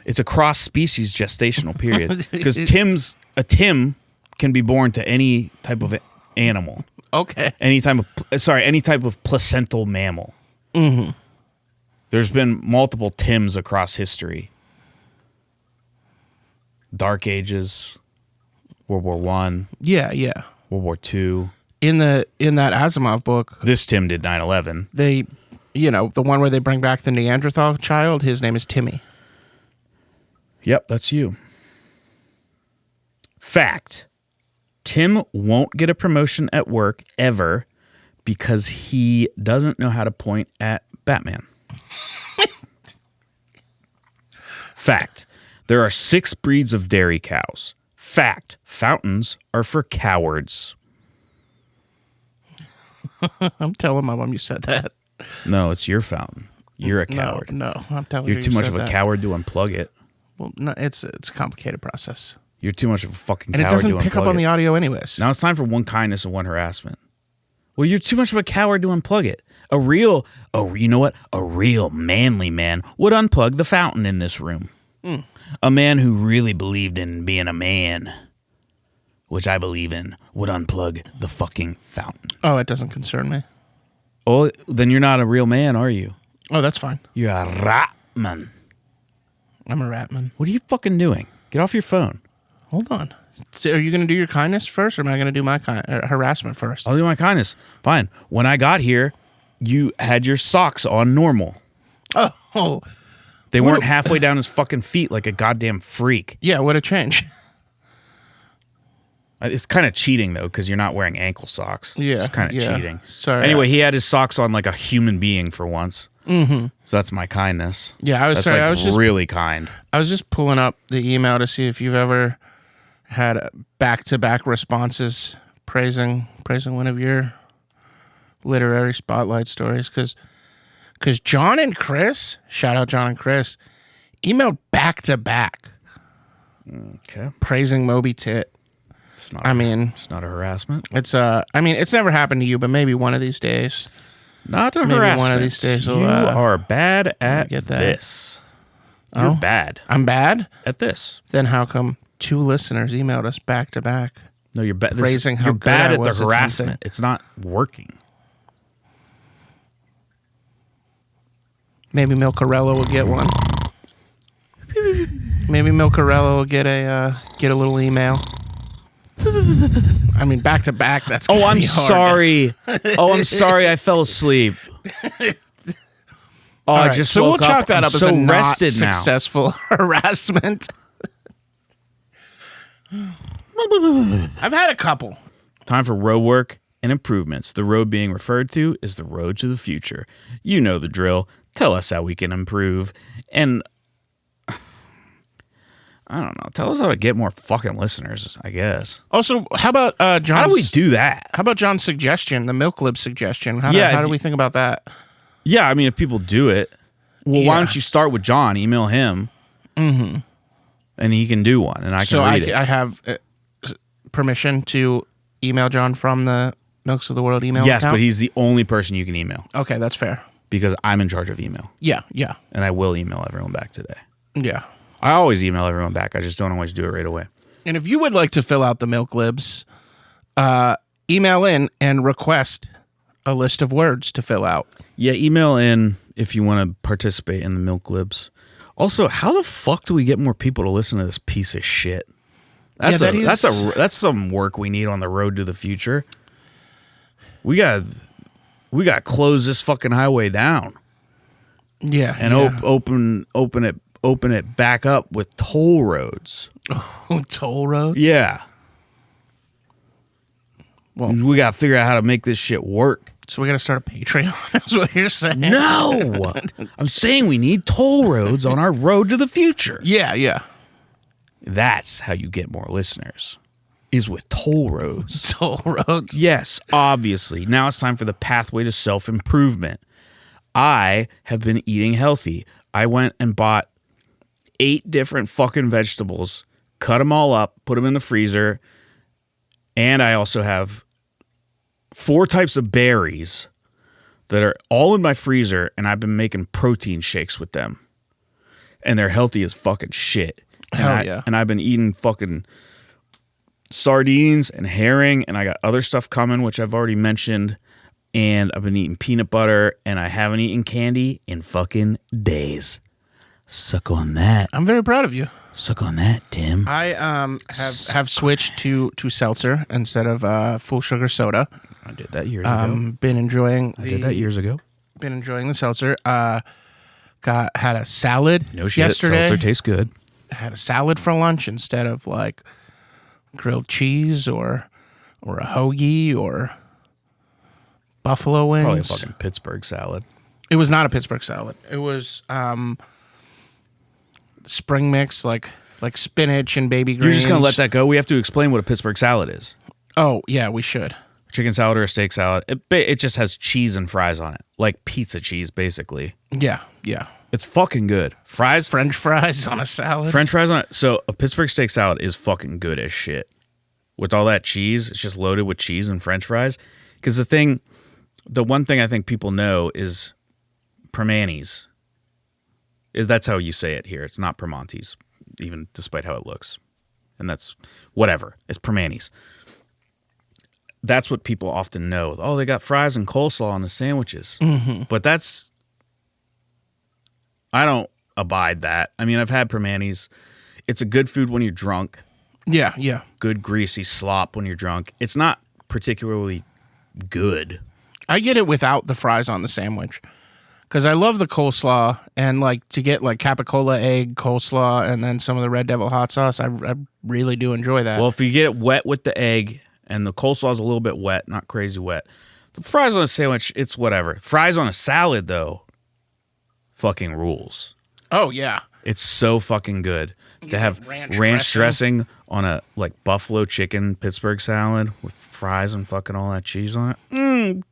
Speaker 7: It's a cross-species gestational period because a Tim can be born to any type of animal.
Speaker 6: Okay.
Speaker 7: Any type of placental mammal.
Speaker 6: Mm-hmm.
Speaker 7: There's been multiple Tims across history. Dark Ages, World War I.
Speaker 6: Yeah.
Speaker 7: World War II.
Speaker 6: In that Asimov book,
Speaker 7: This Tim did 9/11.
Speaker 6: they, the one where they bring back the Neanderthal child, his name is Timmy.
Speaker 7: Yep, that's you. Fact. Tim won't get a promotion at work ever because he doesn't know how to point at Batman. Fact. There are 6 breeds of dairy cows. Fact. Fountains are for cowards.
Speaker 6: I'm telling my mom you said that.
Speaker 7: No, it's your fountain. You're a coward.
Speaker 6: No, I'm telling you.
Speaker 7: You're too much of a coward to unplug it.
Speaker 6: Well, no, it's a complicated process.
Speaker 7: You're too much of a fucking
Speaker 6: And
Speaker 7: coward
Speaker 6: it doesn't
Speaker 7: to
Speaker 6: pick up
Speaker 7: unplug
Speaker 6: on
Speaker 7: it.
Speaker 6: the audio anyways.
Speaker 7: Now it's time for one kindness and one harassment. Well, you're too much of a coward to unplug it. You know what? A real manly man would unplug the fountain in this room. A man who really believed in being a man, which I believe in, would unplug the fucking fountain.
Speaker 6: Oh, it doesn't concern me.
Speaker 7: Oh, then you're not a real man, are you?
Speaker 6: Oh, that's fine.
Speaker 7: You're a rat man.
Speaker 6: I'm a rat man.
Speaker 7: What are you fucking doing? Get off your phone.
Speaker 6: Hold on. So are you going to do your kindness first, or am I going to do my harassment first?
Speaker 7: I'll do my kindness. Fine. When I got here, you had your socks on normal.
Speaker 6: Oh.
Speaker 7: They weren't halfway down his fucking feet like a goddamn freak.
Speaker 6: Yeah, what a change.
Speaker 7: It's kind of cheating, though, because you're not wearing ankle socks.
Speaker 6: Yeah.
Speaker 7: It's kind of cheating.
Speaker 6: Sorry.
Speaker 7: Anyway, he had his socks on like a human being for once.
Speaker 6: Mm-hmm.
Speaker 7: So that's my kindness.
Speaker 6: Yeah,
Speaker 7: I was really kind.
Speaker 6: I was just pulling up the email to see if you've ever had back-to-back responses praising one of your literary spotlight stories, because John and Chris, shout out John and Chris, emailed back-to-back.
Speaker 7: Okay.
Speaker 6: Praising Moby Tit.
Speaker 7: It's not a harassment.
Speaker 6: It's it's never happened to you, but maybe one of these days.
Speaker 7: Not a
Speaker 6: maybe
Speaker 7: harassment.
Speaker 6: One of these days
Speaker 7: you are bad at
Speaker 6: get that.
Speaker 7: this.
Speaker 6: Oh?
Speaker 7: You're bad
Speaker 6: I'm bad
Speaker 7: at this.
Speaker 6: Then how come 2 listeners emailed us back-to-back?
Speaker 7: No, you're bad.
Speaker 6: Praising how
Speaker 7: you're
Speaker 6: good
Speaker 7: bad
Speaker 6: I
Speaker 7: at
Speaker 6: was
Speaker 7: the
Speaker 6: at
Speaker 7: harassment.
Speaker 6: something.
Speaker 7: It's not working.
Speaker 6: Maybe Milcarello will get one. Maybe Milcarello will get a little email. I mean, back to back. That's
Speaker 7: Oh,
Speaker 6: gonna
Speaker 7: I'm
Speaker 6: be hard.
Speaker 7: sorry. Oh, I'm sorry. I fell asleep. Oh,
Speaker 6: All
Speaker 7: I
Speaker 6: right,
Speaker 7: just
Speaker 6: so we'll
Speaker 7: woke up.
Speaker 6: chalk that
Speaker 7: I'm
Speaker 6: up as
Speaker 7: so
Speaker 6: a not
Speaker 7: rested now.
Speaker 6: successful harassment. I've had a couple.
Speaker 7: Time for road work and improvements. The road being referred to is the road to the future. You know the drill. Tell us how we can improve. And I don't know. Tell us how to get more fucking listeners, I guess.
Speaker 6: Also, how about John's?
Speaker 7: How do we do that?
Speaker 6: How about John's suggestion, the Milk Lib suggestion? How
Speaker 7: Yeah,
Speaker 6: do we think about that?
Speaker 7: Yeah, I mean, if people do it, well, why don't you start with John? Email him. Mm-hmm. And he can do one, and I can read it.
Speaker 6: I have permission to email John from the Milks of the World email
Speaker 7: Yes,
Speaker 6: account?
Speaker 7: but he's the only person you can email
Speaker 6: Okay, that's fair.
Speaker 7: because I'm in charge of email,
Speaker 6: Yeah.
Speaker 7: and I will email everyone back today.
Speaker 6: Yeah.
Speaker 7: I always email everyone back. I just don't always do it right away.
Speaker 6: And if you would like to fill out the Milk Libs, email in and request a list of words to fill out.
Speaker 7: Yeah, email in if you want to participate in the Milk Libs. Also, how the fuck do we get more people to listen to this piece of shit? That's that's some work we need on the road to the future. We got to close this fucking highway down
Speaker 6: Yeah.
Speaker 7: and open it back up with toll roads.
Speaker 6: toll roads.
Speaker 7: Yeah.
Speaker 6: Well-
Speaker 7: we got to figure out how to make this shit work.
Speaker 6: So we got to start a Patreon. That's what you're saying.
Speaker 7: No, I'm saying we need toll roads on our road to the future.
Speaker 6: Yeah.
Speaker 7: That's how you get more listeners, is with toll roads.
Speaker 6: Toll roads.
Speaker 7: Yes, obviously. Now it's time for the pathway to self-improvement. I have been eating healthy. I went and bought 8 different fucking vegetables, cut them all up, put them in the freezer, and I also have 4 types of berries that are all in my freezer, and I've been making protein shakes with them. And they're healthy as fucking shit.
Speaker 6: Hell yeah.
Speaker 7: And I've been eating fucking sardines and herring, and I got other stuff coming, which I've already mentioned. And I've been eating peanut butter, and I haven't eaten candy in fucking days. Suck on that.
Speaker 6: I'm very proud of you.
Speaker 7: Suck on that, Tim.
Speaker 6: I have switched to seltzer instead of full sugar soda.
Speaker 7: I did that years ago.
Speaker 6: Been enjoying.
Speaker 7: I did that years ago.
Speaker 6: Been enjoying the seltzer. Had a salad
Speaker 7: No shit.
Speaker 6: yesterday.
Speaker 7: Seltzer tastes good.
Speaker 6: Had a salad for lunch instead of like grilled cheese or a hoagie or buffalo wings.
Speaker 7: Probably a fucking Pittsburgh salad.
Speaker 6: It was not a Pittsburgh salad. It was spring mix, like spinach and baby greens.
Speaker 7: You're just gonna let that go? We have to explain what a Pittsburgh salad is.
Speaker 6: Oh yeah, we should.
Speaker 7: Chicken salad or a steak salad. It just has cheese and fries on it, like pizza cheese, basically.
Speaker 6: Yeah.
Speaker 7: It's fucking good. Fries,
Speaker 6: French fries on a salad.
Speaker 7: French fries on it. So a Pittsburgh steak salad is fucking good as shit. With all that cheese, it's just loaded with cheese and French fries. Because the one thing I think people know is Primanti's. That's how you say it here. It's not Primanti's, even despite how it looks. And that's whatever. It's Primanti's. That's what people often know. Oh, they got fries and coleslaw on the sandwiches. Mm-hmm. But I don't abide that. I mean, I've had Primanti's. It's a good food when you're drunk.
Speaker 6: Yeah.
Speaker 7: Good greasy slop when you're drunk. It's not particularly good.
Speaker 6: I get it without the fries on the sandwich. Because I love the coleslaw, and like to get like capicola egg coleslaw and then some of the Red Devil hot sauce, I really do enjoy that.
Speaker 7: Well, if you get it wet with the egg and the coleslaw is a little bit wet, not crazy wet, the fries on a sandwich, it's whatever. Fries on a salad, though, fucking rules.
Speaker 6: Oh, yeah.
Speaker 7: It's so fucking good to have ranch dressing on a like buffalo chicken Pittsburgh salad with fries and fucking all that cheese on it.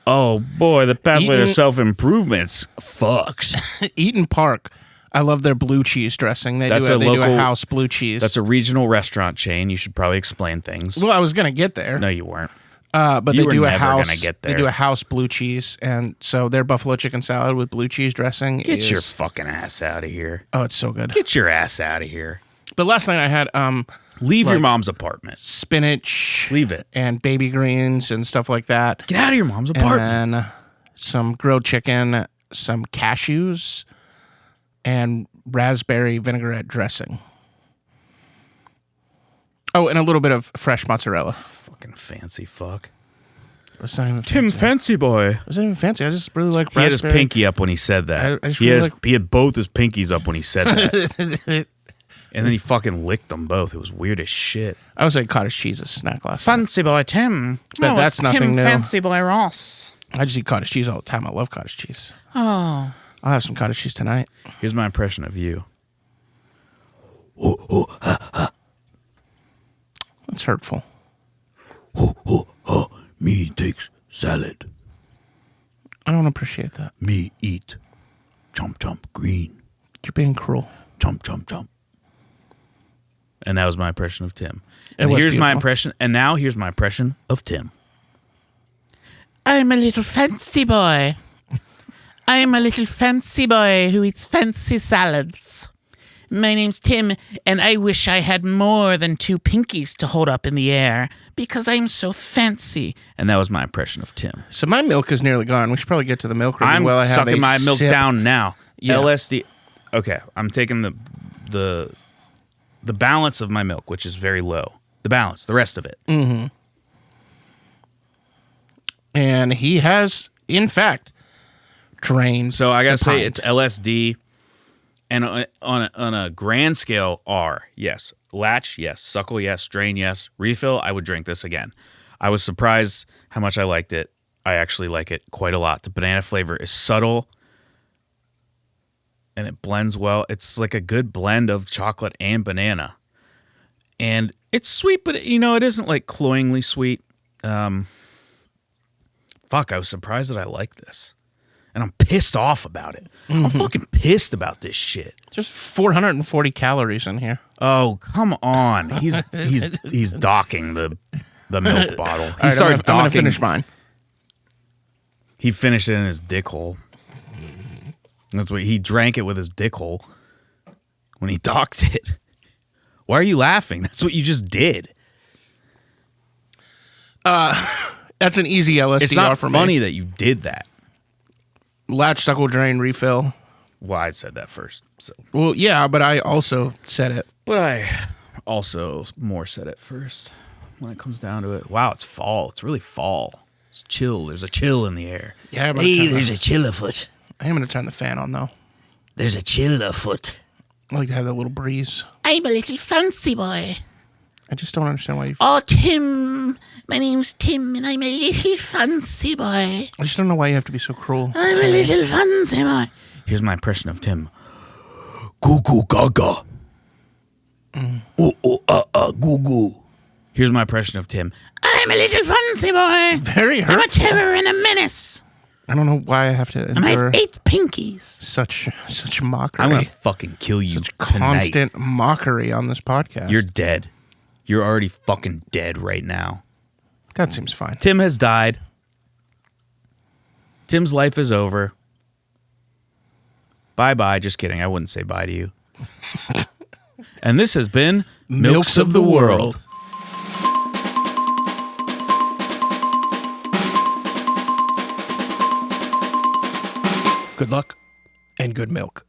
Speaker 7: Oh boy, the pathway to self-improvement's fucks.
Speaker 6: Eaton Park, I love their blue cheese dressing. They do a house blue cheese.
Speaker 7: That's a regional restaurant chain. You should probably explain things.
Speaker 6: Well, I was gonna get there.
Speaker 7: No, you weren't.
Speaker 6: But
Speaker 7: You
Speaker 6: they
Speaker 7: were
Speaker 6: do a
Speaker 7: never
Speaker 6: house.
Speaker 7: gonna get there.
Speaker 6: They do a house blue cheese, and so their buffalo chicken salad with blue cheese dressing.
Speaker 7: Get your fucking ass out of here.
Speaker 6: Oh, it's so good.
Speaker 7: Get your ass out of here.
Speaker 6: But last night I had
Speaker 7: Leave your mom's apartment.
Speaker 6: spinach,
Speaker 7: Leave it.
Speaker 6: and baby greens and stuff like that.
Speaker 7: Get out of your mom's apartment.
Speaker 6: And then some grilled chicken, some cashews, and raspberry vinaigrette dressing. Oh, and a little bit of fresh mozzarella.
Speaker 7: Fucking fancy fuck.
Speaker 6: It's not even
Speaker 7: Tim
Speaker 6: fancy.
Speaker 7: Fancy Boy.
Speaker 6: It's not even fancy. I just really like
Speaker 7: He had his
Speaker 6: raspberry.
Speaker 7: pinky up when he said that.
Speaker 6: I just really
Speaker 7: He had both his pinkies up when he said that. And then he fucking licked them both. It was weird as shit.
Speaker 6: I was like cottage cheese as snack last night.
Speaker 7: Fancy Boy Tim.
Speaker 6: But that's nothing new.
Speaker 7: Fancy Boy Ross.
Speaker 6: I just eat cottage cheese all the time. I love cottage cheese. Oh. I'll have some cottage cheese tonight.
Speaker 7: Here's my impression of you.
Speaker 6: That's hurtful.
Speaker 8: Me takes salad.
Speaker 6: I don't appreciate that.
Speaker 8: Me eat. Chomp chomp green.
Speaker 6: You're being cruel.
Speaker 8: Chomp chomp chomp.
Speaker 7: And that was my impression of Tim.
Speaker 6: It
Speaker 7: And
Speaker 6: was
Speaker 7: here's my
Speaker 6: beautiful.
Speaker 7: impression. And now here's my impression of Tim.
Speaker 10: I'm a little fancy boy. I'm a little fancy boy who eats fancy salads. My name's Tim, and I wish I had more than 2 pinkies to hold up in the air because I'm so fancy.
Speaker 7: And that was my impression of Tim.
Speaker 6: So my milk is nearly gone. We should probably get to the milk review
Speaker 7: I'm
Speaker 6: while I have
Speaker 7: sucking
Speaker 6: a
Speaker 7: my milk
Speaker 6: sip.
Speaker 7: down now.
Speaker 6: Yeah.
Speaker 7: LSD. Okay, I'm taking the balance of my milk, which is very low. The balance, the rest of it.
Speaker 6: Mm-hmm. And he has, in fact, drained.
Speaker 7: So I gotta
Speaker 6: the
Speaker 7: say,
Speaker 6: pint.
Speaker 7: it's LSD, and on a grand scale, R. Yes, latch. Yes, suckle. Yes, drain. Yes, refill. I would drink this again. I was surprised how much I liked it. I actually like it quite a lot. The banana flavor is subtle, and it blends well. It's like a good blend of chocolate and banana, and it's sweet, but it isn't like cloyingly sweet. Fuck, I was surprised that I like this. And I'm pissed off about it. I'm fucking pissed about this shit.
Speaker 6: Just 440 calories in here.
Speaker 7: Oh, come on. He's docking the milk bottle. He
Speaker 6: All right,
Speaker 7: started
Speaker 6: I'm gonna
Speaker 7: docking.
Speaker 6: finish mine.
Speaker 7: He finished it in his dick hole. That's what he drank it with his dick hole when he docked it. Why are you laughing? That's what you just did.
Speaker 6: That's an easy LSD
Speaker 7: It's not
Speaker 6: for
Speaker 7: funny
Speaker 6: me.
Speaker 7: that you did that.
Speaker 6: Latch, suckle, drain, refill.
Speaker 7: Well, I said that first. So,
Speaker 6: Well, yeah, but I also said it.
Speaker 7: but I also more said it first when it comes down to it. Wow, it's fall. It's really fall. It's chill. There's a chill in the air.
Speaker 6: Yeah, I'm
Speaker 10: Hey,
Speaker 6: gonna
Speaker 10: there's
Speaker 6: turn
Speaker 10: a chill afoot.
Speaker 6: I am going to turn the fan on, though.
Speaker 10: There's a chill afoot.
Speaker 6: I like to have that little breeze.
Speaker 10: I'm a little fancy boy.
Speaker 6: I just don't understand why you...
Speaker 10: Oh, Tim. My name's Tim, and I'm a little fancy boy.
Speaker 6: I just don't know why you have to be so cruel.
Speaker 10: I'm a little fancy boy.
Speaker 7: Here's my impression of Tim.
Speaker 8: Goo goo gaga. Goo goo.
Speaker 7: Here's my impression of Tim.
Speaker 10: I'm a little fancy boy.
Speaker 6: Very
Speaker 10: I'm a
Speaker 6: hurtful.
Speaker 10: terror and a menace.
Speaker 6: I don't know why I have to
Speaker 10: And I
Speaker 6: endure
Speaker 10: have 8 pinkies.
Speaker 6: such mockery.
Speaker 7: I'm gonna fucking kill you
Speaker 6: such
Speaker 7: tonight.
Speaker 6: constant mockery on this podcast.
Speaker 7: You're dead. You're already fucking dead right now.
Speaker 6: That seems fine.
Speaker 7: Tim has died. Tim's life is over. Bye-bye. Just kidding. I wouldn't say bye to you. And this has been Milks of the World.
Speaker 6: Good luck and good milk.